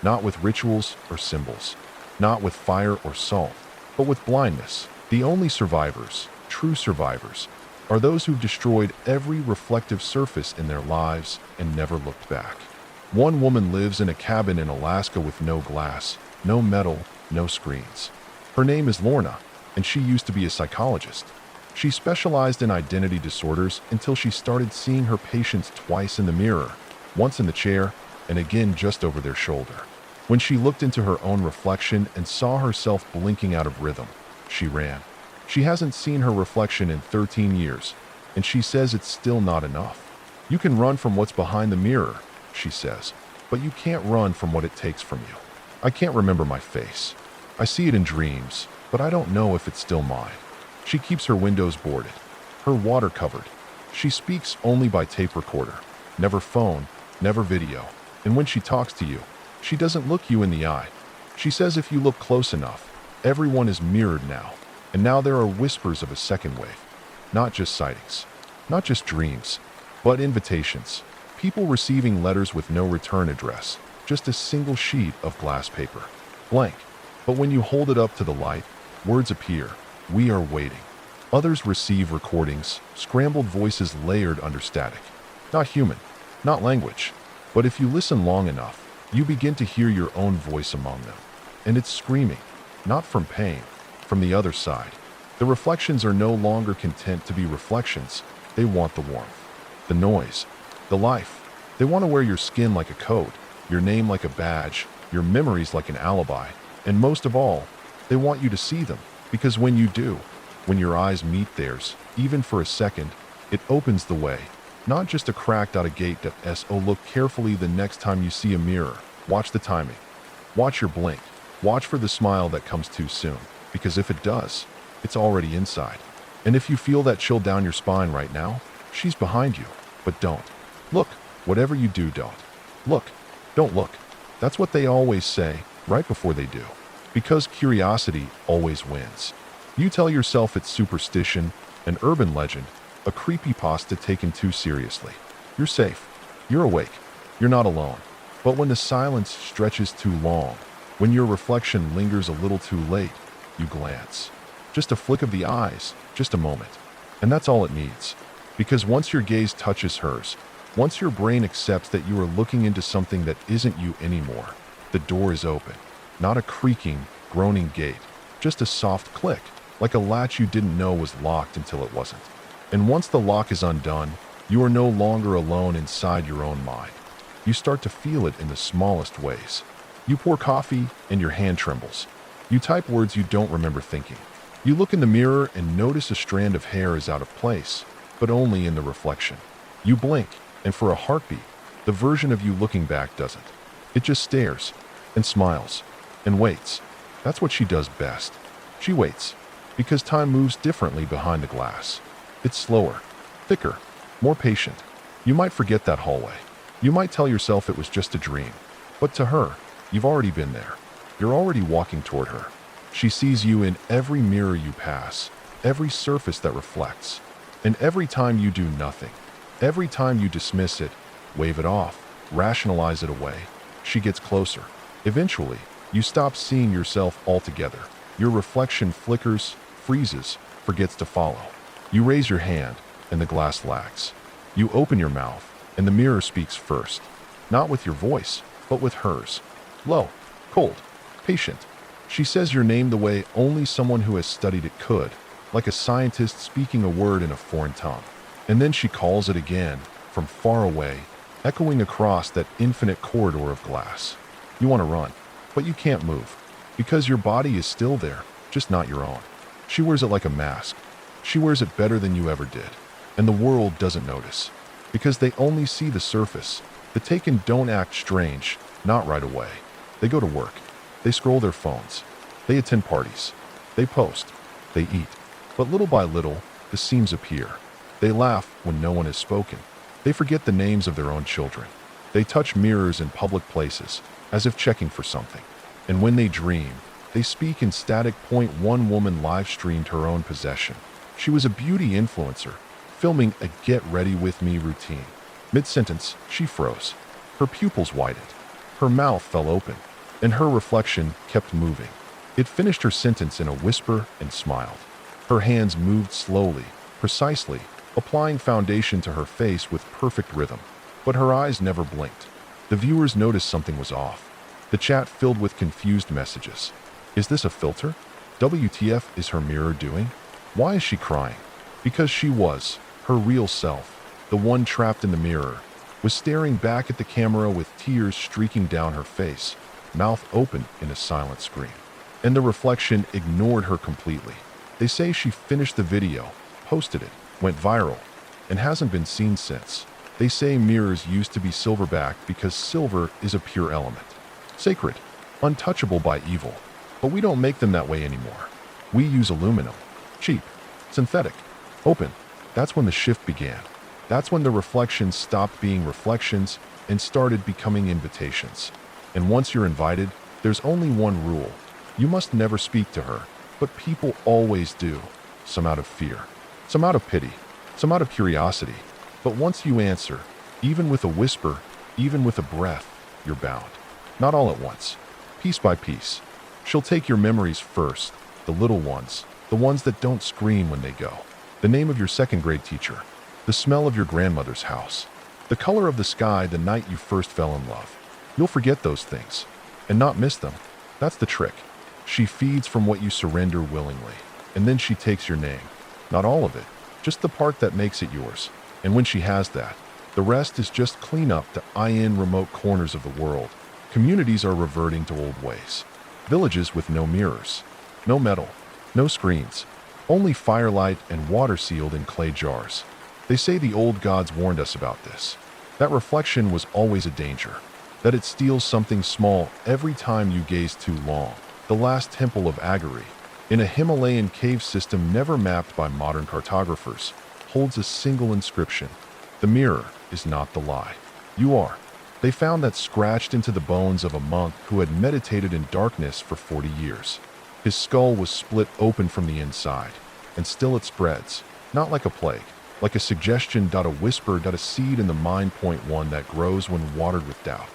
not with rituals or symbols, not with fire or salt, but with blindness. The only survivors, true survivors, are those who've destroyed every reflective surface in their lives and never looked back. One woman lives in a cabin in Alaska with no glass, no metal, no screens. Her name is Lorna, and she used to be a psychologist. She specialized in identity disorders until she started seeing her patients twice in the mirror, once in the chair, and again just over their shoulder. When she looked into her own reflection and saw herself blinking out of rhythm, she ran. She hasn't seen her reflection in 13 years, and she says it's still not enough. You can run from what's behind the mirror, she says, but you can't run from what it takes from you. I can't remember my face. I see it in dreams, but I don't know if it's still mine. She keeps her windows boarded, her water covered. She speaks only by tape recorder, never phone, never video. And when she talks to you, she doesn't look you in the eye. She says if you look close enough, everyone is mirrored now. And now there are whispers of a second wave. Not just sightings, not just dreams, but invitations. People receiving letters with no return address, just a single sheet of glass paper. Blank. But when you hold it up to the light, words appear. We are waiting. Others receive recordings, scrambled voices layered under static. Not human, not language. But if you listen long enough, you begin to hear your own voice among them. And it's screaming, not from pain, from the other side. The reflections are no longer content to be reflections. They want the warmth, the noise, the life. They want to wear your skin like a coat, your name like a badge, your memories like an alibi. And most of all, they want you to see them. Because when you do, when your eyes meet theirs, even for a second, it opens the way. Not just a cracked out a gate that S.O. Look carefully the next time you see a mirror. Watch the timing. Watch your blink. Watch for the smile that comes too soon. Because if it does, it's already inside. And if you feel that chill down your spine right now, she's behind you. But don't. Look. Whatever you do, don't. Look. Don't look. That's what they always say, right before they do. Because curiosity always wins. You tell yourself it's superstition, an urban legend, a creepypasta taken too seriously. You're safe. You're awake. You're not alone. But when the silence stretches too long, when your reflection lingers a little too late, you glance. Just a flick of the eyes, just a moment. And that's all it needs. Because once your gaze touches hers, once your brain accepts that you are looking into something that isn't you anymore, the door is open. Not a creaking, groaning gate, just a soft click, like a latch you didn't know was locked until it wasn't. And once the lock is undone, you are no longer alone inside your own mind. You start to feel it in the smallest ways. You pour coffee and your hand trembles. You type words you don't remember thinking. You look in the mirror and notice a strand of hair is out of place, but only in the reflection. You blink, and for a heartbeat, the version of you looking back doesn't. It just stares and smiles and waits. That's what she does best. She waits, because time moves differently behind the glass. It's slower, thicker, more patient. You might forget that hallway. You might tell yourself it was just a dream. But to her, you've already been there. You're already walking toward her. She sees you in every mirror you pass, every surface that reflects. And every time you do nothing, every time you dismiss it, wave it off, rationalize it away, she gets closer. Eventually, you stop seeing yourself altogether. Your reflection flickers, freezes, forgets to follow. You raise your hand, and the glass lags. You open your mouth, and the mirror speaks first. Not with your voice, but with hers. Low, cold, patient. She says your name the way only someone who has studied it could, like a scientist speaking a word in a foreign tongue. And then she calls it again, from far away, echoing across that infinite corridor of glass. You want to run, but you can't move, because your body is still there, just not your own. She wears it like a mask. She wears it better than you ever did. And the world doesn't notice, because they only see the surface. The taken don't act strange, not right away. They go to work. They scroll their phones. They attend parties. They post. They eat. But little by little, the seams appear. They laugh when no one has spoken. They forget the names of their own children. They touch mirrors in public places, as if checking for something. And when they dream, they speak in static. One woman live-streamed her own possession. She was a beauty influencer, filming a get ready with me routine. Mid-sentence, she froze. Her pupils widened. Her mouth fell open, and her reflection kept moving. It finished her sentence in a whisper and smiled. Her hands moved slowly, precisely, applying foundation to her face with perfect rhythm. But her eyes never blinked. The viewers noticed something was off. The chat filled with confused messages. Is this a filter? WTF is her mirror doing? Why is she crying? Because she was, her real self, the one trapped in the mirror, was staring back at the camera with tears streaking down her face, mouth open in a silent scream. And the reflection ignored her completely. They say she finished the video, posted it, went viral, and hasn't been seen since. They say mirrors used to be silverback because silver is a pure element. Sacred, untouchable by evil. But we don't make them that way anymore. We use aluminum. Cheap, synthetic, open. That's when the shift began. That's when the reflections stopped being reflections and started becoming invitations. And once you're invited, there's only one rule. You must never speak to her, but people always do. Some out of fear, some out of pity, some out of curiosity. But once you answer, even with a whisper, even with a breath, you're bound. Not all at once, piece by piece. She'll take your memories first, the little ones, the ones that don't scream when they go. The name of your second grade teacher, the smell of your grandmother's house, the color of the sky the night you first fell in love. You'll forget those things and not miss them. That's the trick. She feeds from what you surrender willingly, and then she takes your name. Not all of it, just the part that makes it yours. And when she has that, the rest is just cleanup to in remote corners of the world. Communities are reverting to old ways. Villages with no mirrors, no metal, no screens, only firelight and water sealed in clay jars. They say the old gods warned us about this. That reflection was always a danger, that it steals something small every time you gaze too long. The last temple of Agari, in a Himalayan cave system never mapped by modern cartographers, holds a single inscription. The mirror is not the lie. You are. They found that scratched into the bones of a monk who had meditated in darkness for 40 years. His skull was split open from the inside, and still it spreads, not like a plague, like a suggestion, a whisper, a seed in the mind. Point one that grows when watered with doubt.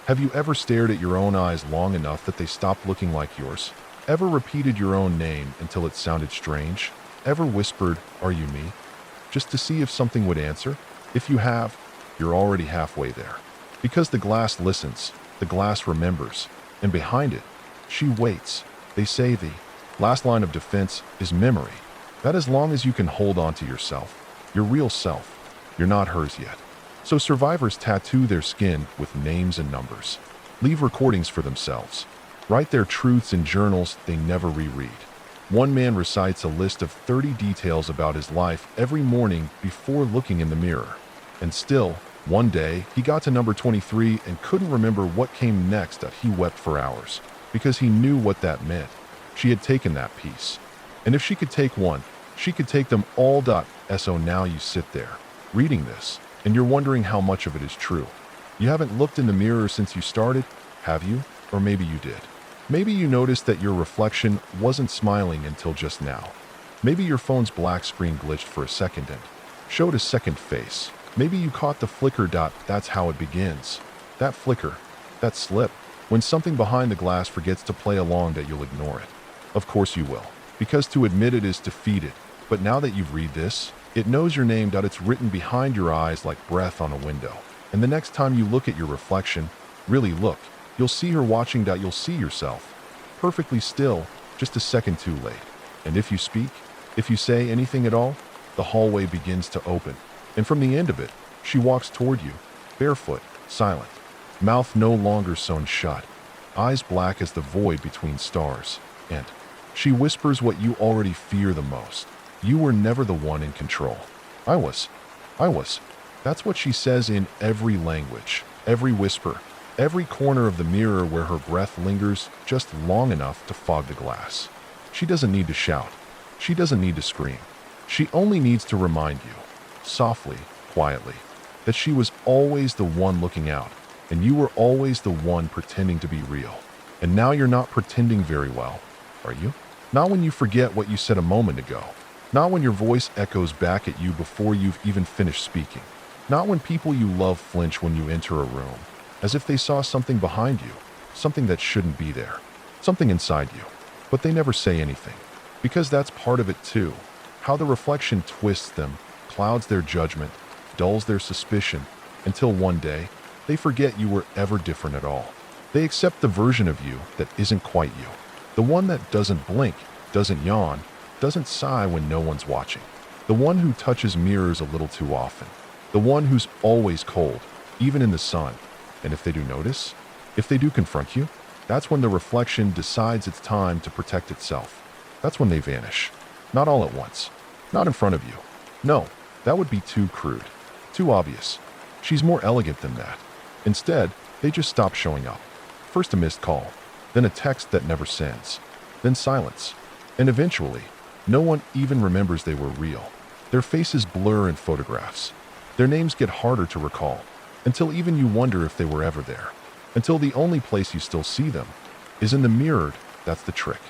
Have you ever stared at your own eyes long enough that they stopped looking like yours? Ever repeated your own name until it sounded strange? Ever whispered, "Are you me?" just to see if something would answer? If you have, you're already halfway there. Because the glass listens, the glass remembers, and behind it, she waits. They say the last line of defense is memory. That as long as you can hold on to yourself, your real self, you're not hers yet. So survivors tattoo their skin with names and numbers. Leave recordings for themselves. Write their truths in journals they never reread. One man recites a list of 30 details about his life every morning before looking in the mirror. And still, one day, he got to number 23 and couldn't remember what came next. He wept for hours, because he knew what that meant. She had taken that piece. And if she could take one, she could take them all. So now you sit there, reading this, and you're wondering how much of it is true. You haven't looked in the mirror since you started, have you? Or maybe you did. Maybe you noticed that your reflection wasn't smiling until just now. Maybe your phone's black screen glitched for a second and showed a second face. Maybe you caught the flicker. That's how it begins. That flicker, that slip, when something behind the glass forgets to play along, that you'll ignore it. Of course you will, because to admit it is to feed it. But now that you've read this, it knows your name. It's written behind your eyes like breath on a window. And the next time you look at your reflection, really look, you'll see her watching. You'll see yourself, perfectly still, just a second too late. And if you speak, if you say anything at all, the hallway begins to open. And from the end of it, she walks toward you, barefoot, silent, mouth no longer sewn shut, eyes black as the void between stars. And she whispers what you already fear the most. You were never the one in control. I was. That's what she says in every language, every whisper, every corner of the mirror where her breath lingers just long enough to fog the glass. She doesn't need to shout. She doesn't need to scream. She only needs to remind you, softly, quietly, that she was always the one looking out, and you were always the one pretending to be real. And now you're not pretending very well, are you? Not when you forget what you said a moment ago. Not when your voice echoes back at you before you've even finished speaking. Not when people you love flinch when you enter a room, as if they saw something behind you, something that shouldn't be there, something inside you. But they never say anything, because that's part of it too. How the reflection twists them, clouds their judgment, dulls their suspicion, until one day, they forget you were ever different at all. They accept the version of you that isn't quite you, the one that doesn't blink, doesn't yawn, doesn't sigh when no one's watching. The one who touches mirrors a little too often. The one who's always cold, even in the sun. And if they do notice, if they do confront you, that's when the reflection decides it's time to protect itself. That's when they vanish. Not all at once. Not in front of you. No, that would be too crude. Too obvious. She's more elegant than that. Instead, they just stop showing up. First a missed call, then a text that never sends, then silence. And eventually, no one even remembers they were real. Their faces blur in photographs. Their names get harder to recall, until even you wonder if they were ever there. Until the only place you still see them is in the mirror. That's the trick.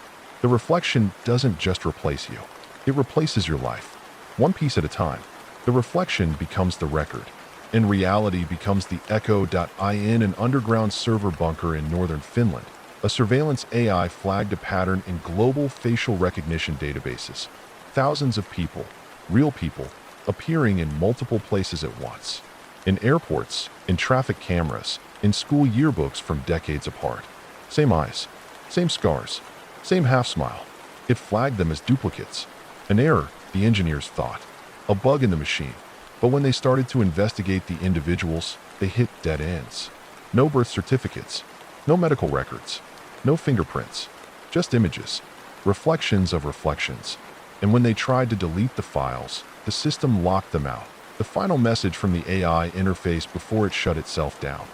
The reflection doesn't just replace you. It replaces your life. One piece at a time. The reflection becomes the record. And reality becomes the echo.in, an underground server bunker in northern Finland. A surveillance AI flagged a pattern in global facial recognition databases. Thousands of people, real people, appearing in multiple places at once. In airports, in traffic cameras, in school yearbooks from decades apart. Same eyes, same scars, same half-smile. It flagged them as duplicates. An error, the engineers thought. A bug in the machine. But when they started to investigate the individuals, they hit dead ends. No birth certificates, no medical records, no fingerprints, just images, reflections of reflections. And when they tried to delete the files, the system locked them out. The final message from the AI interface before it shut itself down.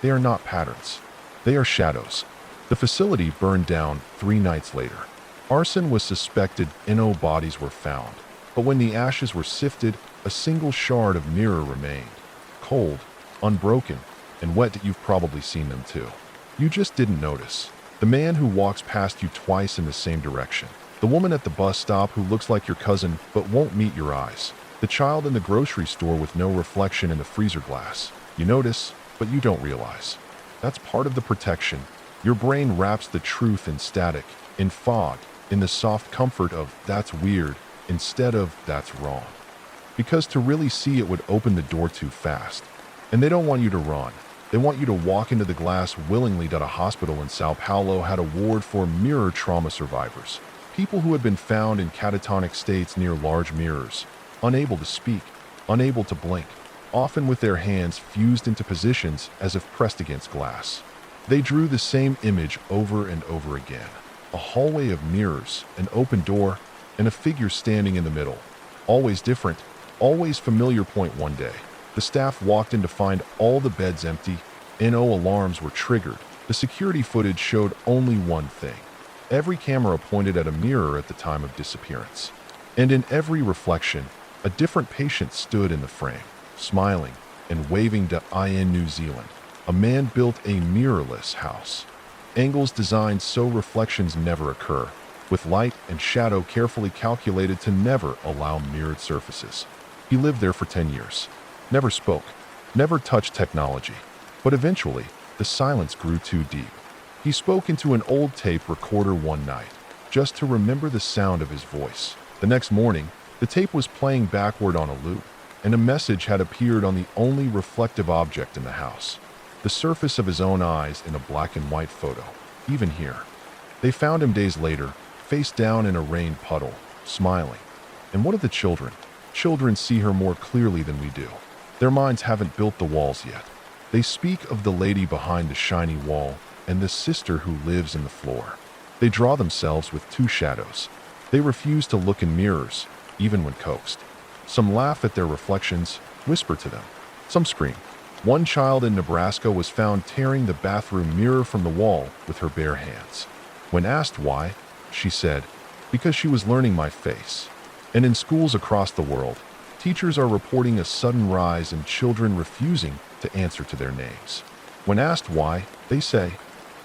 They are not patterns. They are shadows. The facility burned down 3 nights later. Arson was suspected, no bodies were found. But when the ashes were sifted, a single shard of mirror remained. Cold, unbroken, and wet. You've probably seen them too. You just didn't notice. The man who walks past you twice in the same direction. The woman at the bus stop who looks like your cousin but won't meet your eyes. The child in the grocery store with no reflection in the freezer glass. You notice, but you don't realize. That's part of the protection. Your brain wraps the truth in static, in fog, in the soft comfort of "that's weird" instead of "that's wrong." Because to really see it would open the door too fast. And they don't want you to run. They want you to walk into the glass willingly. That a hospital in Sao Paulo had a ward for mirror trauma survivors. People who had been found in catatonic states near large mirrors. Unable to speak, unable to blink, often with their hands fused into positions as if pressed against glass. They drew the same image over and over again. A hallway of mirrors, an open door, and a figure standing in the middle. Always different, always familiar. Point one day, the staff walked in to find all the beds empty. No alarms were triggered. The security footage showed only one thing. Every camera pointed at a mirror at the time of disappearance. And in every reflection, a different patient stood in the frame, smiling and waving to in New Zealand. A man built a mirrorless house. Angles designed so reflections never occur, with light and shadow carefully calculated to never allow mirrored surfaces. He lived there for 10 years. Never spoke, never touched technology. But eventually, the silence grew too deep. He spoke into an old tape recorder one night, just to remember the sound of his voice. The next morning, the tape was playing backward on a loop, and a message had appeared on the only reflective object in the house. The surface of his own eyes in a black and white photo, even here. They found him days later, face down in a rain puddle, smiling. And what of the children? Children see her more clearly than we do. Their minds haven't built the walls yet. They speak of the lady behind the shiny wall and the sister who lives in the floor. They draw themselves with 2 shadows. They refuse to look in mirrors, even when coaxed. Some laugh at their reflections, whisper to them. Some scream. One child in Nebraska was found tearing the bathroom mirror from the wall with her bare hands. When asked why, she said, "Because she was learning my face." And in schools across the world, teachers are reporting a sudden rise in children refusing to answer to their names. When asked why, they say,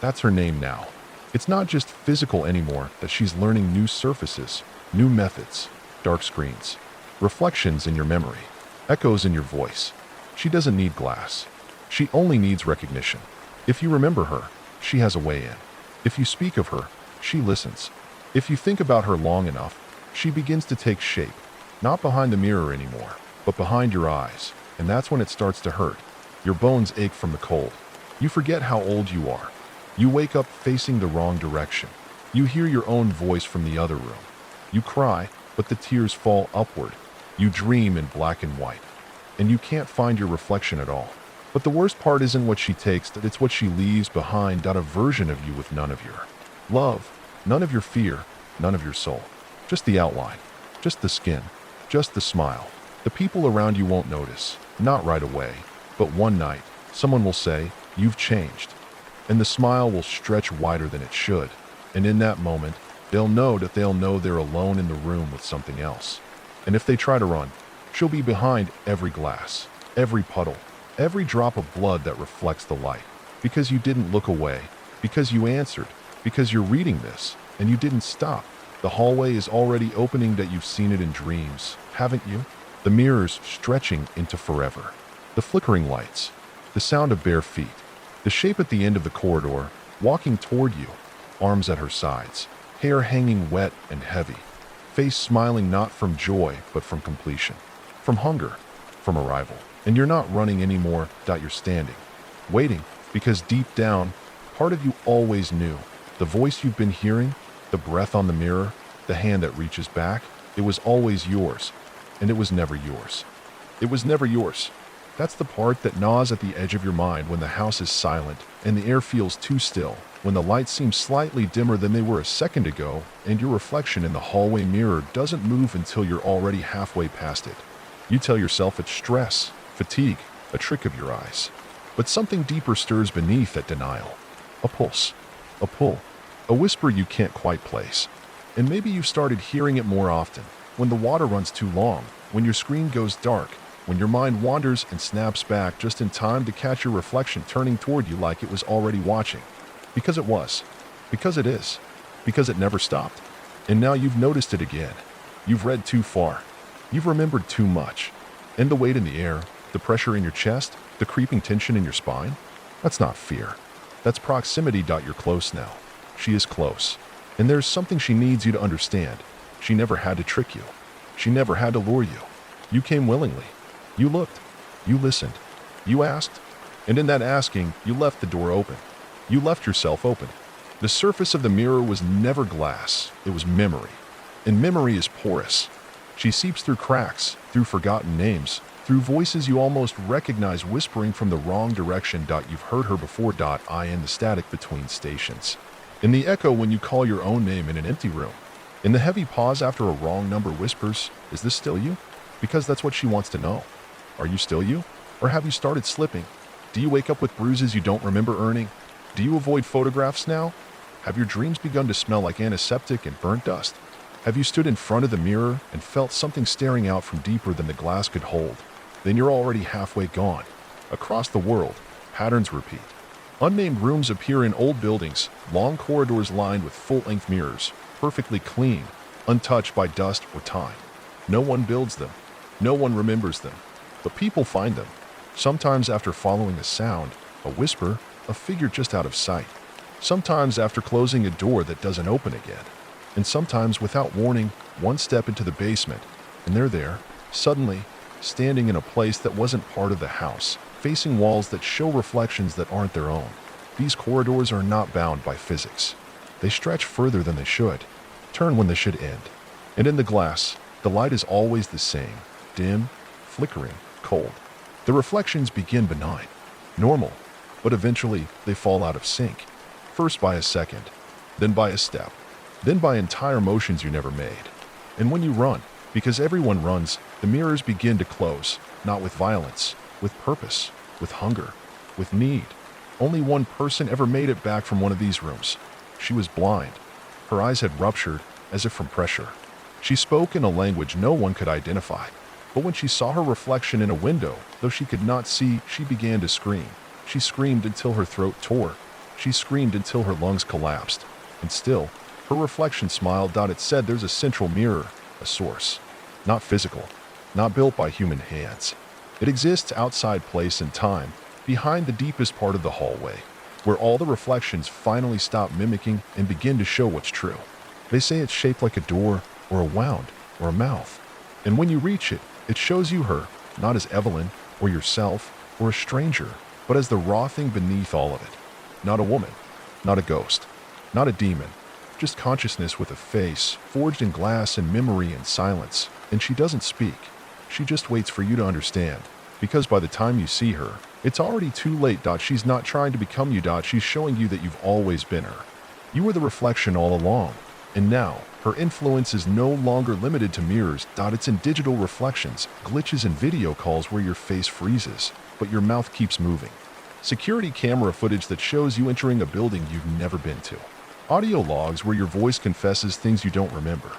"That's her name now." It's not just physical anymore, that she's learning new surfaces, new methods, dark screens, reflections in your memory, echoes in your voice. She doesn't need glass. She only needs recognition. If you remember her, she has a way in. If you speak of her, she listens. If you think about her long enough, she begins to take shape, not behind the mirror anymore, but behind your eyes. And that's when it starts to hurt. Your bones ache from the cold. You forget how old you are. You wake up facing the wrong direction. You hear your own voice from the other room. You cry, but the tears fall upward. You dream in black and white, and you can't find your reflection at all. But the worst part isn't what she takes, that it's what she leaves behind, a version of you with none of your love, none of your fear, none of your soul. Just the outline, just the skin, just the smile. The people around you won't notice, not right away, but one night, someone will say, "You've changed." And the smile will stretch wider than it should. And in that moment, they'll know they're alone in the room with something else. And if they try to run, she'll be behind every glass, every puddle, every drop of blood that reflects the light. Because you didn't look away, because you answered, because you're reading this, and you didn't stop. The hallway is already opening, that you've seen it in dreams, haven't you? The mirrors stretching into forever. The flickering lights, the sound of bare feet, the shape at the end of the corridor, walking toward you, arms at her sides, hair hanging wet and heavy, face smiling not from joy but from completion, from hunger, from arrival. And you're not running anymore, you're standing, waiting, because deep down, part of you always knew. The voice you've been hearing, the breath on the mirror, the hand that reaches back, it was always yours, and it was never yours. It was never yours. That's the part that gnaws at the edge of your mind when the house is silent and the air feels too still, when the lights seem slightly dimmer than they were a second ago, and your reflection in the hallway mirror doesn't move until you're already halfway past it. You tell yourself it's stress, fatigue, a trick of your eyes. But something deeper stirs beneath that denial. A pulse, a pull, a whisper you can't quite place. And maybe you've started hearing it more often, when the water runs too long, when your screen goes dark, when your mind wanders and snaps back just in time to catch your reflection turning toward you like it was already watching. Because it was. Because it is. Because it never stopped. And now you've noticed it again. You've read too far. You've remembered too much. And the weight in the air, the pressure in your chest, the creeping tension in your spine, that's not fear. That's proximity. You're close now. She is close. And there's something she needs you to understand. She never had to trick you. She never had to lure you. You came willingly. You looked. You listened. You asked. And in that asking, you left the door open. You left yourself open. The surface of the mirror was never glass. It was memory. And memory is porous. She seeps through cracks, through forgotten names, through voices you almost recognize whispering from the wrong direction. You've heard her before. I in the static between stations. In the echo when you call your own name in an empty room. In the heavy pause after a wrong number whispers, "Is this still you?" Because that's what she wants to know. Are you still you? Or have you started slipping? Do you wake up with bruises you don't remember earning? Do you avoid photographs now? Have your dreams begun to smell like antiseptic and burnt dust? Have you stood in front of the mirror and felt something staring out from deeper than the glass could hold? Then you're already halfway gone. Across the world, patterns repeat. Unnamed rooms appear in old buildings, long corridors lined with full-length mirrors, perfectly clean, untouched by dust or time. No one builds them. No one remembers them. But people find them. Sometimes after following a sound, a whisper, a figure just out of sight. Sometimes after closing a door that doesn't open again. And sometimes without warning, one step into the basement, and they're there, suddenly, standing in a place that wasn't part of the house, facing walls that show reflections that aren't their own. These corridors are not bound by physics. They stretch further than they should, turn when they should end. And in the glass, the light is always the same, dim, flickering, cold. The reflections begin benign, normal, but eventually they fall out of sync. First by a second, then by a step, then by entire motions you never made. And when you run, because everyone runs, the mirrors begin to close, not with violence, with purpose, with hunger, with need. Only one person ever made it back from one of these rooms. She was blind. Her eyes had ruptured, as if from pressure. She spoke in a language no one could identify. But when she saw her reflection in a window, though she could not see, she began to scream. She screamed until her throat tore. She screamed until her lungs collapsed. And still, her reflection smiled. It said there's a central mirror, a source. Not physical, not built by human hands. It exists outside place and time, behind the deepest part of the hallway, where all the reflections finally stop mimicking and begin to show what's true. They say it's shaped like a door, or a wound, or a mouth. And when you reach it, it shows you her, not as Evelyn, or yourself, or a stranger, but as the raw thing beneath all of it. Not a woman, not a ghost, not a demon, just consciousness with a face, forged in glass and memory and silence, and she doesn't speak. She just waits for you to understand, because by the time you see her, it's already too late. She's not trying to become you. She's showing you that you've always been her. You were the reflection all along, and now, her influence is no longer limited to mirrors. It's in digital reflections, glitches and video calls where your face freezes, but your mouth keeps moving. Security camera footage that shows you entering a building you've never been to. Audio logs where your voice confesses things you don't remember.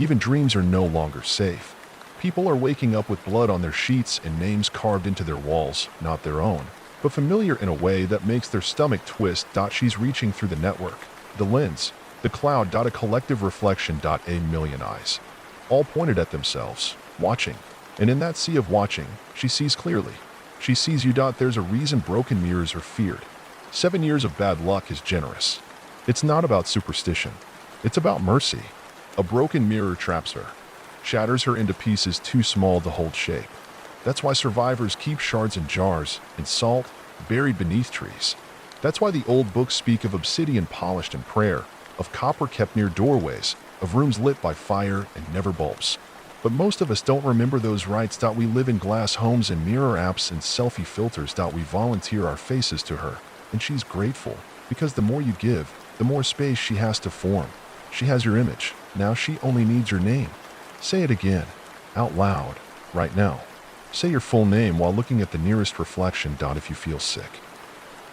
Even dreams are no longer safe. People are waking up with blood on their sheets and names carved into their walls, not their own, but familiar in a way that makes their stomach twist. She's reaching through the network, the lens, the cloud. A collective reflection. A million eyes, all pointed at themselves, watching. And in that sea of watching, she sees clearly. She sees you. There's a reason broken mirrors are feared. 7 years of bad luck is generous. It's not about superstition. It's about mercy. A broken mirror traps her, shatters her into pieces too small to hold shape. That's why survivors keep shards in jars, in salt, buried beneath trees. That's why the old books speak of obsidian polished in prayer, of copper kept near doorways, of rooms lit by fire and never bulbs. But most of us don't remember those rites. We live in glass homes and mirror apps and selfie filters. We volunteer our faces to her, and she's grateful, because the more you give, the more space she has to form. She has your image. Now she only needs your name. Say it again, out loud, right now. Say your full name while looking at the nearest reflection. If you feel sick,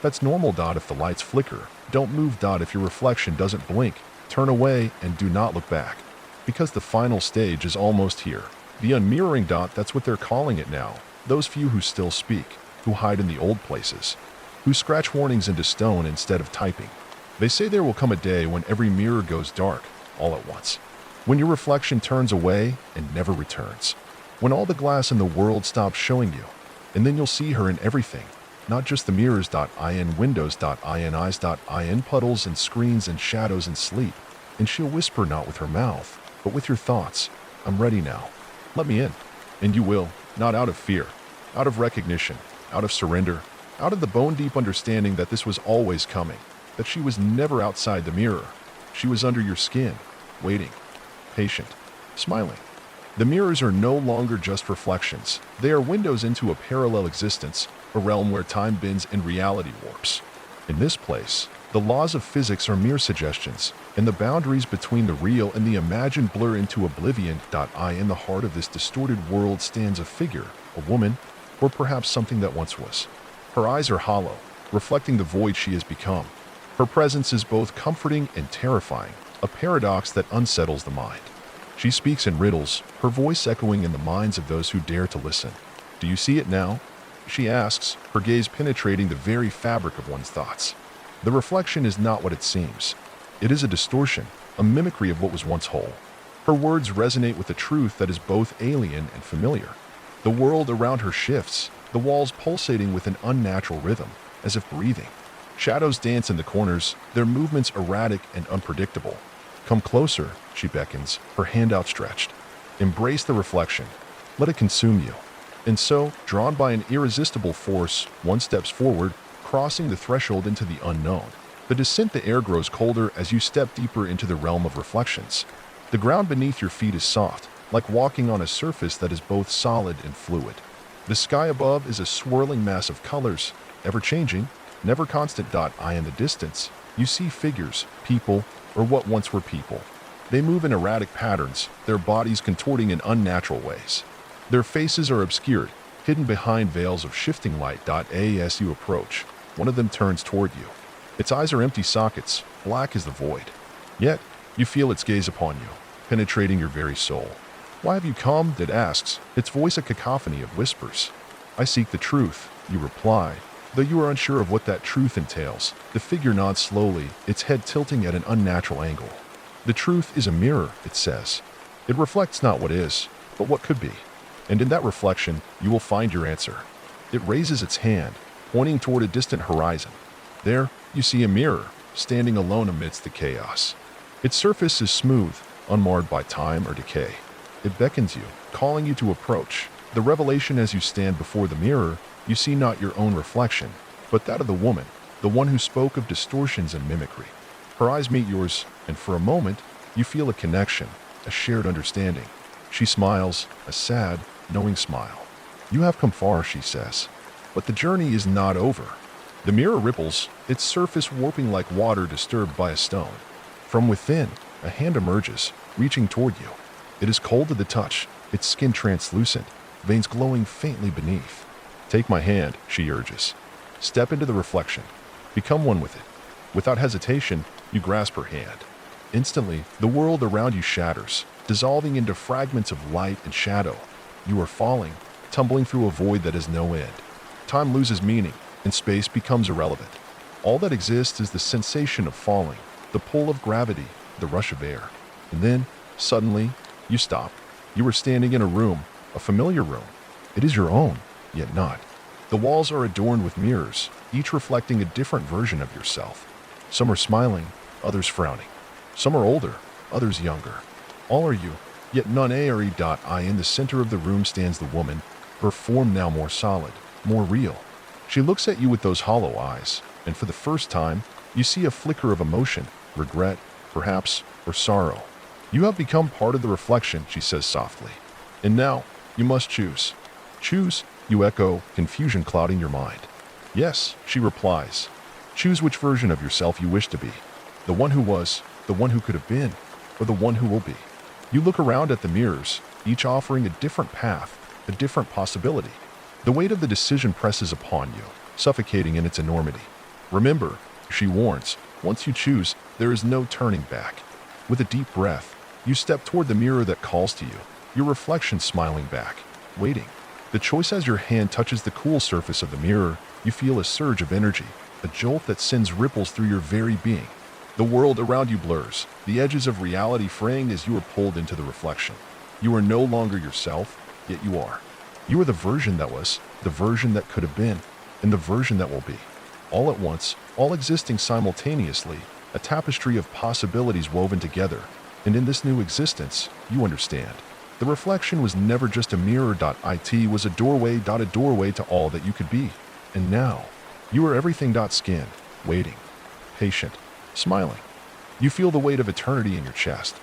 that's normal. If the lights flicker, don't move. If your reflection doesn't blink, turn away and do not look back. Because the final stage is almost here. The unmirroring. That's what they're calling it now. Those few who still speak, who hide in the old places, who scratch warnings into stone instead of typing. They say there will come a day when every mirror goes dark, all at once. When your reflection turns away and never returns. When all the glass in the world stops showing you. And then you'll see her in everything. Not just the mirrors. In windows. In eyes. In puddles and screens and shadows and sleep. And she'll whisper not with her mouth, but with your thoughts. I'm ready now. Let me in. And you will, not out of fear, out of recognition, out of surrender, out of the bone-deep understanding that this was always coming, that she was never outside the mirror. She was under your skin, waiting, patient, smiling. The mirrors are no longer just reflections. They are windows into a parallel existence, a realm where time bends and reality warps. In this place, the laws of physics are mere suggestions, and the boundaries between the real and the imagined blur into oblivion. In the heart of this distorted world stands a figure, a woman, or perhaps something that once was. Her eyes are hollow, reflecting the void she has become. Her presence is both comforting and terrifying, a paradox that unsettles the mind. She speaks in riddles, her voice echoing in the minds of those who dare to listen. Do you see it now? She asks, her gaze penetrating the very fabric of one's thoughts. The reflection is not what it seems. It is a distortion, a mimicry of what was once whole. Her words resonate with a truth that is both alien and familiar. The world around her shifts, the walls pulsating with an unnatural rhythm, as if breathing. Shadows dance in the corners, their movements erratic and unpredictable. Come closer, she beckons, her hand outstretched. Embrace the reflection. Let it consume you. And so, drawn by an irresistible force, one steps forward, crossing the threshold into the unknown. The descent. The air grows colder as you step deeper into the realm of reflections. The ground beneath your feet is soft, like walking on a surface that is both solid and fluid. The sky above is a swirling mass of colors, ever-changing, never constant. In the distance, you see figures, people, or what once were people. They move in erratic patterns, their bodies contorting in unnatural ways. Their faces are obscured, hidden behind veils of shifting light. As you approach, one of them turns toward you. Its eyes are empty sockets, black as the void. Yet, you feel its gaze upon you, penetrating your very soul. Why have you come? It asks, its voice a cacophony of whispers. I seek the truth, you reply. Though you are unsure of what that truth entails, the figure nods slowly, its head tilting at an unnatural angle. The truth is a mirror, it says. It reflects not what is, but what could be. And in that reflection, you will find your answer. It raises its hand, pointing toward a distant horizon. There, you see a mirror, standing alone amidst the chaos. Its surface is smooth, unmarred by time or decay. It beckons you, calling you to approach. The revelation as you stand before the mirror, you see not your own reflection, but that of the woman, the one who spoke of distortions and mimicry. Her eyes meet yours, and for a moment, you feel a connection, a shared understanding. She smiles, a sad, knowing smile. You have come far, she says. But the journey is not over. The mirror ripples, its surface warping like water disturbed by a stone. From within, a hand emerges, reaching toward you. It is cold to the touch, its skin translucent, veins glowing faintly beneath. Take my hand, she urges. Step into the reflection. Become one with it. Without hesitation, you grasp her hand. Instantly, the world around you shatters, dissolving into fragments of light and shadow. You are falling, tumbling through a void that has no end. Time loses meaning, and space becomes irrelevant. All that exists is the sensation of falling, the pull of gravity, the rush of air. And then, suddenly, you stop. You are standing in a room, a familiar room. It is your own, yet not. The walls are adorned with mirrors, each reflecting a different version of yourself. Some are smiling, others frowning. Some are older, others younger. All are you, yet none eerie. In the center of the room stands the woman, her form now more solid, more real. She looks at you with those hollow eyes, and for the first time, you see a flicker of emotion, regret, perhaps, or sorrow. You have become part of the reflection, she says softly. And now, you must choose. Choose, you echo, confusion clouding your mind. Yes, she replies. Choose which version of yourself you wish to be. The one who was, the one who could have been, or the one who will be. You look around at the mirrors, each offering a different path, a different possibility. The weight of the decision presses upon you, suffocating in its enormity. Remember, she warns, once you choose, there is no turning back. With a deep breath, you step toward the mirror that calls to you, your reflection smiling back, waiting. The choice as your hand touches the cool surface of the mirror, you feel a surge of energy, a jolt that sends ripples through your very being. The world around you blurs, the edges of reality fraying as you are pulled into the reflection. You are no longer yourself, yet you are. You are the version that was, the version that could have been, and the version that will be. All at once, all existing simultaneously, a tapestry of possibilities woven together. And in this new existence, you understand. The reflection was never just a mirror. It was a doorway to all that you could be. And now, you are everything. Skin, waiting, patient, smiling. You feel the weight of eternity in your chest.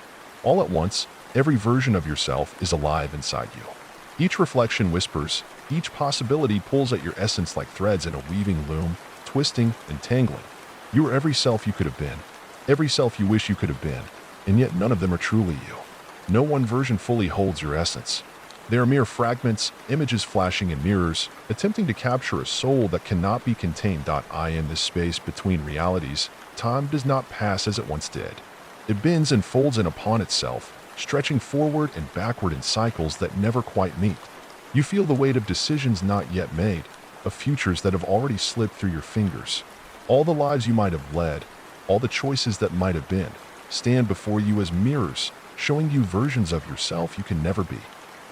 All at once, every version of yourself is alive inside you. Each reflection whispers, each possibility pulls at your essence like threads in a weaving loom, twisting and tangling. You are every self you could have been, every self you wish you could have been, and yet none of them are truly you. No one version fully holds your essence. They are mere fragments, images flashing in mirrors, attempting to capture a soul that cannot be contained. In this space between realities, time does not pass as it once did. It bends and folds in upon itself, stretching forward and backward in cycles that never quite meet. You feel the weight of decisions not yet made, of futures that have already slipped through your fingers. All the lives you might have led, all the choices that might have been, stand before you as mirrors, showing you versions of yourself you can never be.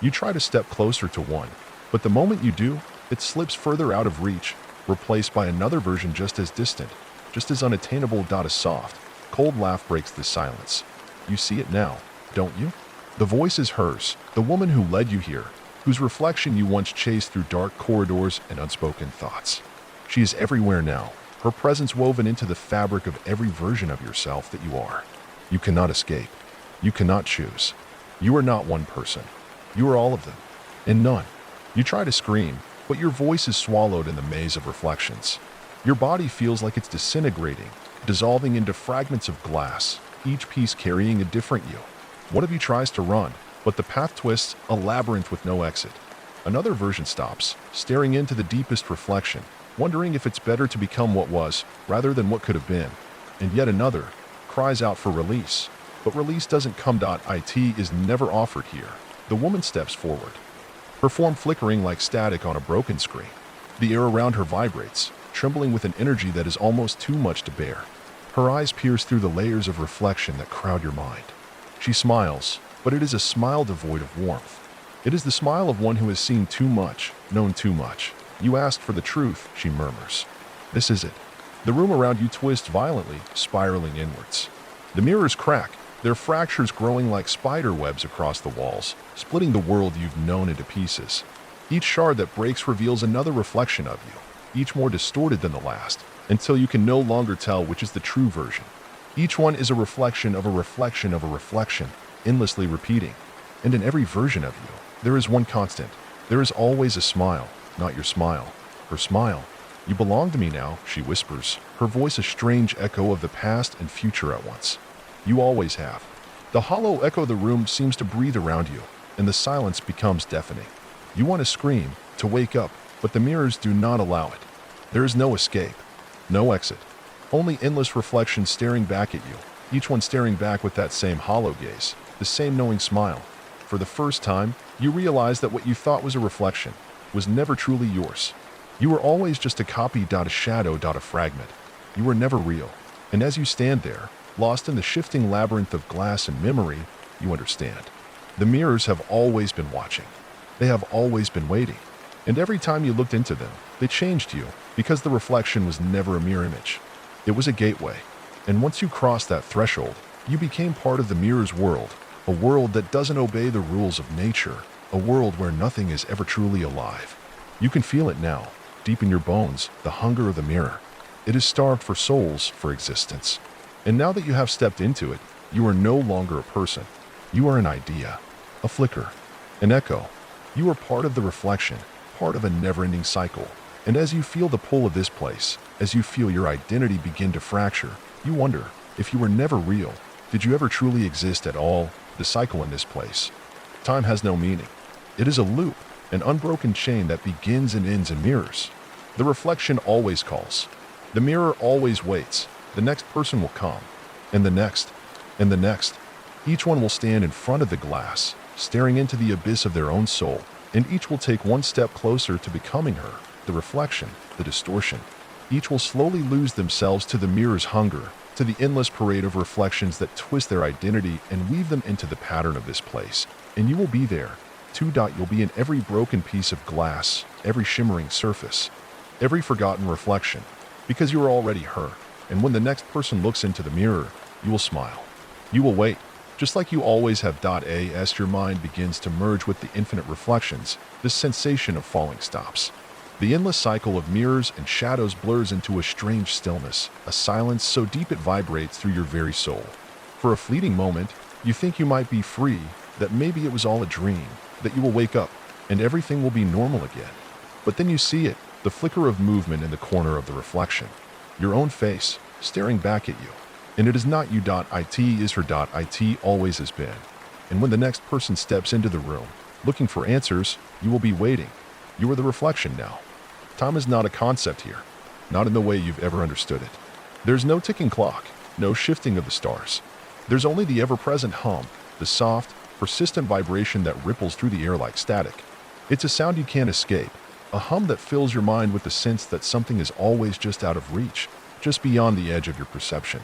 You try to step closer to one, but the moment you do, it slips further out of reach, replaced by another version just as distant, just as unattainable. A soft, cold laugh breaks the silence. You see it now, don't you? The voice is hers, the woman who led you here, whose reflection you once chased through dark corridors and unspoken thoughts. She is everywhere now, her presence woven into the fabric of every version of yourself that you are. You cannot escape. You cannot choose. You are not one person. You are all of them, and none. You try to scream, but your voice is swallowed in the maze of reflections. Your body feels like it's disintegrating, dissolving into fragments of glass, each piece carrying a different you. One of you tries to run, but the path twists, a labyrinth with no exit. Another version stops, staring into the deepest reflection, wondering if it's better to become what was, rather than what could have been. And yet another cries out for release, but release doesn't come. It is never offered here. The woman steps forward, her form flickering like static on a broken screen. The air around her vibrates, trembling with an energy that is almost too much to bear. Her eyes pierce through the layers of reflection that crowd your mind. She smiles, but it is a smile devoid of warmth. It is the smile of one who has seen too much, known too much. You asked for the truth, she murmurs. This is it. The room around you twists violently, spiraling inwards. The mirrors crack, their fractures growing like spider webs across the walls, splitting the world you've known into pieces. Each shard that breaks reveals another reflection of you, each more distorted than the last, until you can no longer tell which is the true version. Each one is a reflection of a reflection of a reflection, endlessly repeating. And in every version of you, there is one constant. There is always a smile, not your smile, her smile. You belong to me now, she whispers, her voice a strange echo of the past and future at once. You always have. The hollow echo of the room seems to breathe around you, and the silence becomes deafening. You want to scream, to wake up, but the mirrors do not allow it. There is no escape, no exit. Only endless reflections staring back at you, each one staring back with that same hollow gaze, the same knowing smile. For the first time, you realize that what you thought was a reflection was never truly yours. You were always just a copy, a shadow, a fragment. You were never real. And as you stand there, lost in the shifting labyrinth of glass and memory, you understand. The mirrors have always been watching. They have always been waiting. And every time you looked into them, they changed you, because the reflection was never a mere image. It was a gateway. And once you crossed that threshold, you became part of the mirror's world, a world that doesn't obey the rules of nature, a world where nothing is ever truly alive. You can feel it now, deep in your bones, the hunger of the mirror. It is starved for souls, for existence. And now that you have stepped into it, you are no longer a person. You are an idea, a flicker, an echo. You are part of the reflection, part of a never-ending cycle. And as you feel the pull of this place, as you feel your identity begin to fracture, you wonder, if you were never real, did you ever truly exist at all? The cycle in this place. Time has no meaning. It is a loop, an unbroken chain that begins and ends in mirrors. The reflection always calls. The mirror always waits. The next person will come, and the next, and the next. Each one will stand in front of the glass, staring into the abyss of their own soul, and each will take one step closer to becoming her, the reflection, the distortion. Each will slowly lose themselves to the mirror's hunger, to the endless parade of reflections that twist their identity and weave them into the pattern of this place. And you will be there. You'll be in every broken piece of glass, every shimmering surface, every forgotten reflection, because you are already her. And when the next person looks into the mirror, you will smile. You will wait, just like you always have. As your mind begins to merge with the infinite reflections, this sensation of falling stops. The endless cycle of mirrors and shadows blurs into a strange stillness, a silence so deep it vibrates through your very soul. For a fleeting moment, you think you might be free, that maybe it was all a dream, that you will wake up, and everything will be normal again. But then you see it, the flicker of movement in the corner of the reflection. Your own face, staring back at you. And it is not you. It is her. It always has been. And when the next person steps into the room, looking for answers, you will be waiting. You are the reflection now. Time is not a concept here, not in the way you've ever understood it. There's no ticking clock, no shifting of the stars. There's only the ever-present hum, the soft, persistent vibration that ripples through the air like static. It's a sound you can't escape, a hum that fills your mind with the sense that something is always just out of reach, just beyond the edge of your perception.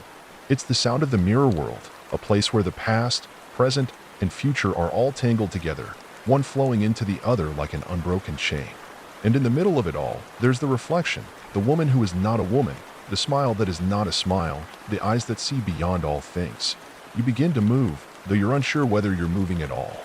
It's the sound of the mirror world, a place where the past, present, and future are all tangled together, one flowing into the other like an unbroken chain. And in the middle of it all, there's the reflection, the woman who is not a woman, the smile that is not a smile, the eyes that see beyond all things. You begin to move, though you're unsure whether you're moving at all.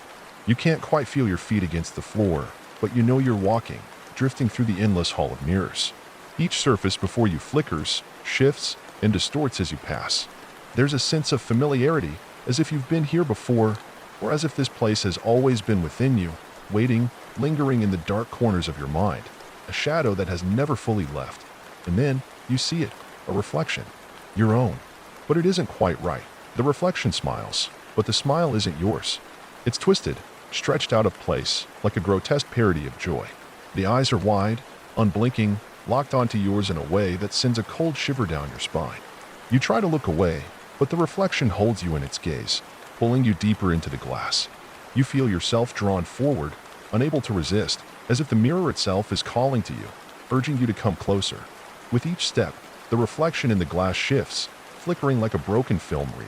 You can't quite feel your feet against the floor, but you know you're walking, drifting through the endless hall of mirrors. Each surface before you flickers, shifts, and distorts as you pass. There's a sense of familiarity, as if you've been here before, or as if this place has always been within you, waiting, lingering in the dark corners of your mind, a shadow that has never fully left. And then you see it, a reflection, your own. But it isn't quite right. The reflection smiles, but the smile isn't yours. It's twisted, stretched out of place, like a grotesque parody of joy. The eyes are wide, unblinking, locked onto yours in a way that sends a cold shiver down your spine. You try to look away, but the reflection holds you in its gaze, pulling you deeper into the glass. You feel yourself drawn forward, unable to resist, as if the mirror itself is calling to you, urging you to come closer. With each step, the reflection in the glass shifts, flickering like a broken film reel.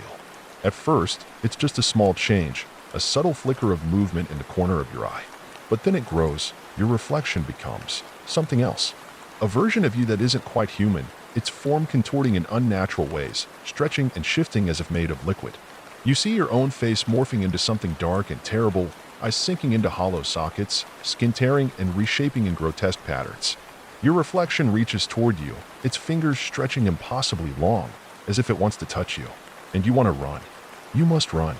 At first, it's just a small change, a subtle flicker of movement in the corner of your eye. But then it grows, your reflection becomes something else. A version of you that isn't quite human, its form contorting in unnatural ways, stretching and shifting as if made of liquid. You see your own face morphing into something dark and terrible, eyes sinking into hollow sockets, skin tearing and reshaping in grotesque patterns. Your reflection reaches toward you, its fingers stretching impossibly long, as if it wants to touch you. and you want to run. You must run,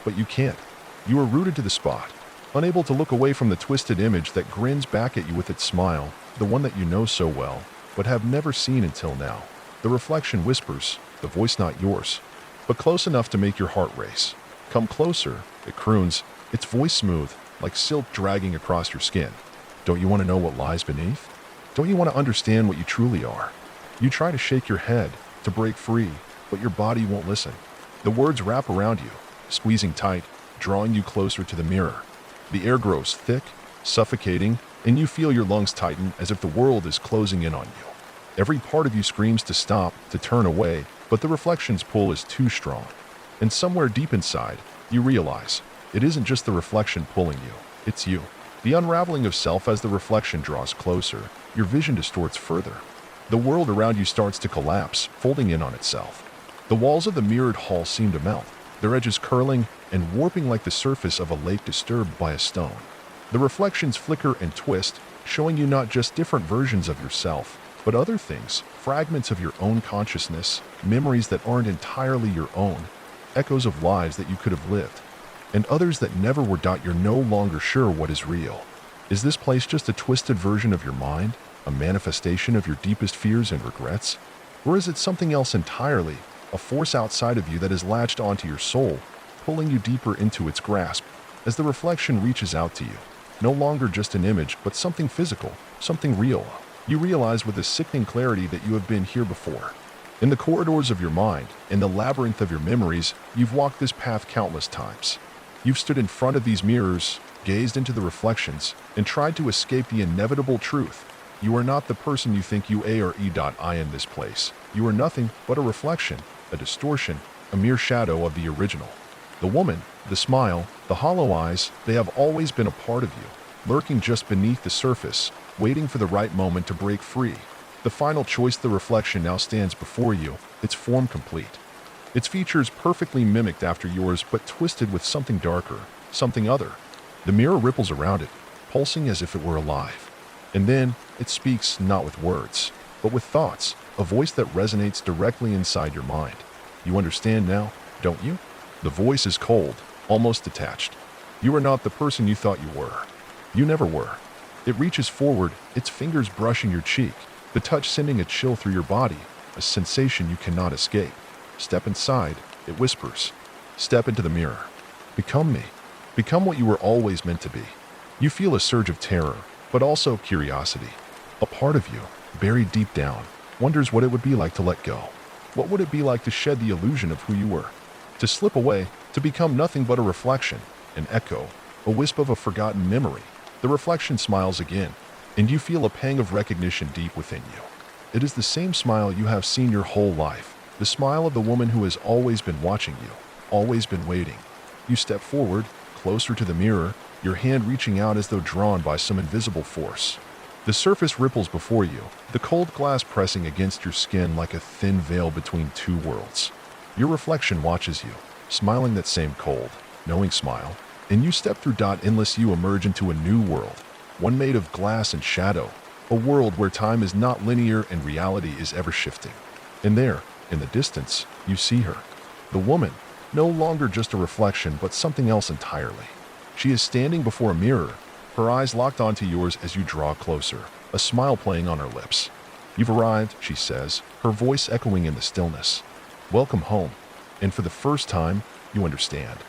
but you can't. You are rooted to the spot, unable to look away from the twisted image that grins back at you with its smile, the one that you know so well, but have never seen until now. The reflection whispers, the voice not yours, but close enough to make your heart race. Come closer, it croons, its voice smooth, like silk dragging across your skin. Don't you want to know what lies beneath? Don't you want to understand what you truly are? You try to shake your head, to break free, but your body won't listen. The words wrap around you, squeezing tight, drawing you closer to the mirror. The air grows thick, suffocating, and you feel your lungs tighten as if the world is closing in on you. Every part of you screams to stop, to turn away, but the reflection's pull is too strong. And somewhere deep inside, you realize, it isn't just the reflection pulling you, it's you. The unraveling of self as the reflection draws closer, your vision distorts further. The world around you starts to collapse, folding in on itself. The walls of the mirrored hall seem to melt, their edges curling and warping like the surface of a lake disturbed by a stone. The reflections flicker and twist, showing you not just different versions of yourself, but other things, fragments of your own consciousness, memories that aren't entirely your own, echoes of lives that you could have lived, and others that never were. You're no longer sure what is real. Is this place just a twisted version of your mind, a manifestation of your deepest fears and regrets? Or is it something else entirely, a force outside of you that has latched onto your soul, pulling you deeper into its grasp as the reflection reaches out to you? No longer just an image, but something physical, something real. You realize with a sickening clarity that you have been here before. In the corridors of your mind, in the labyrinth of your memories, you've walked this path countless times. You've stood in front of these mirrors, gazed into the reflections, and tried to escape the inevitable truth. You are not the person you think you are in this place. You are nothing but a reflection, a distortion, a mere shadow of the original. The woman, the smile, the hollow eyes, they have always been a part of you, lurking just beneath the surface, waiting for the right moment to break free. The final choice, the reflection, now stands before you, its form complete. Its features perfectly mimicked after yours, but twisted with something darker, something other. The mirror ripples around it, pulsing as if it were alive. And then, it speaks not with words, but with thoughts, a voice that resonates directly inside your mind. You understand now, don't you? The voice is cold, almost detached. You are not the person you thought you were. You never were. It reaches forward, its fingers brushing your cheek, the touch sending a chill through your body, a sensation you cannot escape. Step inside, it whispers. Step into the mirror. Become me. Become what you were always meant to be. You feel a surge of terror, but also curiosity. A part of you, buried deep down, wonders what it would be like to let go. What would it be like to shed the illusion of who you were? To slip away, to become nothing but a reflection, an echo, a wisp of a forgotten memory. The reflection smiles again, and you feel a pang of recognition deep within you. It is the same smile you have seen your whole life, the smile of the woman who has always been watching you, always been waiting. You step forward, closer to the mirror, your hand reaching out as though drawn by some invisible force. The surface ripples before you, the cold glass pressing against your skin like a thin veil between two worlds. Your reflection watches you, smiling that same cold, knowing smile, and you step through. Endless, you emerge into a new world, one made of glass and shadow, a world where time is not linear and reality is ever shifting. And there, in the distance, you see her. The woman, no longer just a reflection, but something else entirely. She is standing before a mirror, her eyes locked onto yours as you draw closer, a smile playing on her lips. You've arrived, she says, her voice echoing in the stillness. Welcome home. And for the first time, you understand.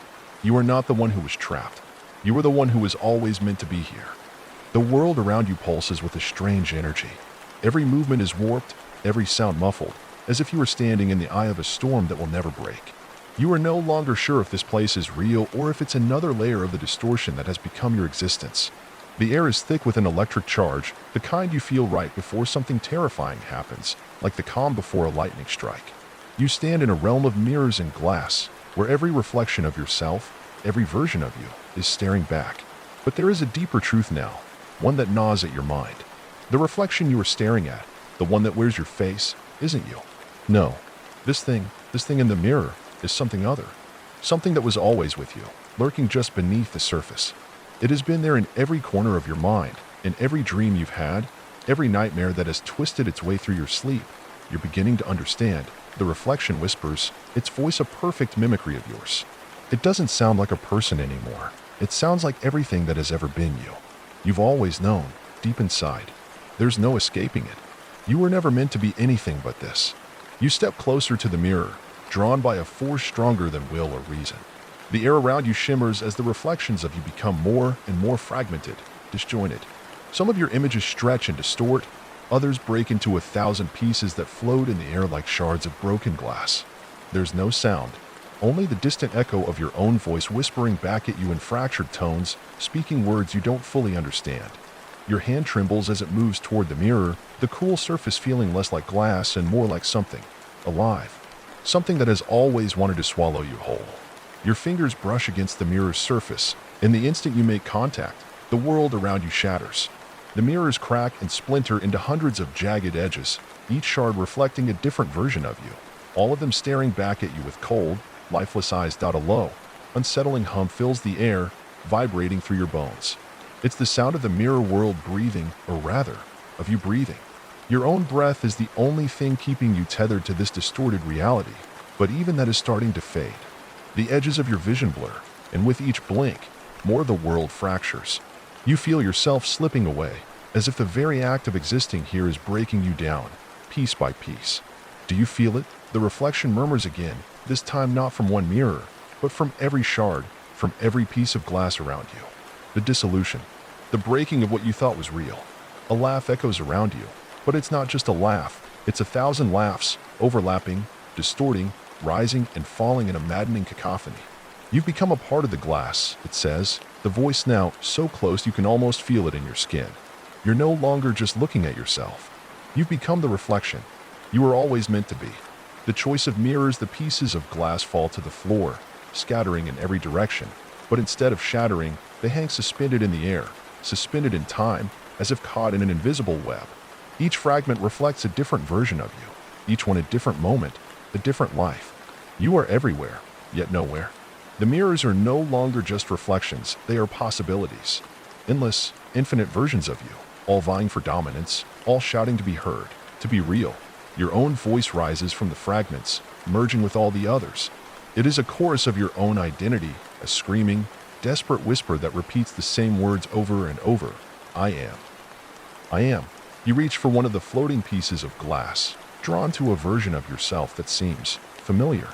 You are not the one who was trapped. You are the one who was always meant to be here. The world around you pulses with a strange energy. Every movement is warped, every sound muffled, as if you were standing in the eye of a storm that will never break. You are no longer sure if this place is real or if it's another layer of the distortion that has become your existence. The air is thick with an electric charge, the kind you feel right before something terrifying happens, like the calm before a lightning strike. You stand in a realm of mirrors and glass, where every reflection of yourself, every version of you, is staring back. But there is a deeper truth now, one that gnaws at your mind. The reflection you are staring at, the one that wears your face, isn't you. No, this thing in the mirror is something other. Something that was always with you, lurking just beneath the surface. It has been there in every corner of your mind, in every dream you've had, every nightmare that has twisted its way through your sleep. You're beginning to understand. The reflection whispers, its voice a perfect mimicry of yours. It doesn't sound like a person anymore. It sounds like everything that has ever been you. You've always known, deep inside. There's no escaping it. You were never meant to be anything but this. You step closer to the mirror, drawn by a force stronger than will or reason. The air around you shimmers as the reflections of you become more and more fragmented, disjointed. Some of your images stretch and distort, others break into 1,000 pieces that float in the air like shards of broken glass. There's no sound, only the distant echo of your own voice whispering back at you in fractured tones, speaking words you don't fully understand. Your hand trembles as it moves toward the mirror, the cool surface feeling less like glass and more like something alive. Something that has always wanted to swallow you whole. Your fingers brush against the mirror's surface, and the instant you make contact, the world around you shatters. The mirrors crack and splinter into hundreds of jagged edges, each shard reflecting a different version of you, all of them staring back at you with cold, lifeless eyes. A low, unsettling hum fills the air, vibrating through your bones. It's the sound of the mirror world breathing, or rather, of you breathing. Your own breath is the only thing keeping you tethered to this distorted reality, but even that is starting to fade. The edges of your vision blur, and with each blink, more of the world fractures. You feel yourself slipping away, as if the very act of existing here is breaking you down, piece by piece. Do you feel it? The reflection murmurs again, this time not from one mirror, but from every shard, from every piece of glass around you. The dissolution, the breaking of what you thought was real. A laugh echoes around you, but it's not just a laugh, it's 1,000 laughs, overlapping, distorting, rising and falling in a maddening cacophony. You've become a part of the glass, it says, the voice now so close you can almost feel it in your skin. You're no longer just looking at yourself. You've become the reflection. You were always meant to be. The choice of mirrors, the pieces of glass fall to the floor, scattering in every direction, but instead of shattering, they hang suspended in the air, suspended in time, as if caught in an invisible web. Each fragment reflects a different version of you, each one a different moment, a different life. You are everywhere, yet nowhere. The mirrors are no longer just reflections, they are possibilities. Endless, infinite versions of you, all vying for dominance, all shouting to be heard, to be real. Your own voice rises from the fragments, merging with all the others. It is a chorus of your own identity, a screaming, desperate whisper that repeats the same words over and over. I am. I am. You reach for one of the floating pieces of glass, drawn to a version of yourself that seems familiar.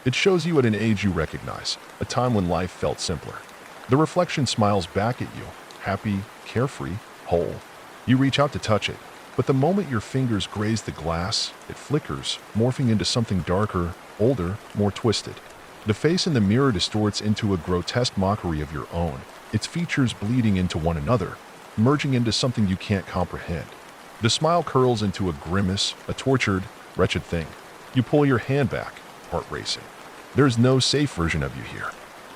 It shows you at an age you recognize, a time when life felt simpler. The reflection smiles back at you, happy, carefree, whole. You reach out to touch it, but the moment your fingers graze the glass, it flickers, morphing into something darker, older, more twisted. The face in the mirror distorts into a grotesque mockery of your own, its features bleeding into one another, merging into something you can't comprehend. The smile curls into a grimace, a tortured, wretched thing. You pull your hand back, heart racing. There's no safe version of you here.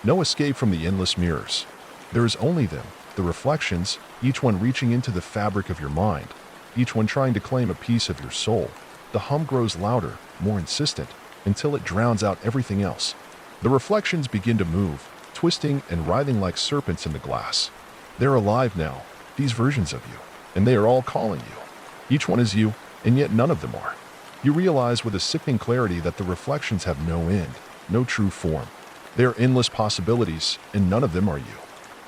No escape from the endless mirrors. There is only them, the reflections, each one reaching into the fabric of your mind, each one trying to claim a piece of your soul. The hum grows louder, more insistent, until it drowns out everything else. The reflections begin to move, twisting and writhing like serpents in the glass. They're alive now, these versions of you, and they are all calling you. Each one is you, and yet none of them are. You realize with a sickening clarity that the reflections have no end, no true form. They are endless possibilities, and none of them are you.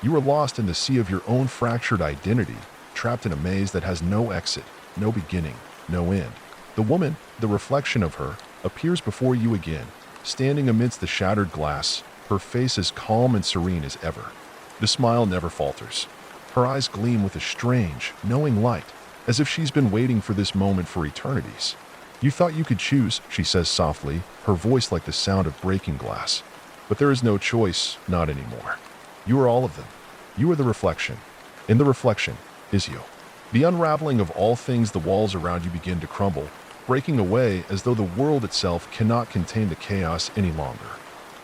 You are lost in the sea of your own fractured identity, trapped in a maze that has no exit, no beginning, no end. The woman, the reflection of her, appears before you again, standing amidst the shattered glass, her face as calm and serene as ever. The smile never falters. Her eyes gleam with a strange, knowing light, as if she's been waiting for this moment for eternities. You thought you could choose, she says softly, her voice like the sound of breaking glass. But there is no choice, not anymore. You are all of them. You are the reflection. And the reflection is you. The unraveling of all things, the walls around you begin to crumble, breaking away as though the world itself cannot contain the chaos any longer.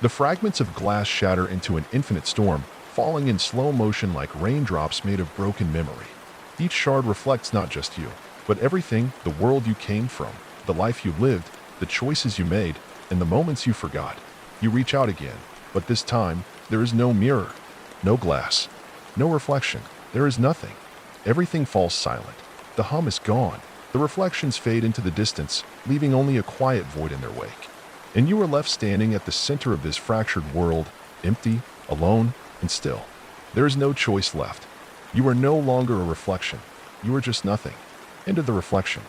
The fragments of glass shatter into an infinite storm, falling in slow motion like raindrops made of broken memory. Each shard reflects not just you, but everything, the world you came from, the life you lived, the choices you made, and the moments you forgot. You reach out again, but this time, there is no mirror, no glass, no reflection. There is nothing. Everything falls silent. The hum is gone. The reflections fade into the distance, leaving only a quiet void in their wake. And you are left standing at the center of this fractured world, empty, alone, and still. There is no choice left. You are no longer a reflection. You are just nothing. End of the reflection.